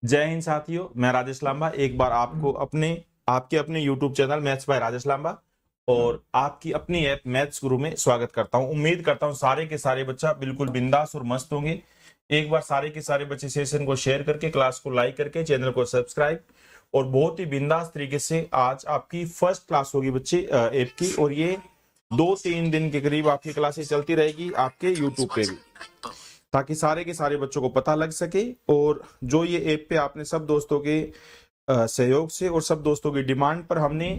जय हिंद साथियों, मैं राजेश लांबा एक बार आपको आपके अपने YouTube channel maths by Rajesh Lamba और आपकी अपनी ऐप मैथ्स गुरु में स्वागत करता हूं। उम्मीद करता हूं सारे के सारे बच्चा बिल्कुल बिंदास और मस्त होंगे। एक बार सारे के सारे बच्चे सेशन को शेयर करके, क्लास को लाइक करके, चैनल को सब्सक्राइब और बहुत ही बिंदास तरीके से आज आपकी फर्स्ट क्लास होगी बच्चे ऐप की, और ये 2-3 दिन के करीब आपकी क्लासेस चलती रहेगी आपके यूट्यूब पे भी, ताकि सारे के सारे बच्चों को पता लग सके। और जो ये ऐप पे आपने सब दोस्तों के सहयोग से और सब दोस्तों की डिमांड पर हमने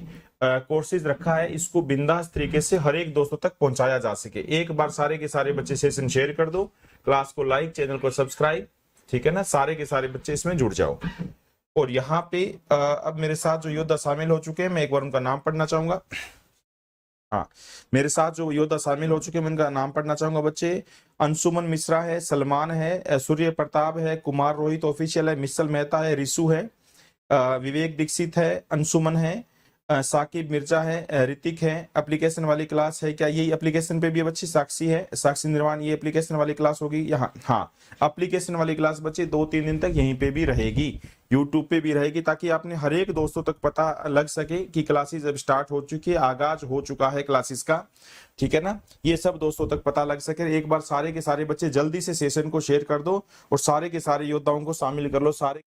कोर्सेज रखा है, इसको बिंदास तरीके से हर एक दोस्तों तक पहुंचाया जा सके। एक बार सारे के सारे बच्चे सेशन शेयर कर दो, क्लास को लाइक, चैनल को सब्सक्राइब, ठीक है ना। सारे के सारे बच्चे इसमें जुड़ जाओ। और यहाँ पे अब मेरे साथ जो योद्धा शामिल हो चुके हैं, मैं एक बार उनका नाम पढ़ना चाहूंगा। हाँ, मेरे साथ जो योद्धा शामिल हो चुके हैं, मैं उनका नाम पढ़ना चाहूंगा बच्चे। अंशुमन मिश्रा है, सलमान है, सूर्य प्रताप है, कुमार रोहित ऑफिशियल है, मिसल मेहता है, रिसु है, विवेक दीक्षित है, अंशुमन है, साकिब मिर्जा है, ऋतिक है। एप्लीकेशन वाली क्लास है क्या? यही एप्लीकेशन पे भी है बच्चे। साक्षी है, साक्षी निर्वाण, ये एप्लीकेशन वाली क्लास होगी यहाँ। हाँ, एप्लीकेशन वाली क्लास बच्चे 2-3 दिन तक यहीं पे भी रहेगी, यूट्यूब पे भी रहेगी, ताकि आपने हर एक दोस्तों तक पता लग सके कि क्लासेस अब स्टार्ट हो चुकी है, आगाज हो चुका है क्लासेस का, ठीक है ना। ये सब दोस्तों तक पता लग सके। एक बार सारे के सारे बच्चे जल्दी से सेशन को शेयर कर दो और सारे के सारे योद्धाओं को शामिल कर लो। सारे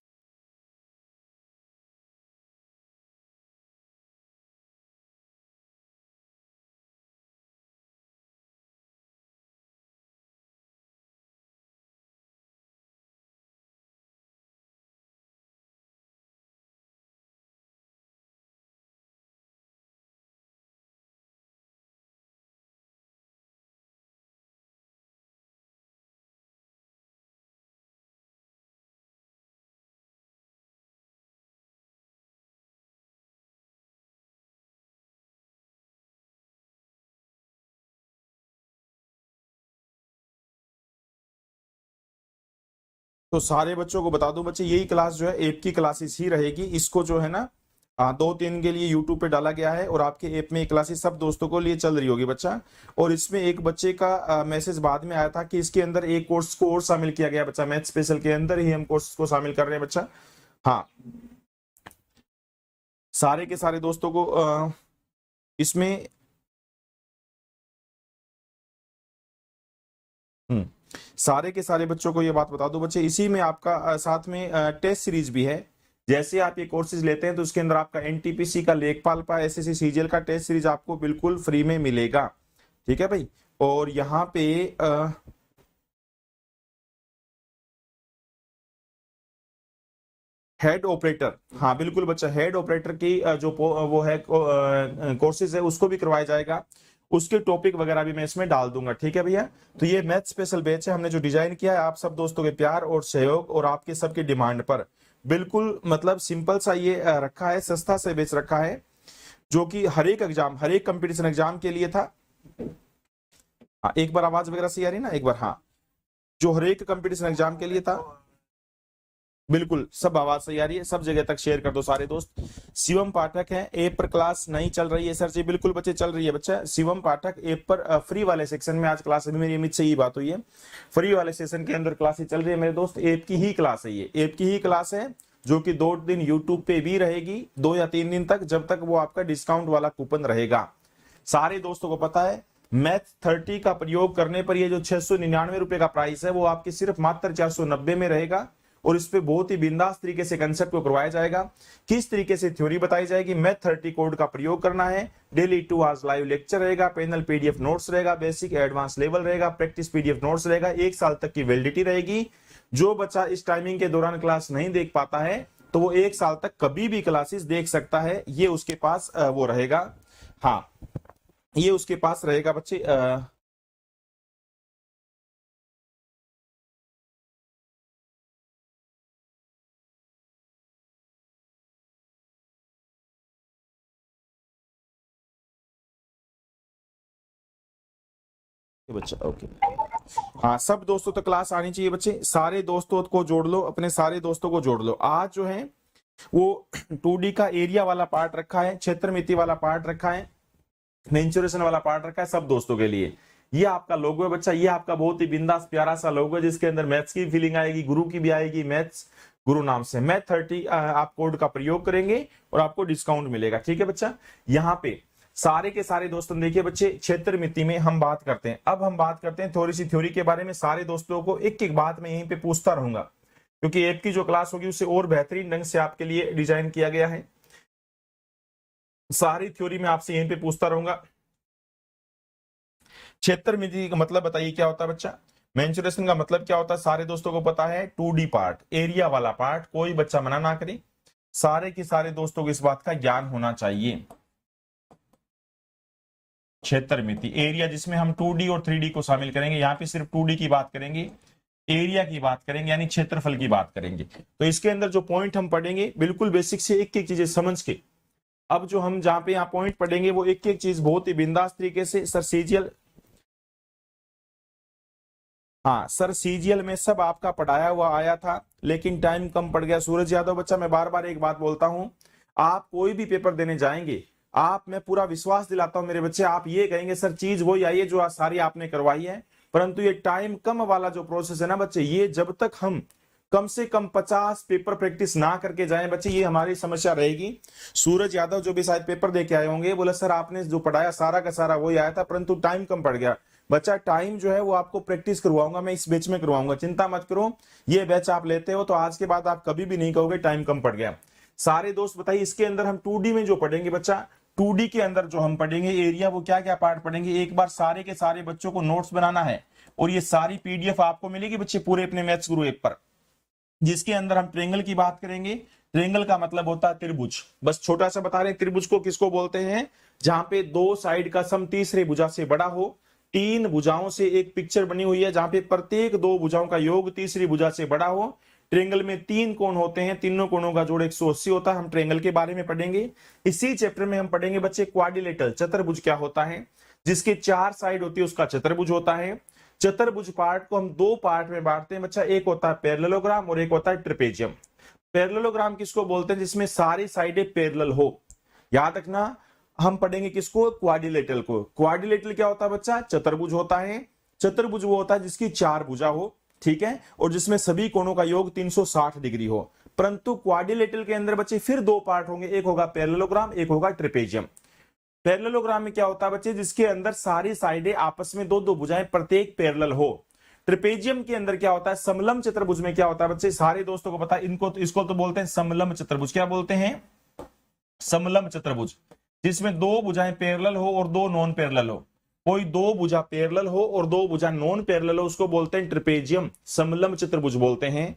तो सारे बच्चों को बता दूं बच्चे, यही क्लास जो है ऐप की क्लासेस ही रहेगी। इसको जो है ना 2-3 के लिए यूट्यूब पे डाला गया है और आपके ऐप में ये क्लासेस सब दोस्तों को लिए चल रही होगी बच्चा। और इसमें एक बच्चे का मैसेज बाद में आया था कि इसके अंदर एक कोर्स को और शामिल किया गया बच्चा। मैथ स्पेशल के अंदर ही हम कोर्स को शामिल कर रहे हैं बच्चा। हाँ, सारे के सारे दोस्तों को इसमें सारे के सारे बच्चों को ये बात बता दो बच्चे, इसी में आपका साथ में टेस्ट सीरीज भी है। जैसे आप ये कोर्सेज लेते हैं तो उसके अंदर आपका एनटीपीसी का, लेखपाल का, एसएससी सीजीएल का टेस्ट सीरीज आपको बिल्कुल फ्री में मिलेगा, ठीक है भाई। और यहाँ पे हेड ऑपरेटर, हाँ बिल्कुल बच्चा, हेड ऑपरेटर की जो वो है कोर्सेज है उसको भी करवाया जाएगा। उसके टॉपिक वगैरह भी मैं इसमें डाल दूंगा, ठीक है भैया। तो ये मैथ स्पेशल बैच है, हमने जो डिजाइन किया है आप सब दोस्तों के प्यार और सहयोग और आपके सबके डिमांड पर, बिल्कुल मतलब सिंपल सा ये रखा है, सस्ता से बेच रखा है, जो कि हर एक एग्जाम, हर एक कंपटीशन एग्जाम के लिए था। हाँ, एक बार आवाज वगैरह सही आ रही है ना एक बार? हाँ, जो हर एक कंपटीशन एग्जाम के लिए था, बिल्कुल सब आवाज सही आ रही है, सब जगह तक शेयर कर दो सारे दोस्त। शिवम पाठक है, ऐप पर क्लास नहीं चल रही है सर जी? बिल्कुल बच्चे चल रही है बच्चा। शिवम पाठक ऐप पर फ्री वाले सेक्शन में आज क्लास, अभी मेरी अमित से ही बात हुई है, फ्री वाले सेशन के अंदर क्लासेस चल रही है मेरे दोस्त। ऐप की ही क्लास है, ये ऐप की ही क्लास है, जो कि 2 दिन यूट्यूब पे भी रहेगी, 2 या 3 दिन तक, जब तक वो आपका डिस्काउंट वाला कूपन रहेगा। सारे दोस्तों को पता है मैथ 30 का प्रयोग करने पर ये जो 699 रुपए का प्राइस है वो आपके सिर्फ मात्र 490 में रहेगा। और इस पे बहुत ही बिंदास तरीके से कंसेप्ट को करवाया जाएगा, किस तरीके से थ्योरी बताई जाएगी, मैथ 30 कोड का प्रयोग करना है। डेली 2 आवर्स लाइव लेक्चर रहेगा, पैनल पीडीएफ नोट्स रहेगा, बेसिक एडवांस लेवल रहेगा, प्रैक्टिस पीडीएफ नोट्स रहेगा, 1 साल तक की वैलिडिटी रहेगी। जो बच्चा इस टाइमिंग के दौरान क्लास नहीं देख पाता है तो वो 1 साल तक कभी भी क्लासेस देख सकता है, ये उसके पास वो रहेगा। हाँ, ये उसके पास रहेगा बच्चे। बच्चा ओके, हाँ सब दोस्तों तक क्लास आनी चाहिए बच्चे। सारे दोस्तों को जोड़ लो, अपने सारे दोस्तों को जोड़ लो। आज जो है वो 2D का एरिया वाला पार्ट रखा है, क्षेत्र मिति वाला पार्ट रखा है, मेंसुरेशन वाला पार्ट रखा है सब दोस्तों के लिए। ये आपका लोगो है बच्चा, ये आपका बहुत ही बिंदास प्यारा सा लोगो है, जिसके अंदर मैथ्स की फीलिंग आएगी, गुरु की भी आएगी, मैथ्स गुरु नाम से मैथ 30 आप कोड का प्रयोग करेंगे और आपको डिस्काउंट मिलेगा। ठीक है बच्चा, यहाँ पे सारे के सारे दोस्तों देखिए बच्चे, क्षेत्र मिति में हम बात करते हैं। अब हम बात करते हैं थोड़ी सी थ्योरी के बारे में। सारे दोस्तों को एक एक बात में यहीं पे पूछता रहूंगा, क्योंकि ऐप की जो क्लास होगी उसे और बेहतरीन ढंग से आपके लिए डिजाइन किया गया है। सारी थ्योरी में आपसे यहीं पे पूछता रहूंगा। क्षेत्र मिति का मतलब बताइए क्या होता है बच्चा? मेंसुरेशन का मतलब क्या होता है? सारे दोस्तों को पता है, 2D पार्ट, एरिया वाला पार्ट। कोई बच्चा मना ना करे, सारे के सारे दोस्तों को इस बात का ज्ञान होना चाहिए। क्षेत्र मिति, एरिया जिसमें हम 2D और 3D को शामिल करेंगे। यहाँ पे सिर्फ 2D की बात करेंगे, एरिया की बात करेंगे, यानी क्षेत्रफल की बात करेंगे। तो इसके अंदर जो पॉइंट हम पढ़ेंगे बिल्कुल बेसिक से एक एक चीजें समझ के, अब जो हम जहां पे यहाँ पॉइंट पढ़ेंगे वो एक एक चीज बहुत ही बिंदास तरीके से सर सीजीएल, हाँ सर सीजीएल में सब आपका पढ़ाया हुआ आया था, लेकिन टाइम कम पड़ गया। सूरज यादव बच्चा, मैं बार बार एक बात बोलता हूं, आप कोई भी पेपर देने जाएंगे, आप, मैं पूरा विश्वास दिलाता हूं मेरे बच्चे, आप ये कहेंगे सर चीज वही आई है जो आज सारी आपने करवाई है, परंतु ये टाइम कम वाला जो प्रोसेस है ना बच्चे, ये जब तक हम कम से कम 50 पेपर प्रैक्टिस ना करके जाएं बच्चे, ये हमारी समस्या रहेगी। सूरज यादव जो भी शायद पेपर देके आए होंगे, बोले सर आपने जो पढ़ाया सारा का सारा वही आया था, परंतु टाइम कम पड़ गया। बच्चा टाइम जो है वो आपको प्रैक्टिस करवाऊंगा, मैं इस बैच में करवाऊंगा, चिंता मत करो। ये बैच आप लेते हो तो आज के बाद आप कभी भी नहीं कहोगे टाइम कम पड़ गया। सारे दोस्त बताइए, इसके अंदर हम 2D में जो पढ़ेंगे बच्चा, 2D के अंदर जो हम पढ़ेंगे एरिया, वो क्या क्या पार्ट पढ़ेंगे, एक बार सारे के सारे बच्चों को नोट्स बनाना है, और ये सारी पीडीएफ आपको मिलेगी बच्चे पूरे अपने मैथ्स गुरु ऐप पर, जिसके अंदर हम ट्रेंगल की बात करेंगे। ट्रेंगल का मतलब होता है त्रिभुज, बस छोटा सा बता रहे हैं त्रिभुज को किसको बोलते हैं, जहां पे दो साइड का सम तीसरे भुजा से बड़ा हो। 3 भुजाओं से एक पिक्चर बनी हुई है जहां पे प्रत्येक 2 भुजाओं का योग तीसरी भुजा से बड़ा हो। ट्रेंगल में 3 कोण होते हैं, तीनों कोणों का जोड़ 180 होता है। हम ट्रेंगल के बारे में पढ़ेंगे। इसी चैप्टर में हम पढ़ेंगे बच्चे क्वाड्रिलेटरल, चतुर्भुज क्या होता है, जिसके 4 साइड होती है उसका चतुर्भुज होता है। चतुर्भुज पार्ट को हम 2 पार्ट में बांटते हैं बच्चा, एक होता है पैरेललोग्राम और एक होता है ट्रेपेजियम। पैरेललोग्राम किसको बोलते हैं, जिसमें सारी साइडें पैरेलल हो। याद रखना, हम पढ़ेंगे किसको, क्वाड्रिलेटरल को। क्वाड्रिलेटरल क्या होता है बच्चा, चतुर्भुज होता है। चतुर्भुज वो होता है जिसकी 4 भुजा हो, ठीक है, और जिसमें सभी कोणों का योग 360 डिग्री हो। परंतु क्वाड्रिलेटरल के अंदर बच्चे फिर 2 पार्ट होंगे, एक होगा पैरेललोग्राम, एक होगा ट्रेपेजियम। पैरेललोग्राम में क्या होता है बच्चे, जिसके अंदर सारी साइडें आपस में 2-2 भुजाएं प्रत्येक पैरेलल हो। ट्रेपेजियम के अंदर क्या होता है, समलंब चतुर्भुज में क्या होता है बच्चे, सारे दोस्तों को पता है, इनको तो इसको तो बोलते हैं समलंब चतुर्भुज। क्या बोलते हैं, समलंब चतुर्भुज, जिसमें 2 भुजाएं पैरेलल हो और 2 नॉन पैरेलल हो। कोई 2 भुजा पैरेलल हो और 2 भुजा नॉन पैरेलल हो, उसको बोलते हैं ट्रेपेजियम, समलंब चतुर्भुज बोलते हैं।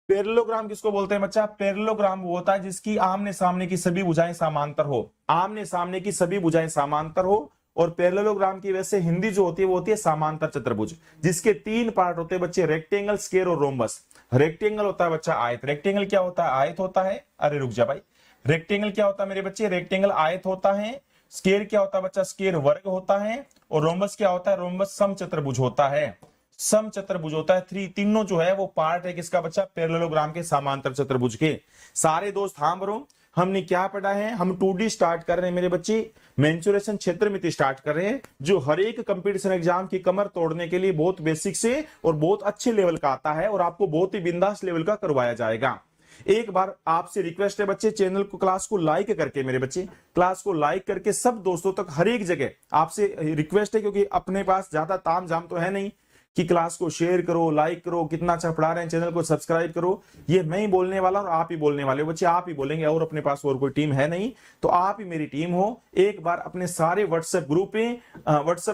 पैरेललोग्राम किसको बोलते हैं बच्चा, पैरेललोग्राम वो होता है जिसकी आमने सामने की सभी भुजाएं समांतर हो, आमने सामने की सभी भुजाएं समांतर हो। और पैरेललोग्राम की वजह से हिंदी जो होती है वो होती है समांतर चतुर्भुज, जिसके 3 पार्ट होते हैं बच्चे, रेक्टेंगल, स्क्वायर और रोम्बस। रेक्टेंगल होता है बच्चा आयत। रेक्टेंगल क्या होता है, आयत होता है। अरे रुक जा भाई, रेक्टेंगल क्या होता है मेरे बच्चे, रेक्टेंगल आयत होता है। स्क्वायर क्या होता है बच्चा, स्क्वायर वर्ग होता है। और रोम्बस क्या होता है, रोम्बस समचतुर्भुज होता है, समचतुर्भुज होता है। तीनों जो है वो पार्ट है किसका बच्चा, पैरेललोग्राम के समांतर चतुर्भुज के। सारे दोस्त हाँ बरो, हमने क्या पढ़ा है, हम 2D स्टार्ट कर रहे हैं मेरे बच्चे, मेंसुरेशन क्षेत्रमिति स्टार्ट कर रहे हैं, जो हर एक कंपटीशन एग्जाम की कमर तोड़ने के लिए बहुत बेसिक से और बहुत अच्छे लेवल का आता है, और आपको बहुत ही बिंदास लेवल का करवाया जाएगा। एक बार आपसे रिक्वेस्ट है बच्चे, चैनल को, क्लास को लाइक करके, मेरे बच्चे क्लास को लाइक करके सब दोस्तों तक हर एक जगह आपसे रिक्वेस्ट है, क्योंकि अपने पास ज्यादा ताम झाम तो है नहीं कि क्लास को शेयर करो, लाइक करो, कितना अच्छा पढ़ा रहे हैं, चैनल को सब्सक्राइब करो। ये मैं ही बोलने वाला और आप ही बोलने वाले हो बच्चे, आप ही बोलेंगे, और अपने पास और कोई टीम है नहीं, तो आप ही मेरी टीम हो। एक बार अपने सारे व्हाट्सएप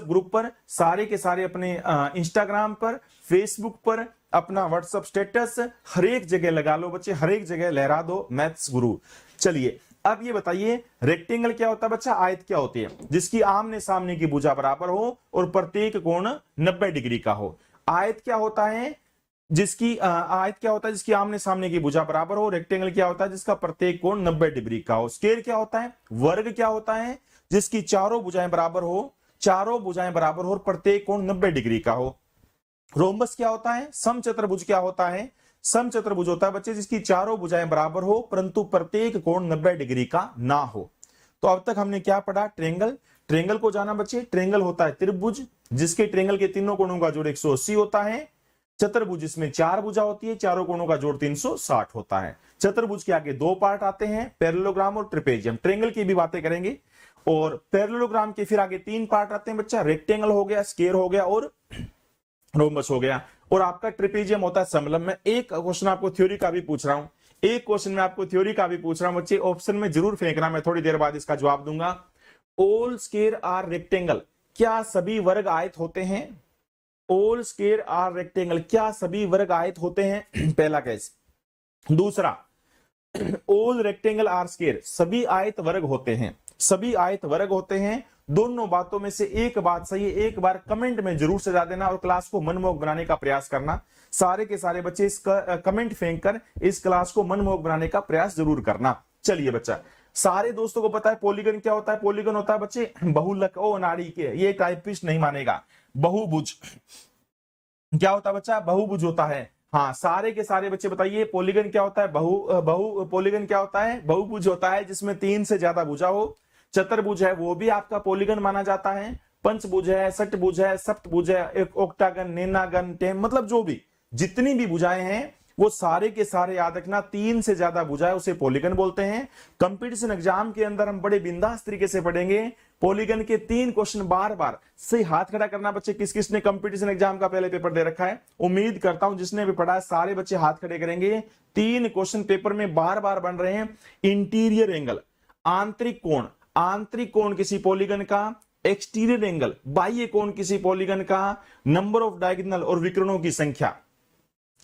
ग्रुप पर, सारे के सारे अपने इंस्टाग्राम पर, फेसबुक पर अपना व्हाट्सएप स्टेटस हर एक जगह लगा लो बच्चे, हर एक जगह लहरा दो मैथ्स गुरु। चलिए अब ये बताइए, रेक्टेंगल क्या होता है बच्चा, आयत क्या होती है, जिसकी आमने सामने की भुजा बराबर हो और प्रत्येक कोण 90 डिग्री का हो। आयत क्या होता है, जिसकी आमने सामने की भुजा बराबर हो। रेक्टेंगल क्या होता है, जिसका प्रत्येक कोण 90 डिग्री का हो। स्क्वायर क्या होता है, वर्ग क्या होता है, जिसकी चारों भुजाएं बराबर हो, चारों भुजाएं बराबर हो और प्रत्येक कोण 90 डिग्री का हो। रोम्बस क्या होता है, समचतुर्भुज क्या होता है, समचतुर्भुज होता है बच्चे जिसकी चारों भुजाएं बराबर हो परंतु प्रत्येक कोण 90 डिग्री का ना हो। तो अब तक हमने क्या पढ़ा, ट्रेंगल। ट्रेंगल को जाना बच्चे, ट्रेंगल होता है त्रिभुज जिसके ट्रेंगल के तीनों कोणों का जोड़ 180 होता है। चतुर्भुज इसमें 4 भुजा होती है, चारों कोणों का जोड़ 360 होता है। चतुर्भुज के आगे 2 पार्ट आते हैं, पैरेललोग्राम और ट्रेपेजियम। ट्रेंगल की भी बातें करेंगे। और पैरेललोग्राम के फिर आगे 3 पार्ट आते हैं बच्चा, रेक्टेंगल हो गया, स्क्वायर हो गया और रोम्बस हो गया। और आपका ट्रेपेजियम होता है समलंब। मैं एक क्वेश्चन आपको थ्योरी का भी पूछ रहा हूं, एक क्वेश्चन में आपको थ्योरी का भी पूछ रहा हूं बच्चे, ऑप्शन में जरूर फेंकना, मैं थोड़ी देर बाद इसका जवाब दूंगा। ऑल स्क्वायर आर रेक्टेंगल, क्या सभी वर्ग आयत होते हैं? ऑल स्क्वायर आर रेक्टेंगल, क्या सभी वर्ग आयत होते हैं? पहला केस। दूसरा, ऑल रेक्टेंगल आर स्क्वायर, सभी आयत वर्ग होते हैं, सभी आयत वर्ग होते हैं। दोनों बातों में से एक बात सही है, एक बार कमेंट में जरूर सजा देना और क्लास को मनमोहक बनाने का प्रयास करना। सारे के सारे बच्चे इस कमेंट फेंक कर इस क्लास को मनमोहक बनाने का प्रयास जरूर करना। चलिए बच्चा, सारे दोस्तों को पता है पॉलीगन क्या होता है? पॉलीगन होता है बच्चे बहुलक, ओ नाड़ी के, ये टाइपिस्ट नहीं मानेगा। बहुभुज क्या होता है बच्चा? बहुभुज होता है। हाँ, सारे के सारे बच्चे बताइए पॉलीगन क्या होता है? पॉलीगन क्या होता है? बहुभुज होता है जिसमें 3 से ज्यादा भुजा हो। चतुर्भुज है वो भी आपका पॉलीगन माना जाता है। पंचभुज है, षटभुज है, सप्तभुज है, एक ऑक्टागन, नेनागन, टेम, मतलब जो भी जितनी भी भुजाएं हैं वो सारे के सारे याद रखना, 3 से ज्यादा भुजाएं उसे पॉलीगन बोलते हैं। कंपटीशन एग्जाम के अंदर हम बड़े बिंदास तरीके से पढ़ेंगे। पॉलीगन के 3 क्वेश्चन बार बार सही हाथ खड़ा करना बच्चे, किस किसने कंपटीशन एग्जाम का पहले पेपर दे रखा है? उम्मीद करता हूं जिसने भी पढ़ा है सारे बच्चे हाथ खड़े करेंगे। 3 क्वेश्चन पेपर में बार बार बन रहे हैं। इंटीरियर एंगल, आंतरिक कोण, आंतरिक कोण किसी पॉलीगन का। एक्सटीरियर एंगल, बाह्य कोण किसी पॉलीगन का। नंबर ऑफ डायगोनल और विकर्णों की संख्या।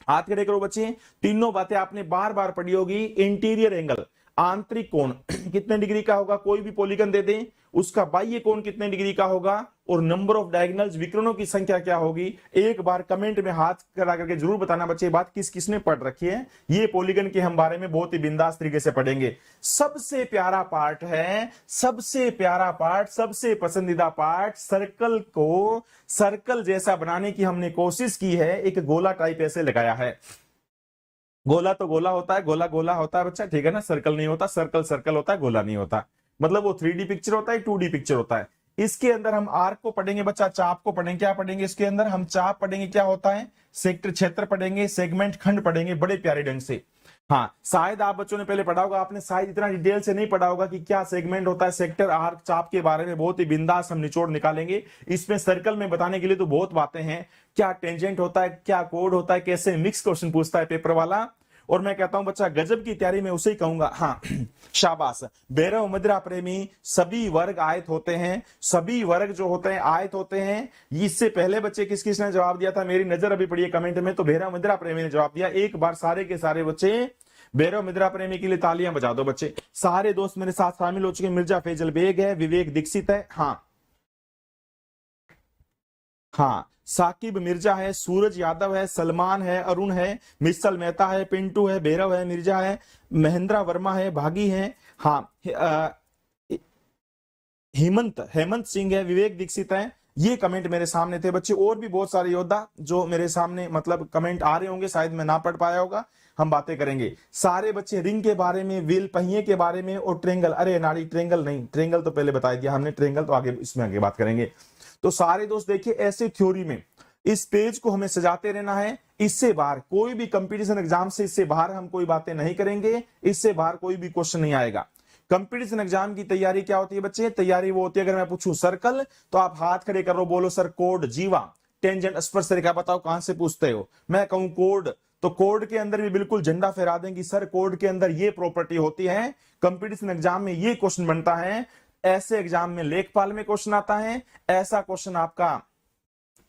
हाथ खड़े करो बच्चे, तीनों बातें आपने बार बार पढ़ी होगी। इंटीरियर एंगल, आंतरिक कोण कितने डिग्री का होगा, कोई भी पॉलीगन दे दें, उसका बाह्य कोण कितने डिग्री का होगा, और नंबर ऑफ डायगोनल्स, विकर्णों की संख्या क्या होगी। एक बार कमेंट में हाथ खड़ा करके जरूर बताना बच्चे बात किस किसने पढ़ रखी है। ये पॉलीगन के हम बारे में बहुत ही बिंदास तरीके से पढ़ेंगे। सबसे प्यारा पार्ट है, सबसे प्यारा पार्ट, सबसे पसंदीदा पार्ट, सर्कल को सर्कल जैसा बनाने की हमने कोशिश की है। एक गोला टाइप ऐसे लगाया है। गोला तो गोला होता है, गोला गोला होता है बच्चा, ठीक है ना। सर्कल नहीं होता, सर्कल सर्कल होता है, गोला नहीं होता। मतलब वो 3D पिक्चर होता है, 2D पिक्चर होता है। इसके अंदर हम आर्क को पढ़ेंगे बच्चा, चाप को पढ़ेंगे। क्या पढ़ेंगे इसके अंदर? हम चाप पढ़ेंगे, क्या होता है, सेक्टर क्षेत्र पढ़ेंगे, सेगमेंट खंड पढ़ेंगे बड़े प्यारे ढंग से। हाँ, शायद आप बच्चों ने पहले पढ़ा होगा, आपने शायद इतना डिटेल से नहीं पढ़ा होगा कि क्या सेगमेंट होता है, सेक्टर, आर्क, चाप के बारे में बहुत ही बिंदास हम निचोड़ निकालेंगे। इसमें सर्कल में बताने के लिए तो बहुत बातें हैं। क्या टेंजेंट होता है, क्या कोड होता है, कैसे मिक्स क्वेश्चन पूछता है पेपर वाला। और मैं कहता हूं बच्चा गजब की तैयारी में उसे ही कहूंगा। हाँ शाबाश। भैरव मुद्रा प्रेमी, सभी वर्ग आयत होते हैं, सभी वर्ग जो होते हैं आयत होते हैं। इससे पहले बच्चे किस किसने जवाब दिया था? मेरी नजर अभी पड़ी है कमेंट में, तो भैरव मुद्रा प्रेमी ने जवाब दिया। एक बार सारे के सारे बच्चे भैरव मुद्रा प्रेमी के लिए तालियां बजा दो बच्चे। सारे दोस्त मेरे साथ शामिल हो चुके। मिर्जा फैजल बेग है, विवेक दीक्षित है, हाँ साकिब मिर्जा है, सूरज यादव है, सलमान है, अरुण है, मिसल मेहता है, पिंटू है, भैरव है, मिर्जा है, महेंद्रा वर्मा है, भागी है, हाँ हेमंत सिंह है, विवेक दीक्षित है। ये कमेंट मेरे सामने थे बच्चे। और भी बहुत सारे योद्धा जो मेरे सामने मतलब कमेंट आ रहे होंगे, शायद मैं ना पढ़ पाया होगा, हम बातें करेंगे। सारे बच्चे रिंग के बारे में, व्हील पहिए के बारे में, और ट्रेंगल, अरे नाड़ी ट्रेंगल नहीं, ट्रेंगल तो पहले बता दिया हमने, ट्रेंगल तो आगे इसमें आगे बात करेंगे। तो सारे दोस्त देखिए, ऐसे थ्योरी में इस पेज को हमें सजाते रहना है। इससे बाहर कोई भी कंपटीशन एग्जाम से इससे बाहर हम कोई बातें नहीं करेंगे, इससे बाहर कोई भी क्वेश्चन नहीं आएगा। कंपटीशन एग्जाम की तैयारी क्या होती है बच्चे? तैयारी वो होती है, अगर मैं पूछूं सर्कल तो आप हाथ खड़े करो, बोलो सर कोड, जीवा, टेंजेंट, स्पर्श रेखा, बताओ कहां से पूछते हो। मैं कहूं कोड, तो कोड के अंदर भी बिल्कुल झंडा फहरा देंगे, सर कोड के अंदर ये प्रॉपर्टी होती है, कंपटीशन एग्जाम में ये क्वेश्चन बनता है। ऐसे एग्जाम में लेखपाल में क्वेश्चन आता है, ऐसा क्वेश्चन आपका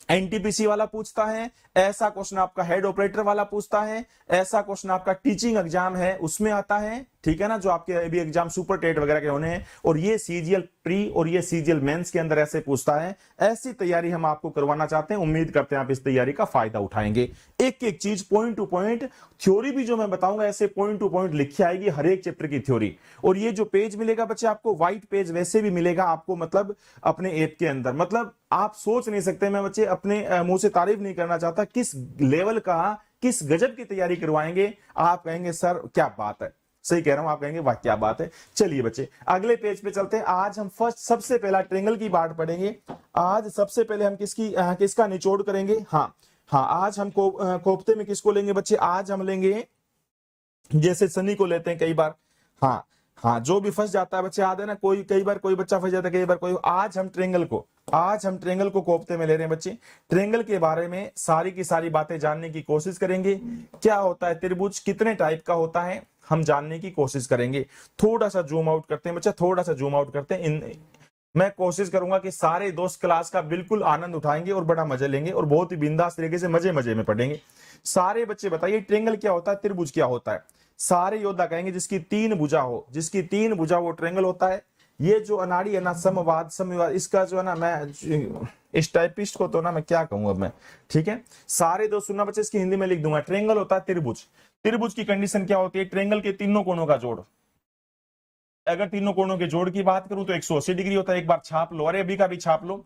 एनटीपीसी वाला पूछता है, ऐसा क्वेश्चन आपका हेड ऑपरेटर वाला पूछता है, ऐसा क्वेश्चन आपका टीचिंग एग्जाम है उसमें आता है, ठीक है ना, जो आपके अभी एग्जाम सुपर टेट वगैरह के होने हैं। और ये सीजीएल प्री और ये सीजीएल मेंस के अंदर ऐसे पूछता है। ऐसी तैयारी हम आपको करवाना चाहते हैं, उम्मीद करते हैं आप इस तैयारी का फायदा उठाएंगे। एक एक चीज पॉइंट टू पॉइंट, थ्योरी भी जो मैं बताऊंगा ऐसे पॉइंट टू पॉइंट लिखी आएगी हर एक चैप्टर की थ्योरी। और ये जो पेज मिलेगा बच्चे आपको, व्हाइट पेज वैसे भी मिलेगा आपको, मतलब अपने ऐप के अंदर, मतलब आप सोच नहीं सकते, मैं बच्चे अपने मुंह से तारीफ नहीं करना चाहता, किस लेवल का, किस गजब की तैयारी करवाएंगे। आप कहेंगे सर क्या बात है, सही कह रहा हूं, आप कहेंगे वाह क्या बात है। चलिए बच्चे अगले पेज पे चलते हैं। आज हम फर्स्ट सबसे पहला ट्रेंगल की बात पढ़ेंगे। आज सबसे पहले हम किसका निचोड़ करेंगे? हाँ, हाँ, आज हम कोफ्ते में किसको लेंगे बच्चे? आज हम लेंगे जैसे शनि को लेते हैं कई बार। हाँ हाँ, जो भी फंस जाता है बच्चे, याद है ना, कोई कई बार कोई बच्चा फंस जाता है, कई बार कोई। आज हम ट्रेंगल को कोफ्ते में ले रहे हैं बच्चे। ट्रेंगल के बारे में सारी की सारी बातें जानने की कोशिश करेंगे। क्या होता है त्रिभुज, कितने टाइप का होता है, हम जानने की कोशिश करेंगे। थोड़ा सा जूम आउट करते हैं बच्चा, थोड़ा सा जूम आउट करते हैं। मैं कोशिश करूंगा कि सारे दोस्त क्लास का बिल्कुल आनंद उठाएंगे और बड़ा मजा लेंगे और बहुत ही बिंदास तरीके से मजे मजे में पढ़ेंगे। सारे बच्चे बताइए ट्रेंगल क्या होता है, त्रिभुज क्या होता है? सारे योद्धा कहेंगे जिसकी 3 भुजा हो, जिसकी 3 भुजा वो ट्रेंगल होता है। ये जो अनाड़ी है ना, समवाद समविवाद, इसका जो है ना, मैं इस टाइपिस्ट को तो ना मैं क्या कहूंगा मैं, ठीक है। सारे दोस्त सुनना बच्चे, इसकी हिंदी में लिख दूंगा। ट्रेंगल होता है त्रिभुज। त्रिभुज की कंडीशन क्या होती है? ट्रेंगल के तीनों कोणों का जोड़। अगर तीनों कोणों के जोड़ की बात करूं तो 180 डिग्री होता है। एक बार छाप लो, अरे अभी का भी छाप लो।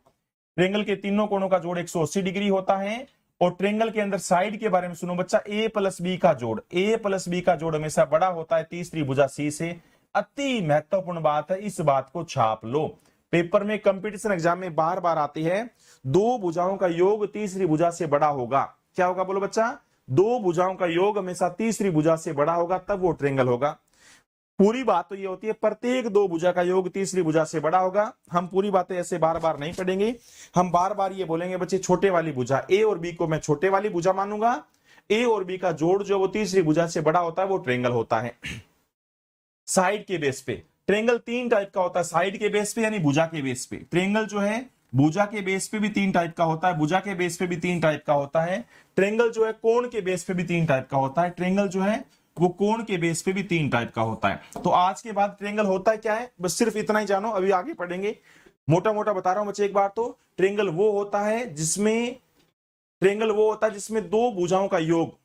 ट्रेंगल के तीनों कोणों का जोड़ 180 डिग्री होता है। और ट्रेंगल के अंदर साइड के बारे में सुनो बच्चा, ए प्लस बी का जोड़, ए प्लस बी का जोड़ हमेशा बड़ा होता है तीसरी भुजा सी से। अति महत्वपूर्ण बात है, इस बात को छाप लो। पेपर में, कंपटीशन एग्जाम में बार बार आती है, 2 भुजाओं का योग तीसरी भुजा से बड़ा होगा। क्या होगा बोलो बच्चा? 2 भुजाओं का योग हमेशा तीसरी भुजा से बड़ा होगा, तब वो ट्रेंगल होगा। पूरी बात तो ये होती है प्रत्येक 2 भुजा का योग तीसरी भुजा से बड़ा होगा। हम पूरी बातें ऐसे बार बार नहीं पढ़ेंगे, हम बार बार ये बोलेंगे बच्चे, छोटे वाली भुजा ए और बी को मैं छोटे वाली भुजा मानूंगा। ए और बी का जोड़ जो वो तीसरी भुजा से बड़ा होता है वो ट्रेंगल होता है। साइड के बेस पे ट्रेंगल 3 टाइप का होता है, साइड के बेस पे यानी भुजा के बेस पे। ट्रेंगल जो है भुजा के बेस पे भी 3 टाइप का होता है, भुजा के बेस पे भी 3 टाइप का होता है। ट्रेंगल जो है कोण के बेस पे भी 3 टाइप का होता है। ट्रेंगल जो है वो कोण के बेस पे भी 3 टाइप का होता है। तो आज के बाद ट्रेंगल होता है क्या है, बस सिर्फ इतना ही जानो, अभी आगे पढ़ेंगे। मोटा मोटा बता रहा हूं बच्चे एक बार तो। ट्रेंगल वो होता है जिसमें 2 भुजाओं का योग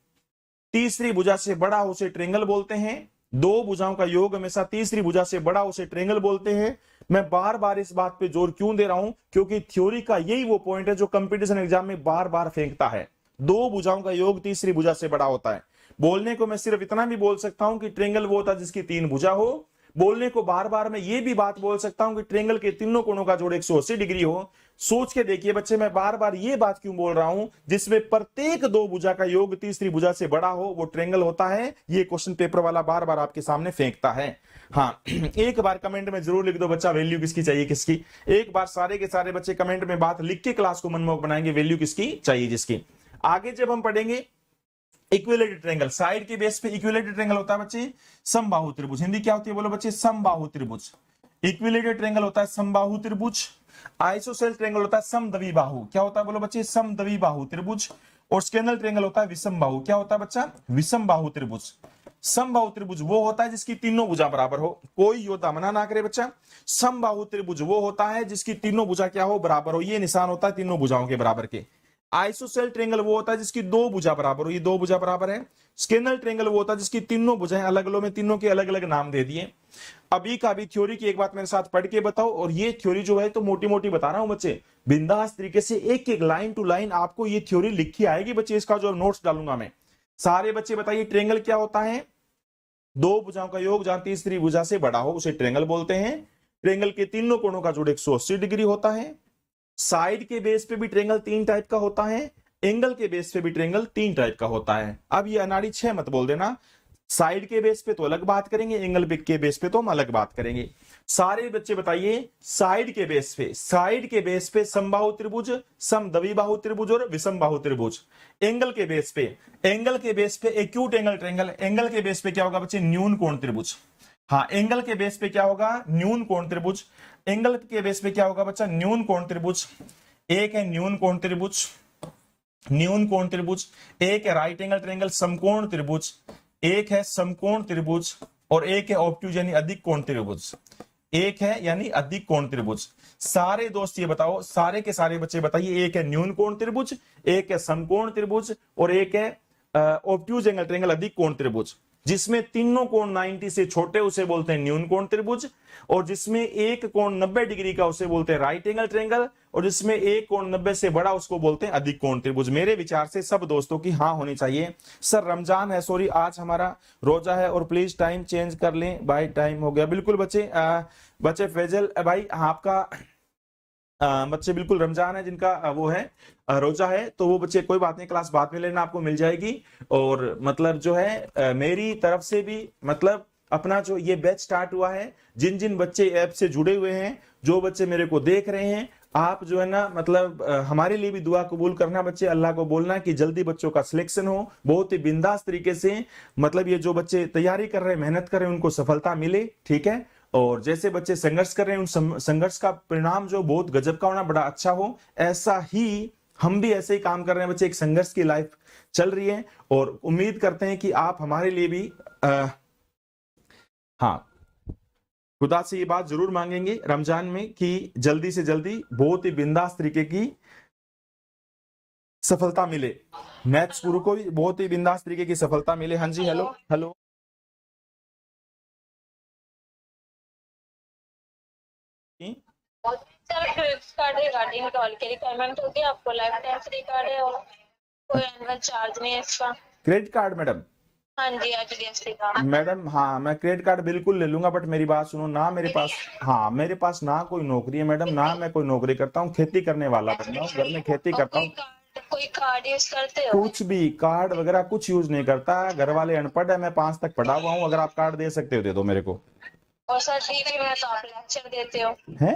तीसरी भुजा से बड़ा हो, उसे ट्रेंगल बोलते हैं। 2 भुजाओं का योग हमेशा तीसरी भुजा से बड़ा, उसे ट्रेंगल बोलते हैं। मैं बार बार इस बात पे जोर क्यों दे रहा हूं, क्योंकि थ्योरी का यही वो पॉइंट है जो कंपटीशन एग्जाम में बार बार फेंकता है। 2 भुजाओं का योग तीसरी भुजा से बड़ा होता है। बोलने को मैं सिर्फ इतना भी बोल सकता हूं कि ट्रेंगल वो होता है जिसकी 3 भुजा हो। बोलने को बार बार मैं ये भी बात बोल सकता हूं कि ट्रेंगल के तीनों कोणों का जोड़ 180 डिग्री हो। सोच के देखिए बच्चे, मैं बार बार ये बात क्यों बोल रहा हूं, जिसमें प्रत्येक 2 भुजा का योग तीसरी भुजा से बड़ा हो वो ट्रेंगल होता है। ये क्वेश्चन पेपर वाला बार बार आपके सामने फेंकता है। हाँ, एक बार कमेंट में जरूर लिख दो बच्चा, वैल्यू किसकी चाहिए किसकी। एक बार सारे के सारे बच्चे कमेंट में बात लिख के क्लास को मनमोहक बनाएंगे, वैल्यू किसकी चाहिए जिसकी। आगे जब हम पढ़ेंगे इक्विलेटरल ट्रायंगल, साइड के बेस पे इक्विलेटरल ट्रायंगल होता है बच्चे समबाहु त्रिभुज। हिंदी क्या होती है बोलो बच्चे? समबाहु त्रिभुज। इक्विलेटरल ट्रायंगल होता है समबाहु त्रिभुज। आइसोसेलेस ट्रायंगल होता है समद्विबाहु। क्या होता है बोलो बच्चे? समद्विबाहु त्रिभुज। और स्केनल ट्रायंगल होता है विषमबाहु। क्या होता है बच्चा? विषमबाहु त्रिभुज। समबाहु त्रिभुज वो होता है जिसकी तीनों भुजा बराबर हो। कोई योद्धा मना ना करे बच्चा। समबाहु त्रिभुज वो होता है जिसकी तीनों भुजा क्या हो? बराबर हो। ये निशान होता है तीनों भुजाओं के बराबर के। आइसोसेल ट्रायंगल वो होता है जिसकी 2 भुजा बराबर हो, ये 2 भुजा बराबर है। स्केनल ट्रायंगल वो होता है जिसकी तीनों भुजाएं अलग अलग, में तीनों के अलग अलग नाम दे दिए। अभी का भी थ्योरी की एक बात मेरे साथ पढ़ के बताओ। और ये थ्योरी जो है तो मोटी मोटी बता रहा हूं बच्चे, बिंदास तरीके से एक एक लाइन टू लाइन आपको ये थ्योरी लिखी आएगी बच्चे। इसका जो नोट्स डालूंगा मैं। सारे बच्चे बताइए ट्रायंगल क्या होता है? 2 भुजाओं का योग जहां तीसरी भुजा से बड़ा हो उसे ट्रायंगल बोलते हैं। ट्रायंगल के तीनों कोणों का जोड़ 180 डिग्री होता है। साइड के बेस पे भी ट्रायंगल 3 टाइप का होता है। एंगल के बेस पे भी ट्रायंगल 3 टाइप का होता है। अब ये अनाड़ी 6 मत बोल देना। साइड के बेस पे तो अलग बात करेंगे, एंगल के बेस पे तो हम अलग बात करेंगे। सारे बच्चे बताइए साइड के बेस पे समबाहु त्रिभुज, समद्विबाहु त्रिभुज और विषमबाहु त्रिभुज। एंगल के बेस पे एक्यूट एंगल ट्रायंगल। एंगल के बेस पे क्या होगा बच्चे? न्यून कोण त्रिभुज। हाँ, एंगल के बेस पे क्या होगा? न्यून कोण त्रिभुज। एंगल के बेस पे क्या होगा बच्चा? न्यून कोण त्रिभुज। एक है न्यून कोण त्रिभुज, न्यून कोण त्रिभुज। एक है राइट एंगल ट्रायंगल समकोण त्रिभुज। एक है समकोण त्रिभुज और एक है ऑब्ट्यूज यानी अधिक कोण त्रिभुज। एक है यानी अधिक कोण त्रिभुज। सारे दोस्त ये बताओ, सारे के सारे बच्चे बताइए, एक है न्यून कोण त्रिभुज, एक है समकोण त्रिभुज और एक है ऑब्ट्यूज एंगल ट्रायंगल अधिक कोण त्रिभुज। जिसमें तीनों कोण 90 से छोटे उसे बोलते हैं न्यून कोण त्रिभुज। और जिसमें एक कोण 90 डिग्री का उसे बोलते हैं राइट एंगल ट्रायंगल। और जिसमें एक कोण 90 से बड़ा उसको बोलते हैं अधिक कोण त्रिभुज। मेरे विचार से सब दोस्तों की हाँ होनी चाहिए। सर रमजान है, सॉरी आज हमारा रोजा है और प्लीज टाइम चेंज कर लें भाई, टाइम हो गया। बिल्कुल बच्चे, बच्चे फैजल भाई आपका बच्चे बिल्कुल रमजान है जिनका वो है रोजा है, तो वो बच्चे कोई बात नहीं, क्लास बाद में लेना, आपको मिल जाएगी। और मतलब जो है मेरी तरफ से भी मतलब अपना जो ये बैच स्टार्ट हुआ है, जिन जिन बच्चे ऐप से जुड़े हुए हैं, जो बच्चे मेरे को देख रहे हैं, आप जो है ना मतलब हमारे लिए भी दुआ कबूल करना बच्चे, अल्लाह को बोलना कि जल्दी बच्चों का सिलेक्शन हो, बहुत ही बिंदास तरीके से। मतलब ये जो बच्चे तैयारी कर रहे हैं, मेहनत कर रहे हैं, उनको सफलता मिले, ठीक है। और जैसे बच्चे संघर्ष कर रहे हैं, उन संघर्ष का परिणाम जो बहुत गजब का होना, बड़ा अच्छा हो, ऐसा ही हम भी ऐसे ही काम कर रहे हैं बच्चे। एक संघर्ष की लाइफ चल रही है और उम्मीद करते हैं कि आप हमारे लिए भी हाँ, खुदा से ये बात जरूर मांगेंगे रमजान में कि जल्दी से जल्दी बहुत ही बिंदास तरीके की सफलता मिले, मैथ्स गुरु को भी बहुत ही बिंदास तरीके की सफलता मिले। हाँ जी, hello hello. Sir credit card regarding call के लिए पेमेंट होगी आपको, लाइफ टाइम फ्री कार्ड है और कोई एनुअल चार्ज नहीं है इसका। Credit card madam? हाँ जी, एचडीएफसी का। मैडम हाँ, मैं क्रेडिट कार्ड बिल्कुल ले लूंगा, बट मेरी बात सुनो ना, मेरे पास हाँ मेरे पास ना कोई नौकरी है मैडम, ना मैं कोई नौकरी करता हूँ, खेती करने वाला बंदा हूँ, घर में खेती करता हूँ। कोई कार्ड यूज करते हो? कुछ भी कार्ड वगैरह कुछ यूज नहीं करता, घर वाले अनपढ़ है, मैं 5 तक पढ़ा हुआ हूँ। अगर आप कार्ड दे सकते हो दे दो मेरे को। और सर डीपी में तो आप लेक्चर देते हो हैं?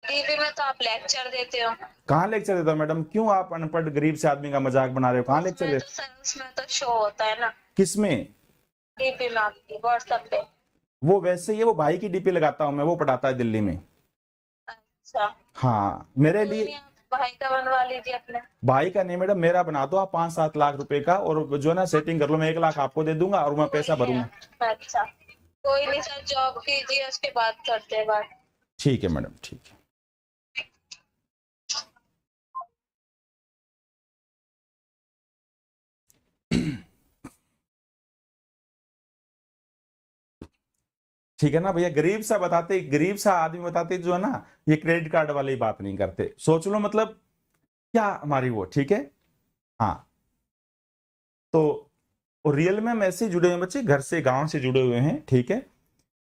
डीपी में तो आप लेक्चर देते हो। कहाँ लेक्चर देता हूँ मैडम? क्यों आप अनपढ़ गरीब से आदमी का मजाक बना रहे हो? कहाँ लेक्चर दे? उसमें तो शो होता है ना। किसमें? डीपी में आपकी व्हाट्सएप पे। वो वैसे ही वो भाई की डीपी लगाता हूँ मैं, वो पढ़ाता है दिल्ली में। अच्छा, हाँ मेरे लिए। भाई का बनवा लीजिए अपने। भाई का नहीं मैडम, मेरा बना दो आप 5-7 लाख रुपए का, और जो है ना सेटिंग कर लो, मैं 1 लाख आपको दे दूंगा और मैं पैसा भरूंगा। अच्छा कोई नहीं सर, जॉब कीजिए उसके बाद करते हैं बात। ठीक है मैडम, ठीक है। ठीक है ना भैया, गरीब सा आदमी बताते जो है ना, ये क्रेडिट कार्ड वाली बात नहीं करते, सोच लो मतलब क्या हमारी वो, ठीक है। हाँ तो और रियल में हम ऐसे जुड़े हुए बच्चे, घर से गांव से जुड़े हुए हैं, ठीक है।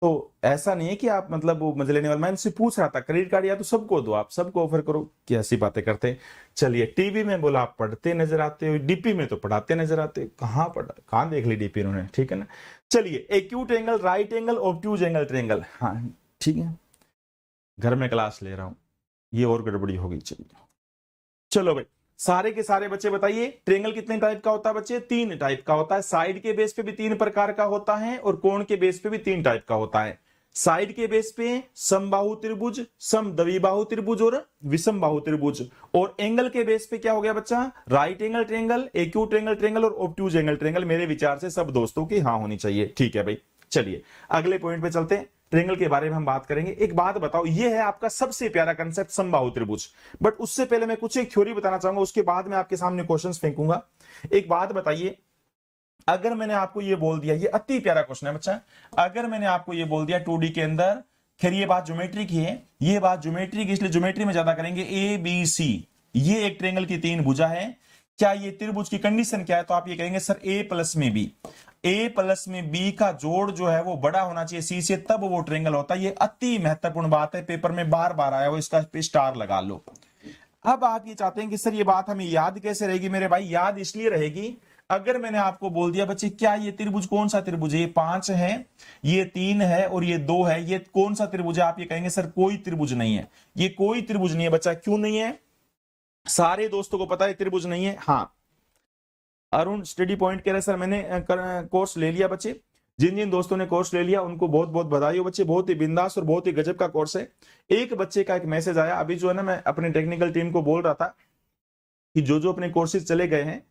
तो ऐसा नहीं है कि आप मतलब वो मजे लेने वाले। मैं इनसे पूछ रहा था क्रेडिट कार्ड या तो सबको दो, आप सबको ऑफर करो, क्या ऐसी बातें करते हैं। चलिए, टीवी में बोला आप पढ़ते नजर आते हो, डीपी में तो पढ़ाते नजर आते हो, कहाँ पढ़ा, कहाँ देख ली डीपी उन्होंने, ठीक है ना। चलिए, acute angle, right angle, obtuse angle, triangle, हाँ ठीक है, घर में क्लास ले रहा हूं, ये और गड़बड़ी होगी। चलिए चलो भाई, सारे के सारे बच्चे बताइए, ट्रायंगल कितने टाइप का होता है बच्चे? 3 टाइप का होता है। साइड के बेस पे भी 3 प्रकार का होता है और कोण के बेस पे भी 3 टाइप का होता है। साइड के बेस पे समबाहु त्रिभुज, समद्विबाहु त्रिभुज और विषम बाहु त्रिभुज। और एंगल के बेस पे क्या हो गया बच्चा? Right angle triangle, acute angle triangle और ऑब्ट्यूज एंगल ट्रायंगल। मेरे विचार से सब दोस्तों की हाँ होनी चाहिए, ठीक है भाई। चलिए अगले पॉइंट पे चलते हैं, ट्रायंगल के बारे में हम बात करेंगे। एक बात बताओ, ये है आपका सबसे प्यारा कंसेप्ट समबाहु त्रिभुज, बट उससे पहले मैं कुछ एक थ्योरी बताना चाहूंगा, उसके बाद मैं आपके सामने क्वेश्चंस फेंकूंगा। एक बात बताइए, अगर मैंने आपको ये बोल दिया, ये अति प्यारा क्वेश्चन है बच्चा, अगर मैंने आपको ये बोल दिया 2D के अंदर, खैर ये बात ज्योमेट्री की है, ये बात ज्योमेट्री की, इसलिए ज्योमेट्री में ज्यादा करेंगे। ए बी सी, ये एक ट्रायंगल की 3 भुजा है, क्या ये त्रिभुज की कंडीशन क्या है? तो आप ये कहेंगे सर ए प्लस में बी, ए प्लस में बी का जोड़ जो है वो बड़ा होना चाहिए सी से, तब वो ट्रायंगल होता है। ये अति महत्वपूर्ण बात है, पेपर में बार बार आया हो, इसका स्टार लगा लो। अब आप ये चाहते हैं कि सर ये बात हमें याद कैसे रहेगी? मेरे भाई याद इसलिए रहेगी, अगर मैंने आपको बोल दिया बच्चे क्या ये त्रिभुज कौन सा त्रिभुज है? ये 5 है, ये 3 है और ये 2 है, ये कौन सा त्रिभुज है? आप ये कहेंगे सर कोई त्रिभुज नहीं है, ये कोई त्रिभुज नहीं है। बच्चा क्यों नहीं है? सारे दोस्तों को पता है त्रिभुज नहीं है। हाँ, अरुण स्टडी पॉइंट कह रहे सर मैंने कोर्स ले लिया। बच्चे जिन जिन दोस्तों ने कोर्स ले लिया उनको बहुत बहुत बधाई हो बच्चे, बहुत ही बिंदास और बहुत ही गजब का कोर्स है। एक बच्चे का एक मैसेज आया अभी, जो है ना, मैं अपने टेक्निकल टीम को बोल रहा था कि जो जो अपने कोर्सेज चले गए हैं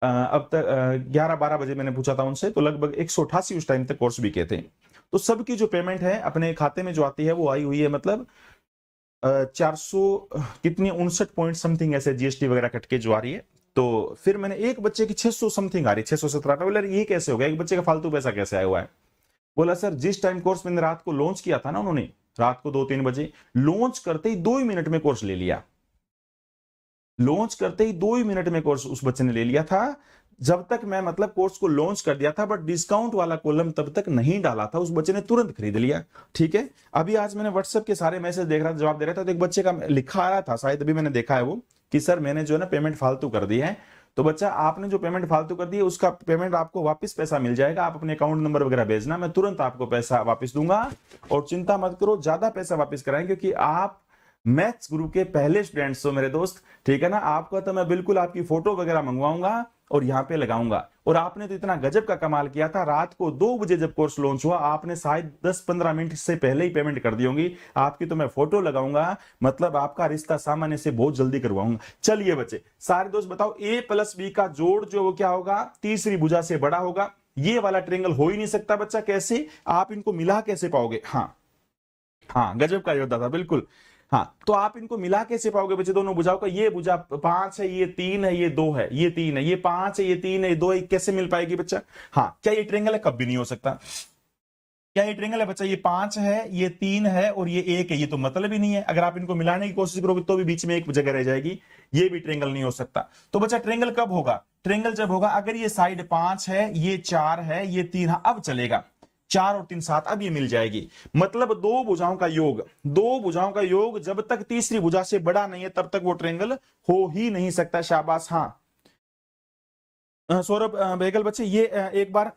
अब तक 11-12 बजे मैंने पूछा था उनसे, तो लगभग 188 उस टाइम तक कोर्स भी कहते हैं। तो सबकी जो पेमेंट है अपने खाते में जो आती है वो आई हुई है, मतलब 400 कितनी 59 पॉइंट समथिंग ऐसे जीएसटी वगैरह कट के जो आ रही है। तो फिर मैंने एक बच्चे की 600 समथिंग आ रही, 617। बोला ये कैसे हो गया, एक बच्चे का फालतू पैसा कैसे आया हुआ है? बोला सर जिस टाइम कोर्स मैंने रात को लॉन्च किया था ना, उन्होंने रात को 2-3 बजे लॉन्च करते ही 2 ही मिनट में कोर्स ले लिया, लॉन्च करते ही 2 ही मिनट में कोर्स उस बच्चे ने ले लिया था। जब तक मैं मतलब कोर्स को लॉन्च कर दिया था, बट डिस्काउंट वाला कॉलम तब तक नहीं डाला था, उस बच्चे ने तुरंत खरीद लिया। ठीक है, अभी आज मैंने व्हाट्सएप के सारे मैसेज देख रहा था, जवाब दे रहा था, तो एक बच्चे का लिखा आया था, शायद अभी मैंने देखा है वो, कि सर मैंने जो है ना पेमेंट फालतू कर दी है। तो बच्चा, आपने जो पेमेंट फालतू कर दी है उसका पेमेंट आपको वापस पैसा मिल जाएगा, आप अपने अकाउंट नंबर वगैरह भेजना, मैं तुरंत आपको पैसा वापस दूंगा। और चिंता मत करो, ज्यादा पैसा वापस कराएंगे, क्योंकि आप मैथ्स गुरु के पहले स्टूडेंट्स हो मेरे दोस्त। ठीक है ना, आपका तो मैं बिल्कुल आपकी फोटो वगैरह मंगवाऊंगा और यहाँ पे लगाऊंगा। और आपने तो इतना गजब का कमाल किया था, रात को 2 बजे जब कोर्स लॉन्च हुआ, आपने शायद 10-15 मिनट से पहले ही पेमेंट कर दी होंगी। आपकी तो मैं फोटो लगाऊंगा, मतलब आपका रिश्ता सामान्य से बहुत जल्दी करवाऊंगा। चलिए बच्चे, सारे दोस्त बताओ, a + b का जोड़ जो वो क्या होगा, तीसरी भुजा से बड़ा होगा। ये वाला ट्रेंगल हो ही नहीं सकता बच्चा, कैसे आप इनको मिला कैसे पाओगे? हाँ हाँ, गजब का योद्धा था, बिल्कुल। हाँ, तो आप इनको मिला कैसे पाओगे बच्चे, दोनों भुजाओं का? ये भुजा 5 है, ये 3 है, ये 2 है, ये 3 है, ये 5 है, ये 3 है, ये 2 है, कैसे मिल पाएगी बच्चा? हाँ, क्या ये ट्रेंगल है? कभी नहीं हो सकता। क्या ये ट्रेंगल है बच्चा? ये 5 है, ये 3 है और ये 1 है, ये तो मतलब ही नहीं है। अगर आप इनको मिलाने की कोशिश करोगे तो भी बीच में एक जगह रह जाएगी, ये भी ट्रेंगल नहीं हो सकता। तो बच्चा ट्रेंगल कब होगा? ट्रेंगल जब होगा अगर ये साइड 5 है, ये 4 है, ये 3 है, अब चलेगा। 4 और 3 7, अब ये मिल जाएगी। मतलब दो भुजाओं का योग, दो भुजाओं का योग जब तक तीसरी भुजा से बड़ा नहीं है तब तक वो ट्रेंगल हो ही नहीं सकता। शाबाश। हाँ सौरभ बेगल बच्चे, ये एक बार,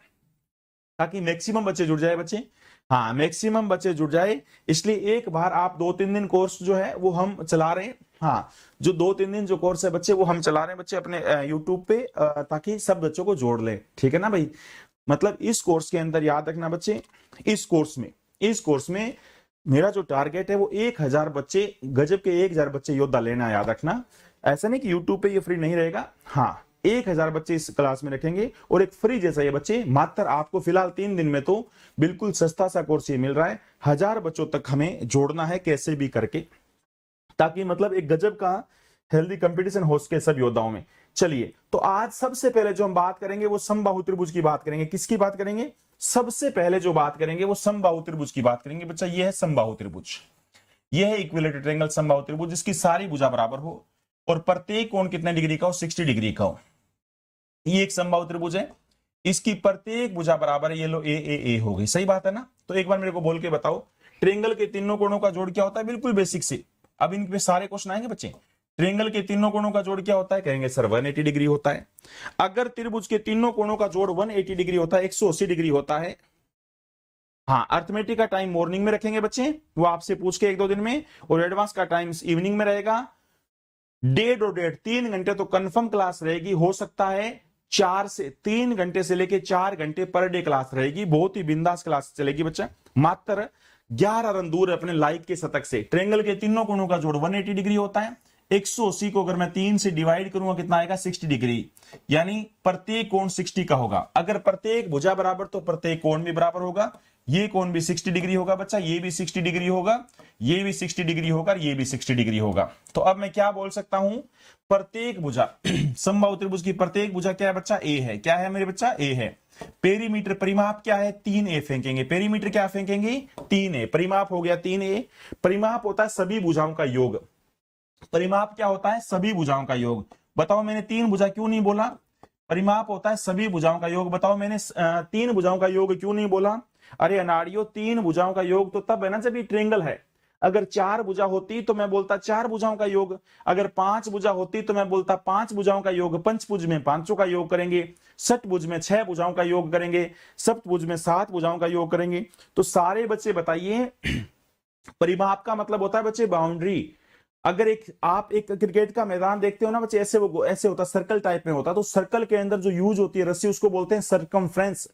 ताकि मैक्सिमम बच्चे जुड़ जाए बच्चे। हाँ, मैक्सिमम बच्चे जुड़ जाए, इसलिए एक बार आप 2-3 दिन कोर्स जो है वो हम चला रहे हैं। हाँ, जो 2-3 दिन जो कोर्स है बच्चे वो हम चला रहे हैं बच्चे अपने यूट्यूब पे, ताकि सब बच्चों को जोड़ ले। ठीक है ना भाई? मतलब इस कोर्स के अंदर याद रखना बच्चे, इस कोर्स में मेरा जो टारगेट है वो 1000 बच्चे, गजब के 1000 बच्चे योद्धा लेना, याद रखना। ऐसा नहीं कि यूट्यूब पे ये फ्री नहीं रहेगा। हाँ, 1000 बच्चे इस क्लास में रखेंगे और एक फ्री जैसा ये बच्चे, मात्र आपको फिलहाल 3 दिन में तो बिल्कुल सस्ता सा कोर्स ये मिल रहा है। 1000 बच्चों तक हमें जोड़ना है कैसे भी करके, ताकि मतलब एक गजब का हेल्दी कंपटीशन हो सके सब योद्धाओं में। चलिए, तो आज सबसे पहले जो हम बात करेंगे वो समबाहु त्रिभुज की बात करेंगे। किसकी बात करेंगे? सबसे पहले जो बात करेंगे वो समबाहु त्रिभुज की बात करेंगे बच्चा। ये है समबाहु त्रिभुज, ये है इक्विलेटरल ट्रायंगल समबाहु त्रिभुज, जिसकी सारी भुजा बराबर हो और प्रत्येक कोण कितने डिग्री का हो? 60 डिग्री का हो। ये एक समबाहु त्रिभुज है, इसकी प्रत्येक भुजा बराबर है। ये लो ए हो गई, सही बात है ना? तो एक बार मेरे को बोल के बताओ, ट्रायंगल के तीनों कोणों का जोड़ क्या होता है? बिल्कुल बेसिक से, अब इन पे सारे क्वेश्चन आएंगे बच्चे। ट्रायंगल के तीनों कोणों का जोड़ क्या होता है? कहेंगे सर 180 डिग्री होता है। अगर त्रिभुज के तीनों कोणों का जोड़ 180 डिग्री होता है, 180 डिग्री होता है। हाँ, अर्थमेटिक का टाइम मॉर्निंग में रखेंगे बच्चे, वो आपसे पूछ के 1-2 दिन में, और एडवांस का टाइम इवनिंग में रहेगा। 1.5 3 घंटे तो कंफर्म क्लास रहेगी। हो सकता है 3 घंटे से लेके 4 घंटे पर डे क्लास रहेगी, बहुत ही बिंदास क्लास चलेगी बच्चा। मात्र 11 रन दूर है अपने लाइक के शतक से। ट्रायंगल के तीनों कोणों का जोड़ 180 डिग्री होता है। 180 को अगर मैं 3 से डिवाइड करूंगा कितना आएगा? 60 डिग्री, यानी प्रत्येक कोण 60 का होगा। अगर प्रत्येक भुजा बराबर तो प्रत्येक कोण भी बराबर होगा। ये कोण भी 60 डिग्री होगा बच्चा, ये भी 60 डिग्री होगा, ये भी 60 डिग्री होगा, ये भी 60 डिग्री होगा। तो अब मैं क्या बोल सकता हूं? प्रत्येक भुजा समबाहु त्रिभुज की प्रत्येक भुजा क्या है बच्चा? ए है। क्या है मेरे बच्चा? ए है। पेरीमीटर परिमाप क्या है? 3a फेंकेंगे। पेरीमीटर क्या फेंकेंगे? 3a। परिमाप हो गया 3a। परिमाप होता है सभी भुजाओं का योग। परिमाप क्या होता है? सभी भुजाओं का योग। बताओ, मैंने 3 भुजा क्यों नहीं बोला? परिमाप होता है सभी भुजाओं का योग। बताओ, मैंने 3 भुजाओं का योग क्यों नहीं बोला? अरे अनाड़ियों, 3 भुजाओं का योग तो तब है ना जब ये ट्रायंगल है। अगर 4 भुजा होती तो मैं बोलता 4 भुजाओं का योग। अगर 5 भुजा होती तो मैं बोलता 5 भुजाओं का योग। पंचभुज में 5 का योग करेंगे, षटभुज में 6 भुजाओं का योग करेंगे, सप्तभुज में 7 भुजाओं का योग करेंगे। तो सारे बच्चे बताइए, परिमाप का मतलब होता है बच्चे बाउंड्री। अगर आप एक क्रिकेट का मैदान देखते हो ना बच्चे, ऐसे होता, सर्कल टाइप में होता, तो सर्कल के अंदर जो यूज होती है रस्सी, उसको बोलते हैं सर्कमफ्रेंस।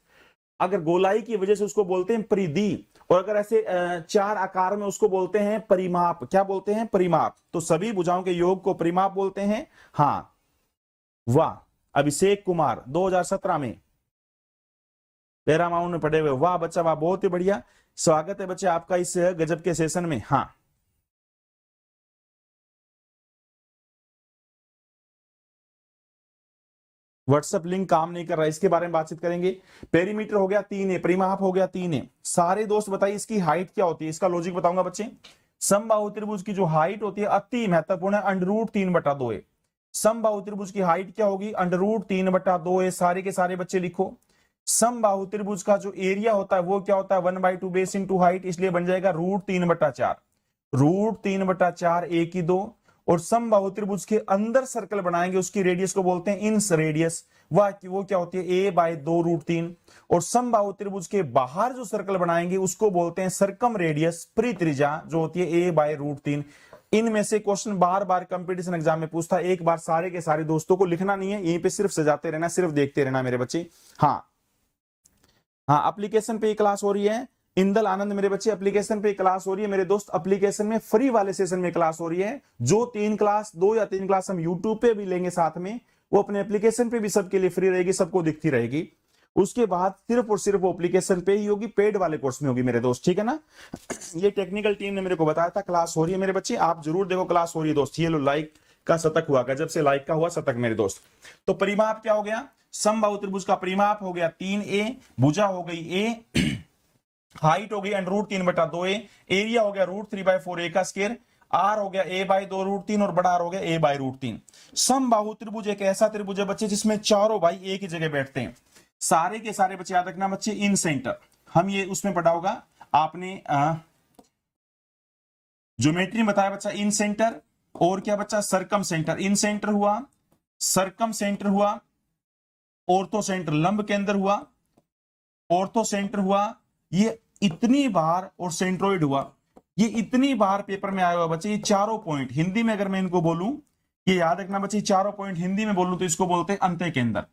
अगर गोलाई की वजह से उसको बोलते हैं परिधि, और अगर ऐसे 4 आकार में उसको बोलते हैं परिमाप। क्या बोलते हैं? परिमाप। तो सभी भुजाओं के योग को परिमाप बोलते हैं। हाँ, वाह अभिषेक कुमार 2017 में पैरामाउंट में पढ़े हुए, वाह बच्चा वाह, बहुत ही बढ़िया। स्वागत है बच्चे आपका इस गजब के सेशन में। हाँ, व्हाट्सएप लिंक काम नहीं कर रहा है, इसके बारे में बातचीत करेंगे। पेरीमीटर हो गया 3a, परिमाप हो गया 3a। सारे दोस्त बताइए इसकी हाइट क्या होती है? इसका लॉजिक बताऊंगा बच्चे। समबाहु त्रिभुज की जो हाइट होती है अति महत्वपूर्ण है, √3/2 है। समबाहु त्रिभुज की हाइट क्या होगी, √3/2 है। सारे के सारे बच्चे लिखो। समबाहु त्रिभुज का जो एरिया होता है वो क्या होता है, 1/2 बेस इंटू हाइट, इसलिए बन जाएगा √3/4। √3/4 1 की 2। और समबाहु त्रिभुज के अंदर सर्कल बनाएंगे उसकी रेडियस को बोलते हैं इंस रेडियस, वो क्या होती है a/2√3। और समबाहु त्रिभुज के बाहर जो सर्कल बनाएंगे उसको बोलते हैं सरकम रेडियस, परित्रिज्या, जो होती है a/√3। इनमें से क्वेश्चन बार बार कंपटीशन एग्जाम में पूछता है, एक बार सारे के सारे दोस्तों को लिखना नहीं है, यहीं पे सिर्फ सजाते रहना, सिर्फ देखते रहना मेरे बच्चे। हाँ एप्लीकेशन पे क्लास हो रही है, इंदल आनंद मेरे बच्चे, एप्लीकेशन पे क्लास हो रही है मेरे दोस्त। एप्लीकेशन में फ्री वाले सेशन में क्लास हो रही है। जो 2 या 3 क्लास हम यूट्यूब पे भी लेंगे साथ में, वो अपने एप्लीकेशन पे भी सबके लिए फ्री रहेगी, सबको दिखती रहेगी। उसके बाद सिर्फ और सिर्फ वो एप्लीकेशन पे ही होगी, पेड वाले कोर्स में होगी मेरे दोस्त, ठीक है ना। ये टेक्निकल टीम ने मेरे को बताया था क्लास हो रही है मेरे बच्चे, आप जरूर देखो क्लास हो रही है दोस्त। ये लो लाइक का शतक हुआ, गजब से लाइक का हुआ शतक मेरे दोस्त। तो परिमाप क्या हो गया, समबाहु त्रिभुज का परिमाप हो गया 3a, भुजा हो गई a, हाइट हो गई √3/2a, एरिया हो गया √3/4 a का स्क्वायर, r हो गया a/2√3 और बड़ा r हो गया a/√3। समबाहु त्रिभुज एक ऐसा त्रिभुज है बच्चे जिसमें चारों भाई एक ही जगह बैठते हैं। सारे के सारे बच्चे याद रखना बच्चे, इन सेंटर, हम ये उसमें पढ़ा होगा आपने, ज्योमेट्री में बताया बच्चा इन सेंटर, और क्या बच्चा सरकम सेंटर। इन सेंटर हुआ, सरकम सेंटर हुआ, ऑर्थो सेंटर लंब के अंदर हुआ, ऑर्थो सेंटर हुआ, ये इतनी बार, और सेंट्रोइड हुआ, ये इतनी बार पेपर में आया हुआ बच्चे। ये चारों पॉइंट हिंदी में अगर मैं इनको बोलूं, ये याद रखना बच्चे, चारों पॉइंट हिंदी में बोलूं तो इसको बोलते हैं अंत्य के अंदर,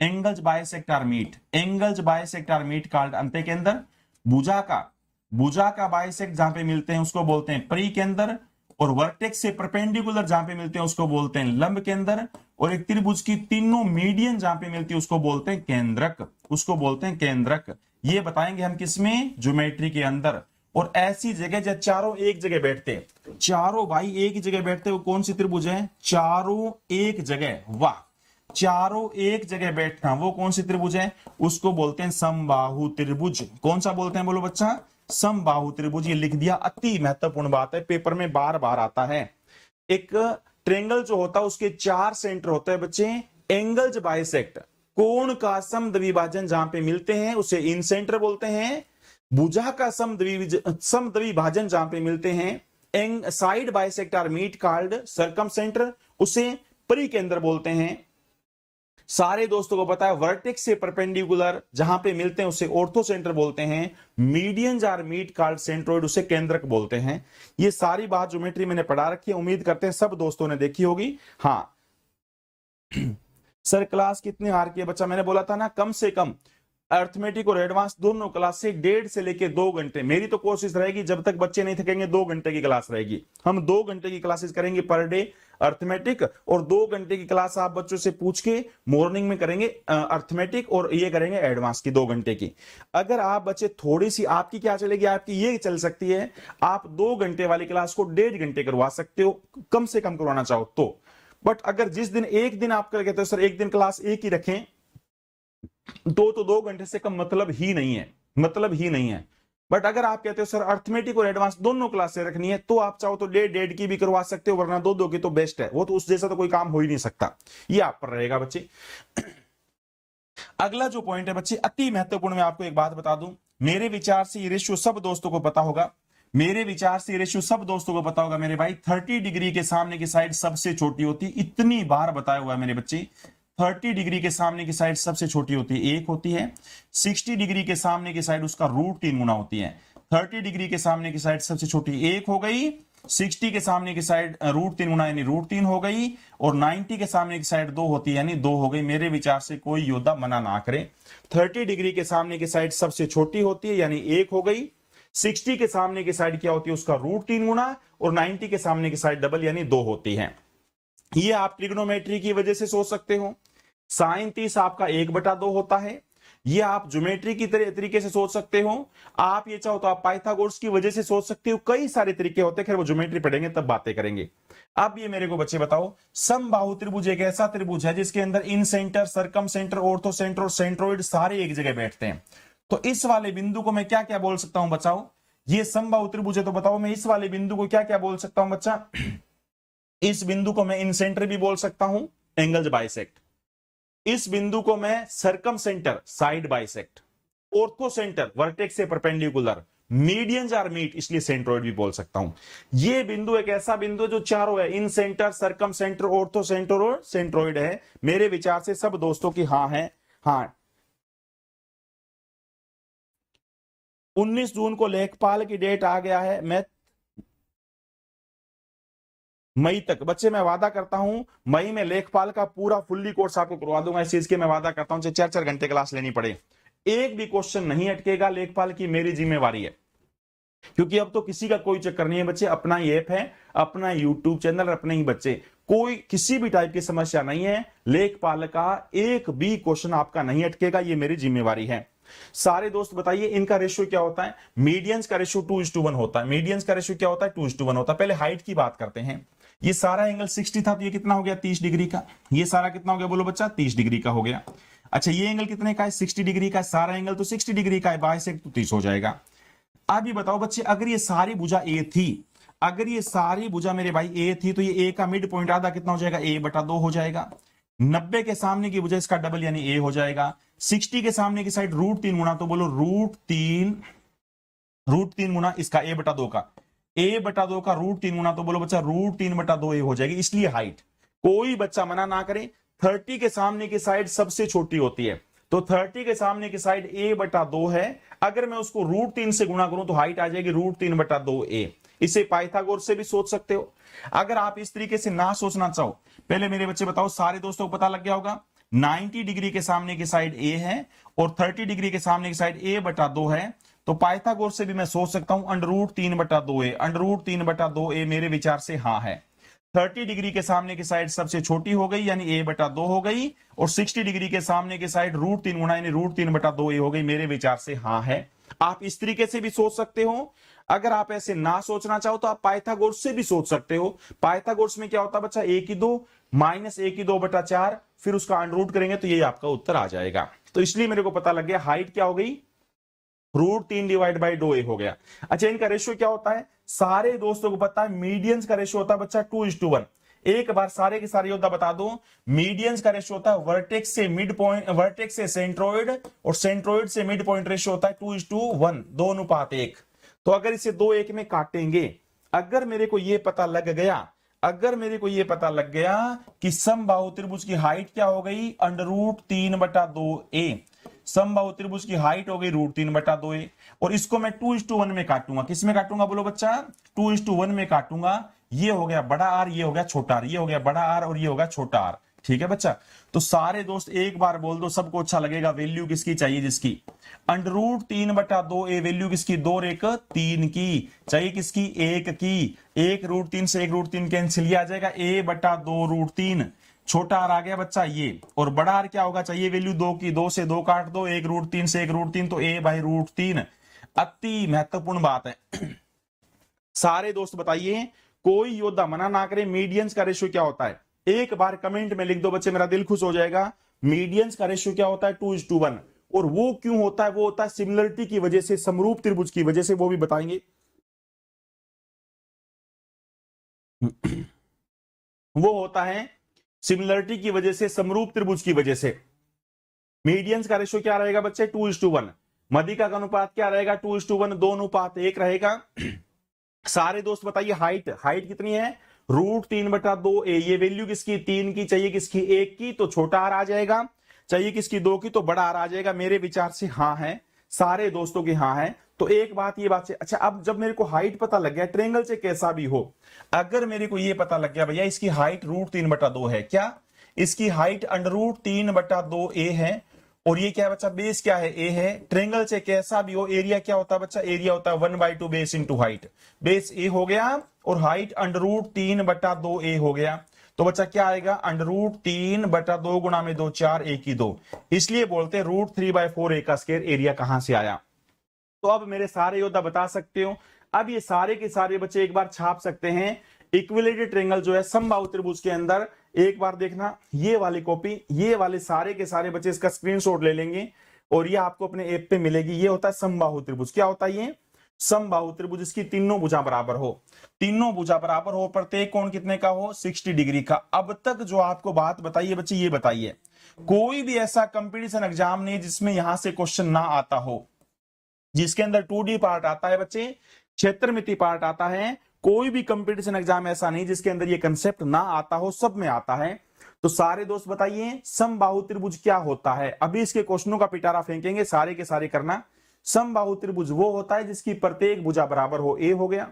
angles bisector meet, angles bisector meet called अंत्य के अंदर। भुजा का बाइसेक्ट जहां पे मिलते हैं उसको बोलते हैं परी के अंदर, और वर्टेक्स से परपेंडिकुलर जहां पे मिलते हैं उसको बोलते हैं लंब के अंदर, और एक त्रिभुज की तीनों मीडियन जहां पे मिलती है उसको बोलते हैं केंद्रक, उसको बोलते हैं केंद्रक। ये बताएंगे हम किसमें, ज्योमेट्री के अंदर। और ऐसी जगह जब चारों एक जगह बैठते हैं, चारों भाई एक ही जगह बैठते हैं, वो कौन सी त्रिभुज है, चारों एक जगह, वाह, चारों एक जगह बैठना, वो कौन सी त्रिभुज है, उसको बोलते हैं समबाहु त्रिभुज। कौन सा बोलते हैं बोलो बच्चा, समबाहु त्रिभुज। ये लिख दिया, अति महत्वपूर्ण बात है, पेपर में बार बार आता है। एक ट्रेंगल जो होता है उसके 4 सेंटर होते हैं बच्चे, एंगल्स बाइसेक्ट, कोण का समद्विभाजन जहां पे मिलते हैं उसे इन सेंटर बोलते हैं। भुजा का समद्विभाजन जहां पे मिलते हैं, side bisector meet called circumcentre, उसे परिकेंद्र बोलते हैं। सारे दोस्तों को पता है वर्टेक्स से परपेंडिकुलर जहां पे मिलते हैं उसे ऑर्थो सेंटर बोलते हैं। Medians are meet called centroid, उसे केंद्रक बोलते हैं। ये सारी बात ज्योमेट्री मैंने पढ़ा रखी है, उम्मीद करते हैं सब दोस्तों ने देखी होगी। हाँ सर क्लास कितने हार की है बच्चा, मैंने बोला था ना कम से कम अर्थमेटिक और एडवांस दोनों क्लास से 1.5 से लेके 2 घंटे। मेरी तो कोशिश रहेगी जब तक बच्चे नहीं थकेंगे 2 घंटे की क्लास रहेगी। हम 2 घंटे की क्लासेस करेंगे पर डे अर्थमेटिक, और 2 घंटे की क्लास आप बच्चों से पूछ के मॉर्निंग में करेंगे अर्थमेटिक, और ये करेंगे एडवांस की 2 घंटे की। अगर आप बच्चे थोड़ी सी, आपकी क्या चलेगी, आपकी ये चल सकती है, आप 2 घंटे वाली क्लास को 1.5 घंटे करवा सकते हो, कम से कम करवाना चाहो तो। बट अगर जिस दिन एक दिन आप कहते हो सर एक दिन क्लास एक ही रखें, तो 2 घंटे से कम मतलब ही नहीं है, मतलब ही नहीं है। बट अगर आप कहते हो सर अर्थमेटिक और एडवांस दोनों क्लास से रखनी है, तो आप चाहो तो 1.5 की भी करवा सकते हो, वरना 2 की तो बेस्ट है। वो तो उस जैसा तो कोई काम हो ही नहीं सकता, ये आप पर रहेगा बच्चे। अगला जो पॉइंट है बच्चे अति महत्वपूर्ण, मैं आपको एक बात बता दूं, मेरे विचार से ये रेशियो सब दोस्तों को पता होगा, मेरे विचार से रेशियो सब दोस्तों को पता होगा मेरे भाई। 30 डिग्री के सामने की साइड सबसे छोटी होती है, इतनी बार बताया हुआ है मेरे बच्चे। 30 डिग्री के सामने की साइड सबसे छोटी होती है 1 होती है। 60 डिग्री के सामने की साइड उसका √3 गुना होती है। 30 डिग्री के सामने की साइड सबसे छोटी 1 हो गई, 60 के सामने की साइड √3 गुना यानी √3 हो गई, और 90 के सामने की साइड 2 होती है यानी 2 हो गई। मेरे विचार से कोई योद्धा मना ना करे। 30 डिग्री के सामने की साइड सबसे छोटी होती है यानी 1 हो गई। 60 के सामने की साइड क्या होती है उसका √3 गुना, और 90 के सामने की साइड डबल यानी 2 होती है। ये आप ट्रिग्नोमेट्री की वजह से सोच सकते हो। साइन 30 आपका 1/2 होता है। ये आप ज्योमेट्री की तरीके से सोच सकते हो। आप ये चाहो तो आप पाइथागोरस की वजह से सोच सकते हो। कई सारे तरीके होते हैं, खैर वो ज्योमेट्री पढ़ेंगे तब बातें करेंगे। अब ये मेरे को बच्चे बताओ, समबाहु त्रिभुज एक ऐसा त्रिभुज है जिसके अंदर इन centre, circumcentre, orthocentre और सेंट्रोइड सारे एक जगह बैठते हैं। तो इस वाले बिंदु को मैं क्या क्या बोल सकता हूं बचाओ, ये समबाहु त्रिभुज है, तो बताओ मैं इस वाले बिंदु को क्या क्या बोल सकता हूं बच्चा। इस बिंदु को मैं इनसेंटर भी बोल सकता हूं, एंगल्स बाइसेक्ट। इस बिंदु को मैं circum centre, side bisect. Ortho centre, vertex से परपेंडिकुलर। मीडियंस आर मीट, इसलिए सेंट्रोइड भी बोल सकता हूं। ये बिंदु एक ऐसा बिंदु जो चारों है, incentre, circumcentre, orthocentre और सेंट्रोइड है। मेरे विचार से सब दोस्तों की हाँ है। हाँ, 19 जून को लेखपाल की डेट आ गया है। मैं मई तक, बच्चे मैं वादा करता हूं मई में लेखपाल का पूरा फुल्ली कोर्स आपको करवा दूंगा। इस चीज के मैं वादा करता हूं, चाहे 4-4 घंटे क्लास लेनी पड़े, एक भी क्वेश्चन नहीं अटकेगा लेखपाल की, मेरी जिम्मेवारी है। क्योंकि अब तो किसी का कोई चक्कर नहीं है बच्चे, अपना ही ऐप है, अपना यूट्यूब चैनल, अपने ही बच्चे, कोई किसी भी टाइप की समस्या नहीं है। लेखपाल का एक भी क्वेश्चन आपका नहीं अटकेगा, ये मेरी जिम्मेवारी है। सारे दोस्त बताइए इनका रेशियो क्या होता है? मीडियंस का रेशियो 2:1 होता है। मीडियंस का रेशियो क्या होता है? 2:1 होता है। पहले हाइट की बात करते हैं। ये सारा एंगल 60 था, तो ये कितना हो गया? 30 डिग्री का। ये सारा कितना हो गया बोलो बच्चा? 30 डिग्री का हो गया। अच्छा, ये एंगल कितने का है? 60 डिग्री का। सारा एंगल तो 60 डिग्री का है, बाइसेक्ट तो 30 हो जाएगा। अब ये बताओ बच्चे, अगर ये सारी भुजा ए थी, अगर ये सारी भुजा मेरे भाई ए थी, तो ये ए का मिड पॉइंट आधा कितना हो जाएगा? a/2 हो जाएगा। 90 के सामने की भुजा इसका डबल यानी ए हो जाएगा। 60 के सामने की साइड √3 गुना, तो बोलो √3 गुना इसका a/2 का, a/2 का √3 गुना, तो बोलो बच्चा √3/2 हो जाएगी। इसलिए हाइट, कोई बच्चा मना ना करे, 30 के सामने की साइड सबसे छोटी होती है, तो 30 के सामने की साइड a/2 है। अगर मैं उसको √3 से गुणा करूं तो हाइट आ जाएगी √3/2a। इसे पाइथागोरस से भी सोच सकते हो। अगर आप इस तरीके से ना सोचना चाहो, पहले मेरे बच्चे बताओ, सारे दोस्तों को पता लग गया होगा, 90 डिग्री के सामने की साइड a है और 30 डिग्री के सामने की साइड a/2 है, तो पाइथागोरस से भी मैं सोच सकता हूं √3/2a। √3/2a मेरे विचार से हाँ है। 30 डिग्री के सामने की साइड सबसे छोटी हो गई यानी a/2 हो गई, और 60 डिग्री के सामने की साइड √3 गुना यानी √3/2a हो गई। मेरे विचार से हाँ है। आप इस तरीके से भी सोच सकते हो। अगर आप ऐसे ना सोचना चाहो तो आप पाइथागोरस से भी सोच सकते हो। पाइथागोरस में क्या होता है बच्चा? a² माइनस a²/4, फिर उसका अंडर करेंगे तो ये आपका उत्तर आ जाएगा। तो इसलिए मेरे को पता लग गया हाइट क्या हो गई? √3/2a हो गया। अच्छा, इनका रेशियो क्या होता है? सारे दोस्तों को पता है मीडियंस का रेशियो होता है बच्चा 2:1। एक बार सारे के सारे योद्धा बता दो, मीडियंस का रेशियो होता है वर्टेक्स से मिड पॉइंट, वर्टेक्स से सेंट्रोइड, और सेंट्रोइड से मिड पॉइंट रेशियो होता है 2:1, 2:1। तो अगर इसे 2:1 में काटेंगे, अगर मेरे को यह पता लग गया, अगर मेरे को यह पता लग गया कि समबाहु त्रिभुज की हाइट क्या हो गई? √3/2a। समबाहु त्रिभुज की हाइट हो गई √3/2a, और इसको मैं 2:1 में काटूंगा। किस में काटूंगा बोलो बच्चा? 2:1 में काटूंगा। ये हो गया बड़ा आर, ये हो गया छोटा आर, ये हो गया बड़ा आर और ये हो गया छोटा आर। ठीक है बच्चा? तो सारे दोस्त एक बार बोल दो, सबको अच्छा लगेगा। वैल्यू किसकी चाहिए? जिसकी √3/2a, वैल्यू किसकी? 2 और 1 3 की चाहिए। किसकी? 1 की। 1 √3 से 1 √3 कैंसिल, ये आ जाएगा a/2 √3। छोटा आर आ गया बच्चा ये, और बड़ा आर क्या होगा? चाहिए वैल्यू 2 की। 2 से 2 काट दो, 1 √3 से 1 √3, तो a/√3। अति महत्वपूर्ण बात है। सारे दोस्त बताइए, कोई योद्धा मना ना करे, मीडियंस का रेशियो क्या होता है? एक बार कमेंट में लिख दो बच्चे, मेरा दिल खुश हो जाएगा। मीडियंस का रेशियो क्या होता है? 2:1। और वो क्यों होता है? वो होता है सिमिलरिटी की वजह से, समरूप त्रिभुज की वजह से, वो भी बताएंगे। वो होता है सिमिलरिटी की वजह से, समरूप त्रिभुज की वजह से। मीडियंस का रेशियो क्या रहेगा बच्चे? 2:1। मध्यिका का अनुपात क्या रहेगा? 2:1, 2:1 रहेगा। सारे दोस्त बताइए, हाइट, हाइट कितनी है? √3/2a। ये वैल्यू किसकी? 3 की चाहिए। किसकी? 1 की, तो छोटा आर आ जाएगा। चाहिए किसकी? 2 की, तो बड़ा आर आ जाएगा। मेरे विचार से हाँ है। सारे दोस्तों की हाँ है। तो एक बात ये बात से, अच्छा, अब जब मेरे को हाइट पता लग गया, ट्रेंगल से कैसा भी हो, अगर मेरे को ये पता लग गया भैया इसकी हाइट √3/2 है, क्या इसकी हाइट √3/2a है, और ये क्या है बच्चा? बेस क्या है? ए है। ट्रेंगल से कैसा भी हो, एरिया क्या होता है बच्चा? एरिया होता है 1/2 बेस इंटू हाइट। बेस ए हो गया और हाइट √3/2a हो गया, तो बच्चा क्या आएगा? √3/2 गुणा में 2 4, 1 की 2। इसलिए बोलते हैं √3/4a का स्क्वायर एरिया कहां से आया। तो अब मेरे सारे योद्धा बता सकते हो। अब ये सारे के सारे बच्चे एक बार छाप सकते हैं। इक्विलेटरल ट्रायंगल जो है समबाहु त्रिभुज के अंदर, एक बार देखना, ये वाली कॉपी, ये वाले सारे के सारे बच्चे इसका स्क्रीनशॉट ले लेंगे और ये आपको अपने ऐप पे मिलेगी। ये होता है समबाहु त्रिभुज। क्या होता है ये? समबाहु त्रिभुज इसकी तीनों भुजा बराबर हो, तीनों भुजा बराबर हो, प्रत्येक कोण कितने का हो 60 डिग्री का। अब तक जो आपको बात बताइए बच्चे, ये बताइए कोई भी ऐसा कंपटीशन एग्जाम नहीं जिसमें यहां से क्वेश्चन ना आता हो, जिसके अंदर 2D पार्ट आता है बच्चे, क्षेत्रमिति पार्ट आता है। कोई भी कंपटीशन एग्जाम ऐसा नहीं जिसके अंदर ये कंसेप्ट ना आता हो, सब में आता है। तो सारे दोस्त बताइए समबाहु त्रिभुज क्या होता है। अभी इसके क्वेश्चनों का पिटारा फेंकेंगे, सारे के सारे करना। समबाहु त्रिभुज वो होता है जिसकी प्रत्येक भुजा बराबर हो, ए हो गया।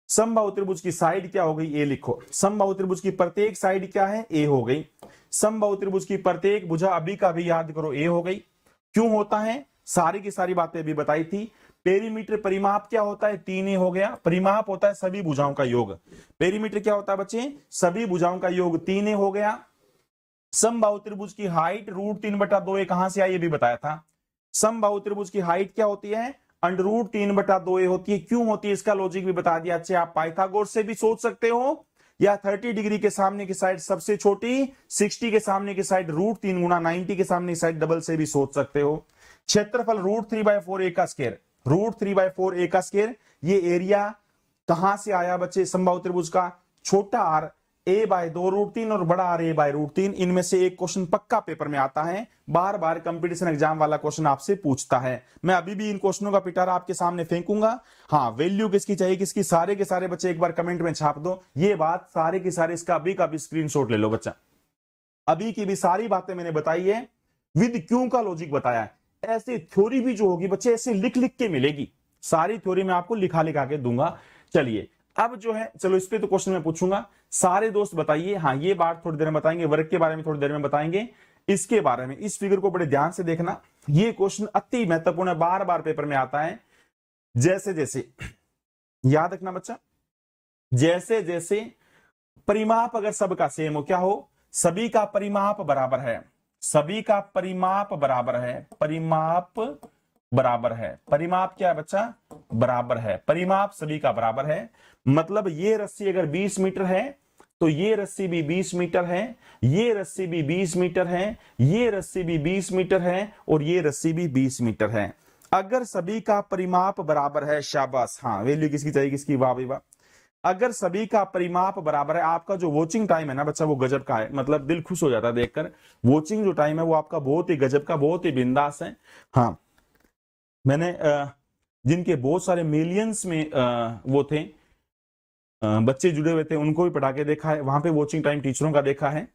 समबाहु त्रिभुज की साइड क्या हो गई, ए लिखो। समबाहु त्रिभुज की प्रत्येक साइड क्या है, ए हो गई। समबाहु त्रिभुज की प्रत्येक भुजा अभी का भी याद करो, ए हो गई। क्यों होता है, सारी की सारी बातें अभी बताई थी। पेरीमीटर परिमाप क्या होता है, 3a हो गया। परिमाप होता है सभी भुजाओं का योग। पेरीमीटर क्या होता है बच्चे, सभी भुजाओं का योग, 3a हो गया। समबाहु त्रिभुज की हाइट √3/2a कहां से आई, ये भी बताया था। समबाहु त्रिभुज की हाइट क्या होती है, √3/2a होती है। क्यों होती है, इसका लॉजिक भी बता दिया। अच्छा, आप पाइथागोरस से भी सोच सकते हो, या 30 डिग्री के सामने की साइड सबसे छोटी, 60 के सामने की साइड √3 गुना 90 के सामने की साइड डबल से भी सोच सकते हो। क्षेत्रफल √3/4a का स्क्वायर, √3/4a का स्क्वायर। ये एरिया कहां से आया बच्चे, समबाहु त्रिभुज का। छोटा आर a/2√3 और बड़ा आर a/√3, इनमें से एक क्वेश्चन पक्का पेपर में आता है। बार बार कंपटीशन एग्जाम वाला क्वेश्चन आपसे पूछता है। मैं अभी भी इन क्वेश्चनों का पिटारा आपके सामने फेंकूंगा। हाँ, वैल्यू किसकी चाहिए, किसकी, सारे के सारे बच्चे एक बार कमेंट में छाप दो ये बात, सारे के सारे इसका अभी का भी स्क्रीनशॉट ले लो बच्चा। अभी की भी सारी बातें मैंने बताई है, विद क्यों का लॉजिक बताया है। ऐसी थ्योरी भी जो होगी बच्चे, ऐसे लिख लिख के मिलेगी। सारी थ्योरी मैं आपको लिखा लिखा के दूंगा। चलिए अब जो है, चलो इस पे तो क्वेश्चन मैं पूछूंगा। सारे दोस्त बताइए, हाँ ये बात थोड़ी देर में बताएंगे, वर्ग के बारे में थोड़ी देर में बताएंगे, इसके बारे में। इस फिगर को बड़े ध्यान से देखना, ये क्वेश्चन अति महत्वपूर्ण है, बार बार पेपर में आता है। जैसे जैसे, याद रखना बच्चा, जैसे जैसे परिमाप अगर सबका सेम हो, क्या हो, सभी का परिमाप बराबर है, सभी का परिमाप बराबर है, परिमाप बराबर है। परिमाप क्या है बच्चा, बराबर है। परिमाप सभी का बराबर है, मतलब ये रस्सी अगर 20 मीटर है तो ये रस्सी भी 20 मीटर है, ये रस्सी भी 20 मीटर है, ये रस्सी भी 20 मीटर है, और ये रस्सी भी 20 मीटर है। अगर सभी का परिमाप बराबर है, शाबाश, हाँ वैल्यू किसकी चाहिए, किसकी, वाह भाई वाह। अगर सभी का परिमाप बराबर है, आपका जो वॉचिंग टाइम है ना बच्चा, वो गजब का है, मतलब दिल खुश हो जाता है देखकर। वॉचिंग जो टाइम है वो आपका बहुत ही गजब का, बहुत ही बिंदास है। हाँ, मैंने जिनके बहुत सारे मिलियंस में वो थे बच्चे जुड़े हुए थे, उनको भी पढ़ा के देखा है, वहां पे वॉचिंग टाइम टीचरों का देखा है।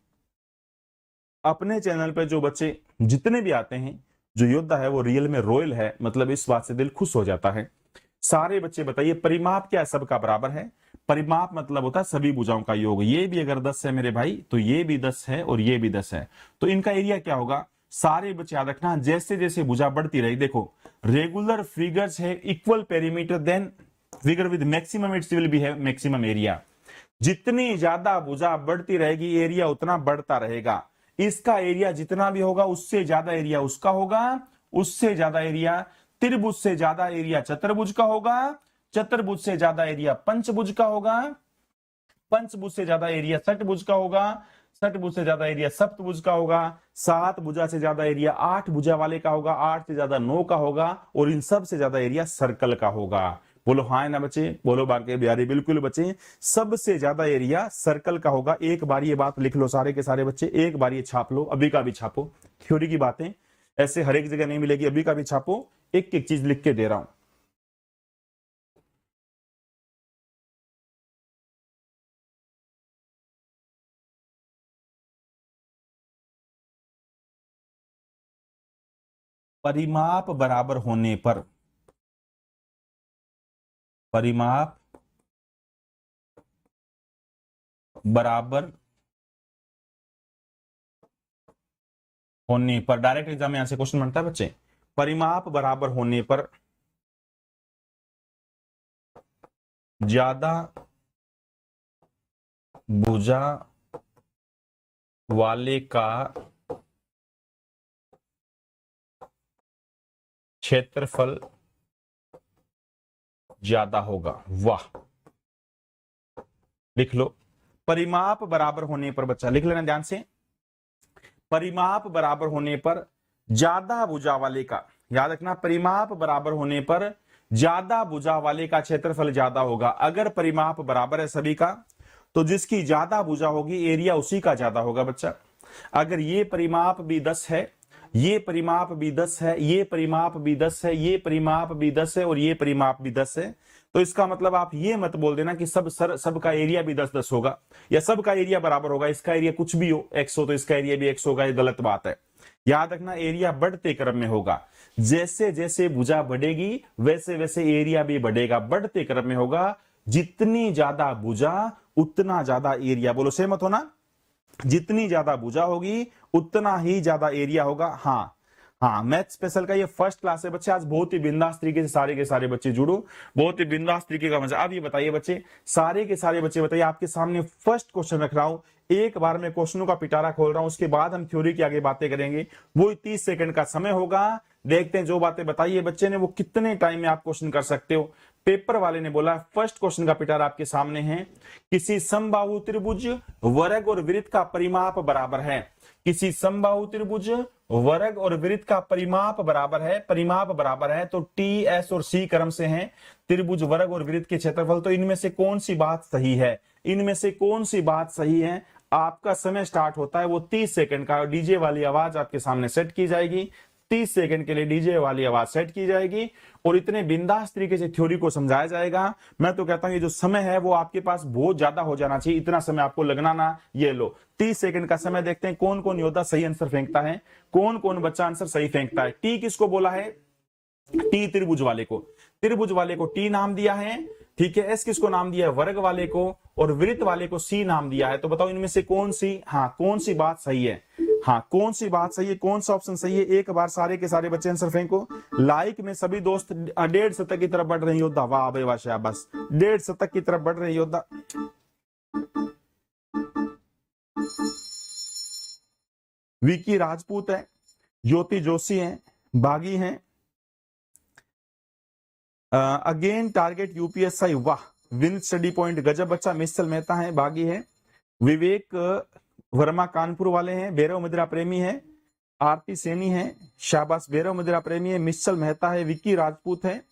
अपने चैनल पे जो बच्चे जितने भी आते हैं, जो योद्धा है वो रियल में रॉयल है, मतलब इस बात से दिल खुश हो जाता है। सारे बच्चे बताइए परिमाप क्या है, सबका बराबर है। परिमाप मतलब होता है सभी भुजाओं का योग। ये भी अगर 10 है मेरे भाई, तो ये भी 10 है और ये भी 10 है, तो इनका एरिया क्या होगा। सारे बच्चे याद रखना, जैसे जैसे भुजा बढ़ती रही, देखो रेगुलर फिगर्स है equal perimeter, then figure with maximum its will be है मैक्सिमम एरिया। जितनी ज्यादा भुजा बढ़ती रहेगी, एरिया उतना बढ़ता रहेगा। इसका एरिया जितना भी होगा, उससे ज्यादा एरिया उसका होगा, उससे ज्यादा एरिया त्रिभुज से ज्यादा एरिया चतुर्भुज का होगा, चतुर्भुज से ज्यादा एरिया पंचभुज का होगा, पंचभुज से ज्यादा एरिया षटभुज का होगा, षटभुज से ज्यादा एरिया सप्तभुज का होगा, 7 भुजा से ज्यादा एरिया 8 भुजा वाले का होगा, 8 से ज्यादा 9 का होगा, और इन सब से ज्यादा एरिया सर्कल का होगा। बोलो हाँ ना बच्चे, बोलो बाकी बिहारी, बिल्कुल बच्चे, सबसे ज्यादा एरिया सर्कल का होगा। एक बार ये बात लिख लो सारे के सारे बच्चे, एक बार ये छाप लो, अभी का भी छापो। थ्योरी की बातें ऐसे हर एक जगह नहीं मिलेगी, अभी का भी छापो, एक एक चीज लिख के दे रहा हूं। परिमाप बराबर होने पर, परिमाप बराबर होने पर, डायरेक्ट एग्जाम में यहां से क्वेश्चन बनता है बच्चे, परिमाप बराबर होने पर ज्यादा भुजा वाले का क्षेत्रफल ज्यादा होगा। वाह, लिख लो। परिमाप बराबर होने पर, बच्चा लिख लेना ध्यान से, परिमाप बराबर होने पर ज्यादा भुजा वाले का, याद रखना, परिमाप बराबर होने पर ज्यादा भुजा वाले का क्षेत्रफल ज्यादा होगा। अगर परिमाप बराबर है सभी का, तो जिसकी ज्यादा भुजा होगी एरिया उसी का ज्यादा होगा बच्चा। अगर ये परिमाप भी 10 है, ये परिमाप भी 10 है, ये परिमाप भी 10 है, ये परिमाप भी 10 है और ये परिमाप भी 10 है, तो इसका मतलब आप ये मत बोल देना कि सब का एरिया भी 10-10 होगा या सब का एरिया बराबर होगा। इसका एरिया कुछ भी हो, x हो तो इसका एरिया भी x होगा, ये गलत बात है। याद रखना एरिया बढ़ते क्रम में होगा। जैसे जैसे भुजा बढ़ेगी वैसे वैसे एरिया भी बढ़ेगा, बढ़ते क्रम में होगा। जितनी ज्यादा भुजा उतना ज्यादा एरिया। बोलो सहमत हो ना? जितनी ज्यादा भुजा होगी उतना ही ज्यादा एरिया होगा। हाँ हाँ, मैथ स्पेशल का ये फर्स्ट क्लास है बच्चे। आज बहुत ही बिंदास तरीके से सारे के सारे बच्चे जुड़ो, बहुत ही बिंदास तरीके का मजा। अब ये बताइए बच्चे, सारे के सारे बच्चे बताइए, आपके सामने फर्स्ट क्वेश्चन रख रहा हूं, एक बार मैं क्वेश्चनों का पिटारा खोल रहा हूं, उसके बाद हम थ्योरी की आगे बातें करेंगे। वो 30 सेकंड का समय होगा। देखते हैं जो बातें बताई है बच्चे ने वो कितने टाइम में आप क्वेश्चन कर सकते हो। पेपर वाले ने बोला फर्स्ट क्वेश्चन का पिटारा आपके सामने है। किसी समबाहु त्रिभुज वर्ग और वृत्त का परिमाप बराबर है। किसी समबाहु त्रिभुज वर्ग और वृत्त का परिमाप बराबर है, परिमाप बराबर है तो टी, एस और सी क्रम से हैं। त्रिभुज वर्ग और वृत्त के क्षेत्रफल, तो इनमें से कौन सी बात सही है? इनमें से कौन सी बात सही है? आपका समय स्टार्ट होता है वो 30 सेकंड का। डीजे वाली आवाज आपके सामने सेट की जाएगी, 30 सेकंड के लिए डीजे वाली आवाज सेट की जाएगी और इतने बिंदास तरीके से थ्योरी को समझाया जाएगा। मैं तो कहता हूं ये जो समय है वो आपके पास बहुत ज्यादा हो जाना चाहिए, इतना समय आपको लगना ना। ये लो 30 सेकंड का समय, देखते हैं कौन कौन योद्धा सही आंसर फेंकता है, कौन कौन बच्चा आंसर सही फेंकता है। टी किसको बोला है? टी त्रिभुज वाले को, त्रिभुज वाले को टी नाम दिया है, ठीक है। एस किसको नाम दिया है? वर्ग वाले को, और वृत्त वाले को सी नाम दिया है। तो बताओ इनमें से कौन सी, हाँ कौन सी बात सही है? हाँ कौन सी बात सही है, कौन सा ऑप्शन सही है? एक बार सारे के सारे बच्चे आंसर फेंको। लाइक में सभी दोस्त 1.5 शतक की तरफ बढ़ रहे योद्धा। वाह भाई वाह, शाबाश, 1.5 शतक की तरफ बढ़ रहे योद्धा। विकी राजपूत है, ज्योति जोशी है, बागी हैं। अगेन टारगेट यूपीएसआई, वाह, विन स्टडी पॉइंट, गजब बच्चा। मिस्सल मेहता है, बागी है। विवेक वर्मा कानपुर वाले हैं, भैरव मुद्रा प्रेमी है। आरती सैनी है, शाबाश, भैरव मुद्रा प्रेमी है। मिस्सल मेहता है, विक्की राजपूत है,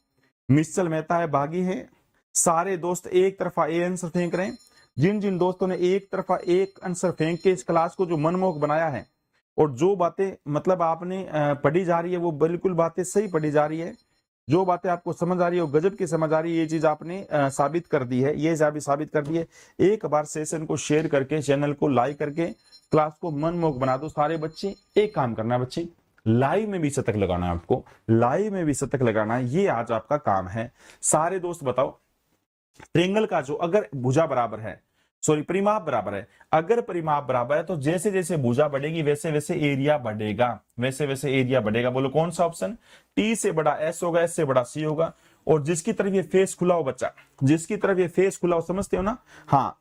मिस्सल मेहता है, बागी है। सारे दोस्त एक तरफा ए आंसर फेंक रहे हैं। जिन जिन दोस्तों ने एक तरफा एक आंसर फेंक के इस क्लास को जो मनमोहक बनाया है और जो बातें मतलब आपने पढ़ी जा रही है वो बिल्कुल बातें सही पढ़ी जा रही है, जो बातें आपको समझ आ रही है वो गजब की समझ आ रही है, ये चीज आपने साबित कर दी है, ये साबित कर दी है। एक बार सेशन को शेयर करके, चैनल को लाइक करके क्लास को मनमोहक बना दो सारे बच्चे। एक काम करना है बच्चे, लाइव में भी शतक लगाना है आपको, लाइव में भी शतक लगाना है, ये आज आपका काम है। सारे दोस्त बताओ, ट्रेंगल का जो अगर भुजा बराबर है, सॉरी परिमाप बराबर है, अगर परिमाप बराबर है तो जैसे जैसे भुजा बढ़ेगी वैसे वैसे एरिया बढ़ेगा, वैसे वैसे एरिया बढ़ेगा। बोलो कौन सा ऑप्शन? टी से बड़ा एस होगा, एस से बड़ा सी होगा। और जिसकी तरफ ये फेस खुला हो बच्चा, जिसकी तरफ ये फेस खुला हो, समझते हो ना? हाँ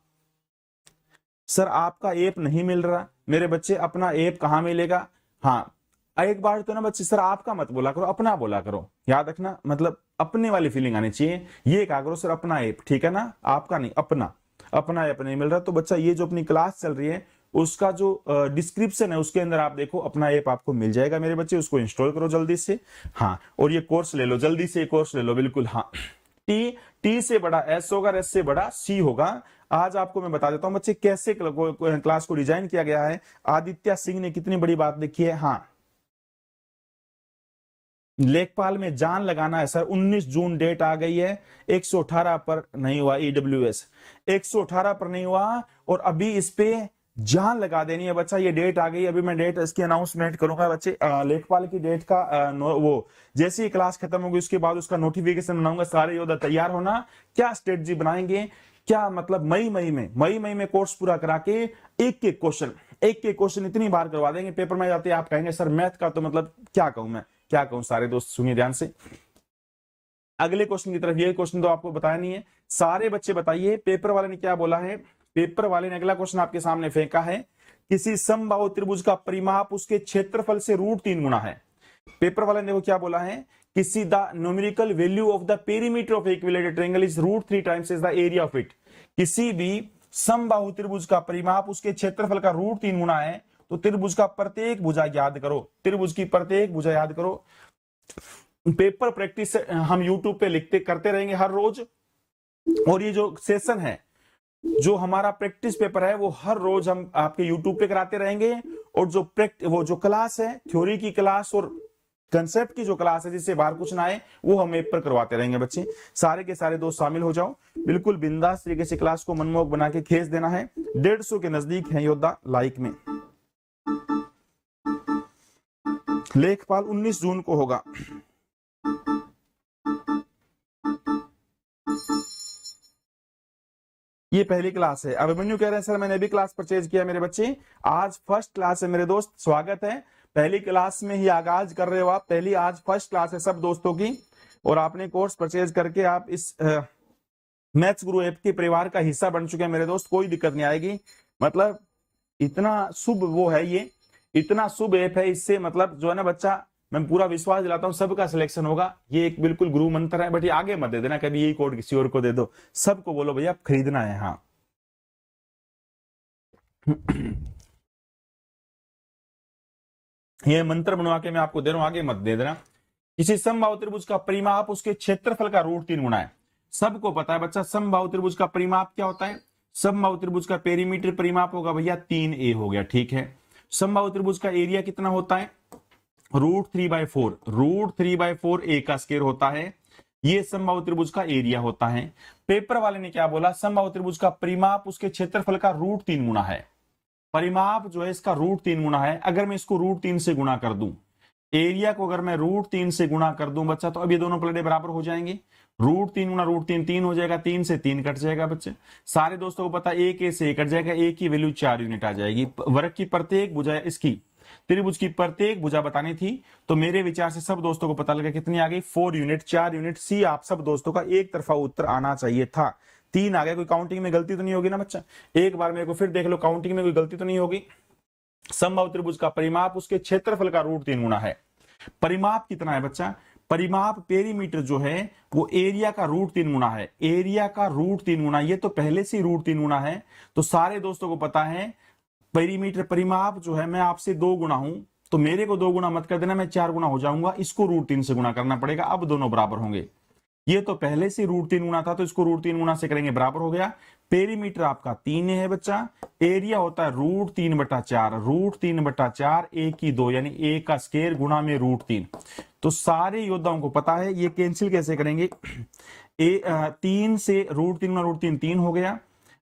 सर आपका ऐप नहीं मिल रहा मेरे बच्चे, अपना ऐप कहां मिलेगा? हाँ एक बार तो ना बच्चे, सर आपका मत बोला करो, अपना बोला करो। याद रखना, मतलब अपने वाली फीलिंग आनी चाहिए। ये कहा करो सर अपना ऐप, ठीक है ना, आपका नहीं, अपना। अपना ऐप नहीं मिल रहा तो बच्चा ये जो अपनी क्लास चल रही है उसका जो डिस्क्रिप्शन है उसके अंदर आप देखो, अपना ऐप आपको मिल जाएगा मेरे बच्चे, उसको इंस्टॉल करो जल्दी से। हाँ और ये कोर्स ले लो, जल्दी से कोर्स ले लो, बिल्कुल। हाँ टी से बड़ा एस होगा, एस से बड़ा सी होगा। आज आपको मैं बता देता हूं बच्चे कैसे क्लास को डिजाइन किया गया है। आदित्य सिंह ने कितनी बड़ी बात लिखी है। हाँ लेखपाल में जान लगाना है सर, 19 जून डेट आ गई है, 118 पर नहीं हुआ, ईडब्ल्यूएस 118 पर नहीं हुआ और अभी इस पे जान लगा देनी है बच्चा। ये डेट आ गई, अभी मैं डेट इसकी अनाउंसमेंट करूंगा बच्चे। लेखपाल की डेट का वो जैसे ही क्लास खत्म होगी उसके बाद उसका नोटिफिकेशन बनाऊंगा। सारे योद्धा तैयार होना, क्या स्ट्रेटजी बनाएंगे, क्या मतलब मई में कोर्स पूरा करा के एक एक क्वेश्चन इतनी बार करवा देंगे, पेपर में जाते आप कहेंगे सर मैथ का तो मतलब क्या कहूं मैं, क्या कहूं। सारे दोस्त सुनिए ध्यान से, अगले क्वेश्चन की तरफ। ये क्वेश्चन तो आपको बताया नहीं है, सारे बच्चे बताइए पेपर वाले ने क्या बोला है। पेपर वाले ने अगला क्वेश्चन आपके सामने फेंका है, किसी समबाहु त्रिभुज का परिमाप उसके क्षेत्रफल से √3 गुना है। पेपर वाले ने देखो क्या बोला है, किसी the numerical value of the perimeter of equilateral triangle is √3 times is the area of it. किसी भी समबाहु त्रिभुज का परिमाप उसके क्षेत्रफल का √3 गुना है तो त्रिभुज का प्रत्येक भुजा याद करो, त्रिभुज की प्रत्येक भुजा याद करो। पेपर प्रैक्टिस हम यूट्यूब पे लिखते करते रहेंगे हर रोज। और ये जो सेशन है, जो हमारा प्रैक्टिस पेपर है, वो हर रोज हम आपके यूट्यूब पे कराते रहेंगे। और वो जो क्लास है, थ्योरी की क्लास और कंसेप्ट की जो क्लास है, जिससे बाहर कुछ ना आए, वो हम ऐप पर करवाते रहेंगे बच्चे। सारे के सारे दोस्त शामिल हो जाओ, बिल्कुल बिंदास तरीके से क्लास को मनमोहक बना के खींच देना है। 150 के नजदीक है योद्धा लाइक में। लेखपाल 19 जून को होगा। ये पहली क्लास है। अभिमन्यु कह रहे हैं सर मैंने भी क्लास परचेज किया मेरे बच्चे। आज फर्स्ट क्लास है मेरे दोस्त, स्वागत है। पहली क्लास में ही आगाज कर रहे हो आप, पहली आज फर्स्ट क्लास है सब दोस्तों की। और आपने कोर्स परचेज करके आप इस मैथ्स गुरु ऐप के परिवार का हिस्सा बन चुके हैं मेरे दोस्त। कोई दिक्कत नहीं आएगी, मतलब इतना शुभ वो है, ये इतना शुभ ऐप है। इससे मतलब जो है ना बच्चा, मैं पूरा विश्वास दिलाता हूँ सबका सिलेक्शन होगा। ये एक बिल्कुल गुरु मंत्र है, बट ये आगे मत दे देना कभी यही कोड किसी और को दे दो। सबको बोलो भैया खरीदना है। हाँ ये मंत्र बनवा के मैं आपको दे रहा हूं, आगे मत दे देना। किसी समबाहु त्रिभुज का परिमाप उसके क्षेत्रफल का √3 गुना है। सबको पता है बच्चा समबाहु त्रिभुज का परिमाप क्या होता है। समबाहु त्रिभुज का पेरीमीटर परिमाप होगा भैया 3a हो गया, ठीक है। समबाहु त्रिभुज का एरिया कितना होता है, √3/4। √3/4 a का स्क्वायर होता है। ये समबाहु त्रिभुज का एरिया होता है। पेपर वाले ने क्या बोला, समबाहु त्रिभुज का परिमाप उसके क्षेत्रफल का √3 गुना है। परिमाप जो है इसका √3 गुना है। अगर मैं इसको √3 से गुणा कर दूं, एरिया को अगर मैं √3 से गुणा कर दूं बच्चा, तो अब ये दोनों प्लेटें बराबर हो जाएंगे। √3 गुना √3 3 हो जाएगा, 3 से 3 कट जाएगा बच्चे। सारे दोस्तों को पता है 1 से 1 कट जाएगा, a की वैल्यू 4 यूनिट आ जाएगी। वर्ग की प्रत्येक भुजा, इसकी त्रिभुज की प्रत्येक भुजा बतानी थी, तो मेरे विचार से सब दोस्तों को पता लगा कितनी आ गई, 4 यूनिट, 4 यूनिट। सी आप सब दोस्तों का एक तरफा उत्तर आना चाहिए था। 3 आ गया। कोई काउंटिंग में गलती तो नहीं होगी ना बच्चा, एक बार मेरे को फिर देख लो, काउंटिंग में कोई गलती तो नहीं होगी। समबाहु त्रिभुज का परिमाप उसके क्षेत्रफल का √3 गुना है। परिमाप कितना है बच्चा, परिमाप पेरीमीटर जो है वो एरिया का √3 गुना है। एरिया का √3 गुना, ये तो पहले से √3 गुना है। तो सारे दोस्तों को पता है पेरीमीटर परिमाप जो है, मैं आपसे 2 गुना हूं, तो मेरे को 2 गुना मत कर देना, मैं 4 गुना हो जाऊंगा। इसको √3 से गुना करना पड़ेगा, अब दोनों बराबर होंगे। ये तो पहले से √3 गुना था, तो इसको √3 गुना से करेंगे, बराबर हो गया। पेरीमीटर आपका 3 है बच्चा। एरिया होता है √3/4, √3/4 a की 2, यानी a का स्क्वायर गुणा में √3। तो सारे योद्धाओं को पता है ये कैंसिल कैसे करेंगे। 3 से √3 गुना √3 3 हो गया।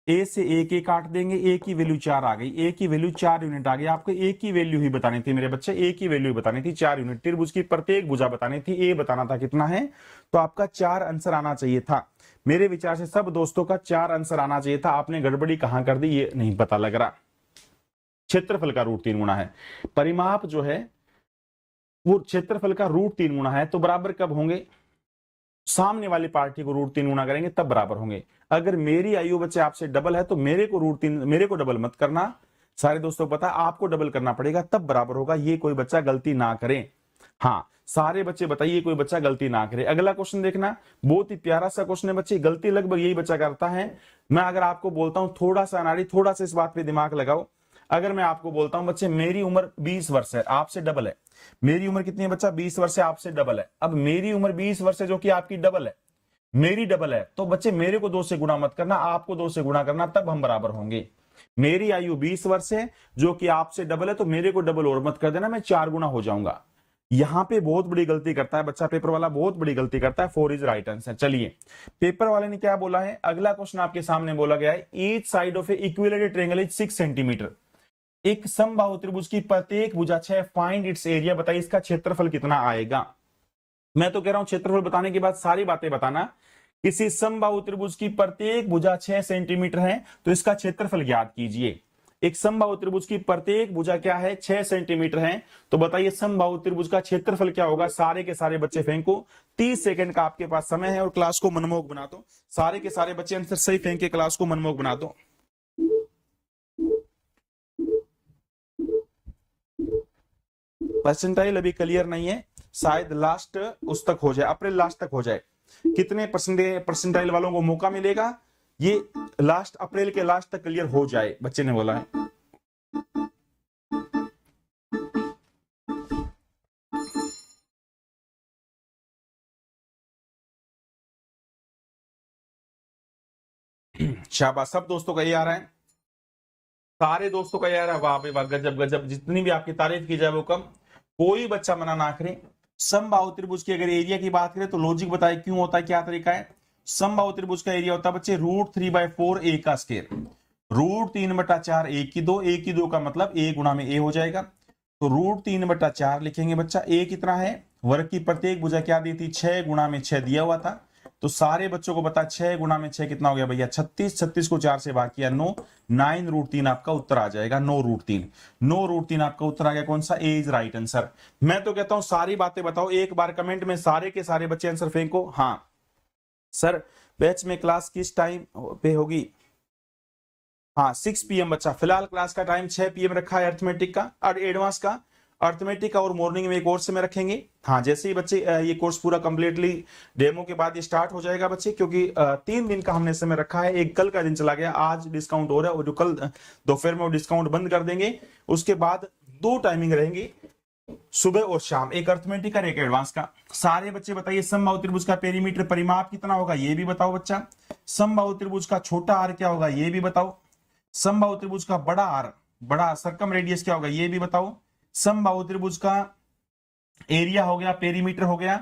a से a काट देंगे, a की वैल्यू 4 आ गई, a की वैल्यू 4 यूनिट आ गई। आपको a की वैल्यू ही बतानी थी मेरे बच्चे, a की वैल्यू बतानी थी 4 यूनिट। त्रिभुज की प्रत्येक भुजा बतानी थी, a बताना था कितना है, तो आपका 4 आंसर आना चाहिए था। मेरे विचार से सब दोस्तों का 4 आंसर आना चाहिए था। आपने गड़बड़ी कहां कर दी ये नहीं पता लग रहा। क्षेत्रफल का √3 गुना है, परिमाप जो है वो क्षेत्रफल का √3 गुना है, तो बराबर कब होंगे, सामने वाली पार्टी को √3 गुना करेंगे तब बराबर होंगे। अगर मेरी आयु बच्चे आपसे डबल है तो मेरे को डबल मत करना। सारे दोस्तों को पता है आपको डबल करना पड़ेगा तब बराबर होगा। ये कोई बच्चा गलती ना करे। हाँ सारे बच्चे बताइए कोई बच्चा गलती ना करे। अगला क्वेश्चन देखना, बहुत ही प्यारा सा क्वेश्चन है बच्चे, गलती लगभग यही बच्चा करता है। मैं अगर आपको बोलता हूं थोड़ा सा नारी, थोड़ा सा इस बात पे दिमाग लगाओ। अगर मैं आपको बोलता हूं बच्चे मेरी उम्र 20 वर्ष है, आपसे डबल है। मेरी उम्र कितनी है बच्चा, 20 वर्ष है, आपसे डबल है। अब मेरी उम्र 20 वर्ष है जो कि आपकी डबल है, मेरी डबल है, तो बच्चे मेरे को 2 से गुणा मत करना, आपको 2 से गुणा करना, तब हम बराबर होंगे। मेरी आयु 20 वर्ष है जो कि आपसे डबल है, तो मेरे को डबल और मत कर देना, मैं 4 गुना हो जाऊंगा। यहां पे बहुत बड़ी गलती करता है बच्चा, पेपर वाला बहुत बड़ी गलती करता है। 4 इज राइट आंसर। चलिए पेपर वाले ने क्या बोला है, अगला क्वेश्चन आपके सामने बोला गया है, each side of A equilateral triangle is 6 centimetre. एक समबाहु त्रिभुज की प्रत्येक भुजा 6, फाइंड इट्स एरिया, बताइए इसका क्षेत्रफल कितना आएगा। मैं तो कह रहा हूं क्षेत्रफल बताने के बाद सारी बातें बताना। किसी समबाहु त्रिभुज की प्रत्येक भुजा 6 सेंटीमीटर है, तो इसका क्षेत्रफल ज्ञात कीजिए। एक समबाहु त्रिभुज की प्रत्येक भुजा क्या है, 6 सेंटीमीटर है, तो बताइए समबाहु त्रिभुज का क्षेत्रफल क्या होगा। सारे के सारे बच्चे फेंको, 30 सेकंड का आपके पास समय है और क्लास को मनमोहक बना दो। सारे के सारे बच्चे आंसर सही फेंक के क्लास को मनमोहक बना दो। परसेंटाइल अभी क्लियर नहीं है, शायद लास्ट उस तक हो जाए, अप्रैल लास्ट तक हो जाए। कितने परसेंटाइल वालों को मौका मिलेगा, ये लास्ट अप्रैल के लास्ट तक क्लियर हो जाए, बच्चे ने बोला है। शाबाश, सब दोस्तों का ये आ रहा है, सारे दोस्तों का ये आ रहा है। वाह भाई वाह, गजब गजब, जितनी भी आपकी तारीफ की जाए वो कम। कोई बच्चा मना ना करे। समबाहु त्रिभुज की अगर एरिया की बात करें तो लॉजिक बताए क्यों होता है, क्या तरीका है। समबाहु त्रिभुज का एरिया होता है बच्चे √3/4 a का स्क्वायर, √3/4 a की 2 का मतलब a गुणा में a हो जाएगा। तो √3/4 लिखेंगे बच्चा। a कितना है, वर्ग की प्रत्येक भुजा क्या दी थी, 6 गुणा में 6 दिया हुआ था। तो सारे बच्चों को पता 6 गुणा में 6 कितना हो गया भैया, 36। 36 को 4 से भाग किया 9, 9√3 आपका उत्तर आ जाएगा। 9√3, 9√3 आपका उत्तर आ गया। कौन सा, ए इज राइट आंसर। मैं तो कहता हूं सारी बातें बताओ एक बार कमेंट में, सारे के सारे बच्चे आंसर फेंको। हाँ सर, बैच में क्लास किस टाइम पे होगी। हाँ 6 PM बच्चा, फिलहाल क्लास का टाइम 6 PM रखा है अर्थमेटिक का और एडवांस का। अर्थमेटिक का और मॉर्निंग में एक कोर्स में रखेंगे। हाँ जैसे ही बच्चे ये कोर्स पूरा कंप्लीटली डेमो के बाद ये स्टार्ट हो जाएगा बच्चे, क्योंकि 3 दिन का हमने समय रखा है। एक कल का दिन चला गया, आज डिस्काउंट हो रहा है और जो कल दोपहर में वो डिस्काउंट बंद कर देंगे। उसके बाद 2 टाइमिंग रहेंगी, सुबह और शाम, एक अर्थमेटिक और एक एडवांस का। सारे बच्चे बताइए समबाहु त्रिभुज का पेरीमीटर परिमाप कितना होगा, ये भी बताओ बच्चा। समबाहु त्रिभुज का छोटा आर क्या होगा, ये भी बताओ। समबाहु त्रिभुज का बड़ा आर, बड़ा सर्कम रेडियस क्या होगा, ये भी बताओ। समबाहु त्रिभुज का एरिया हो गया, पेरीमीटर हो गया,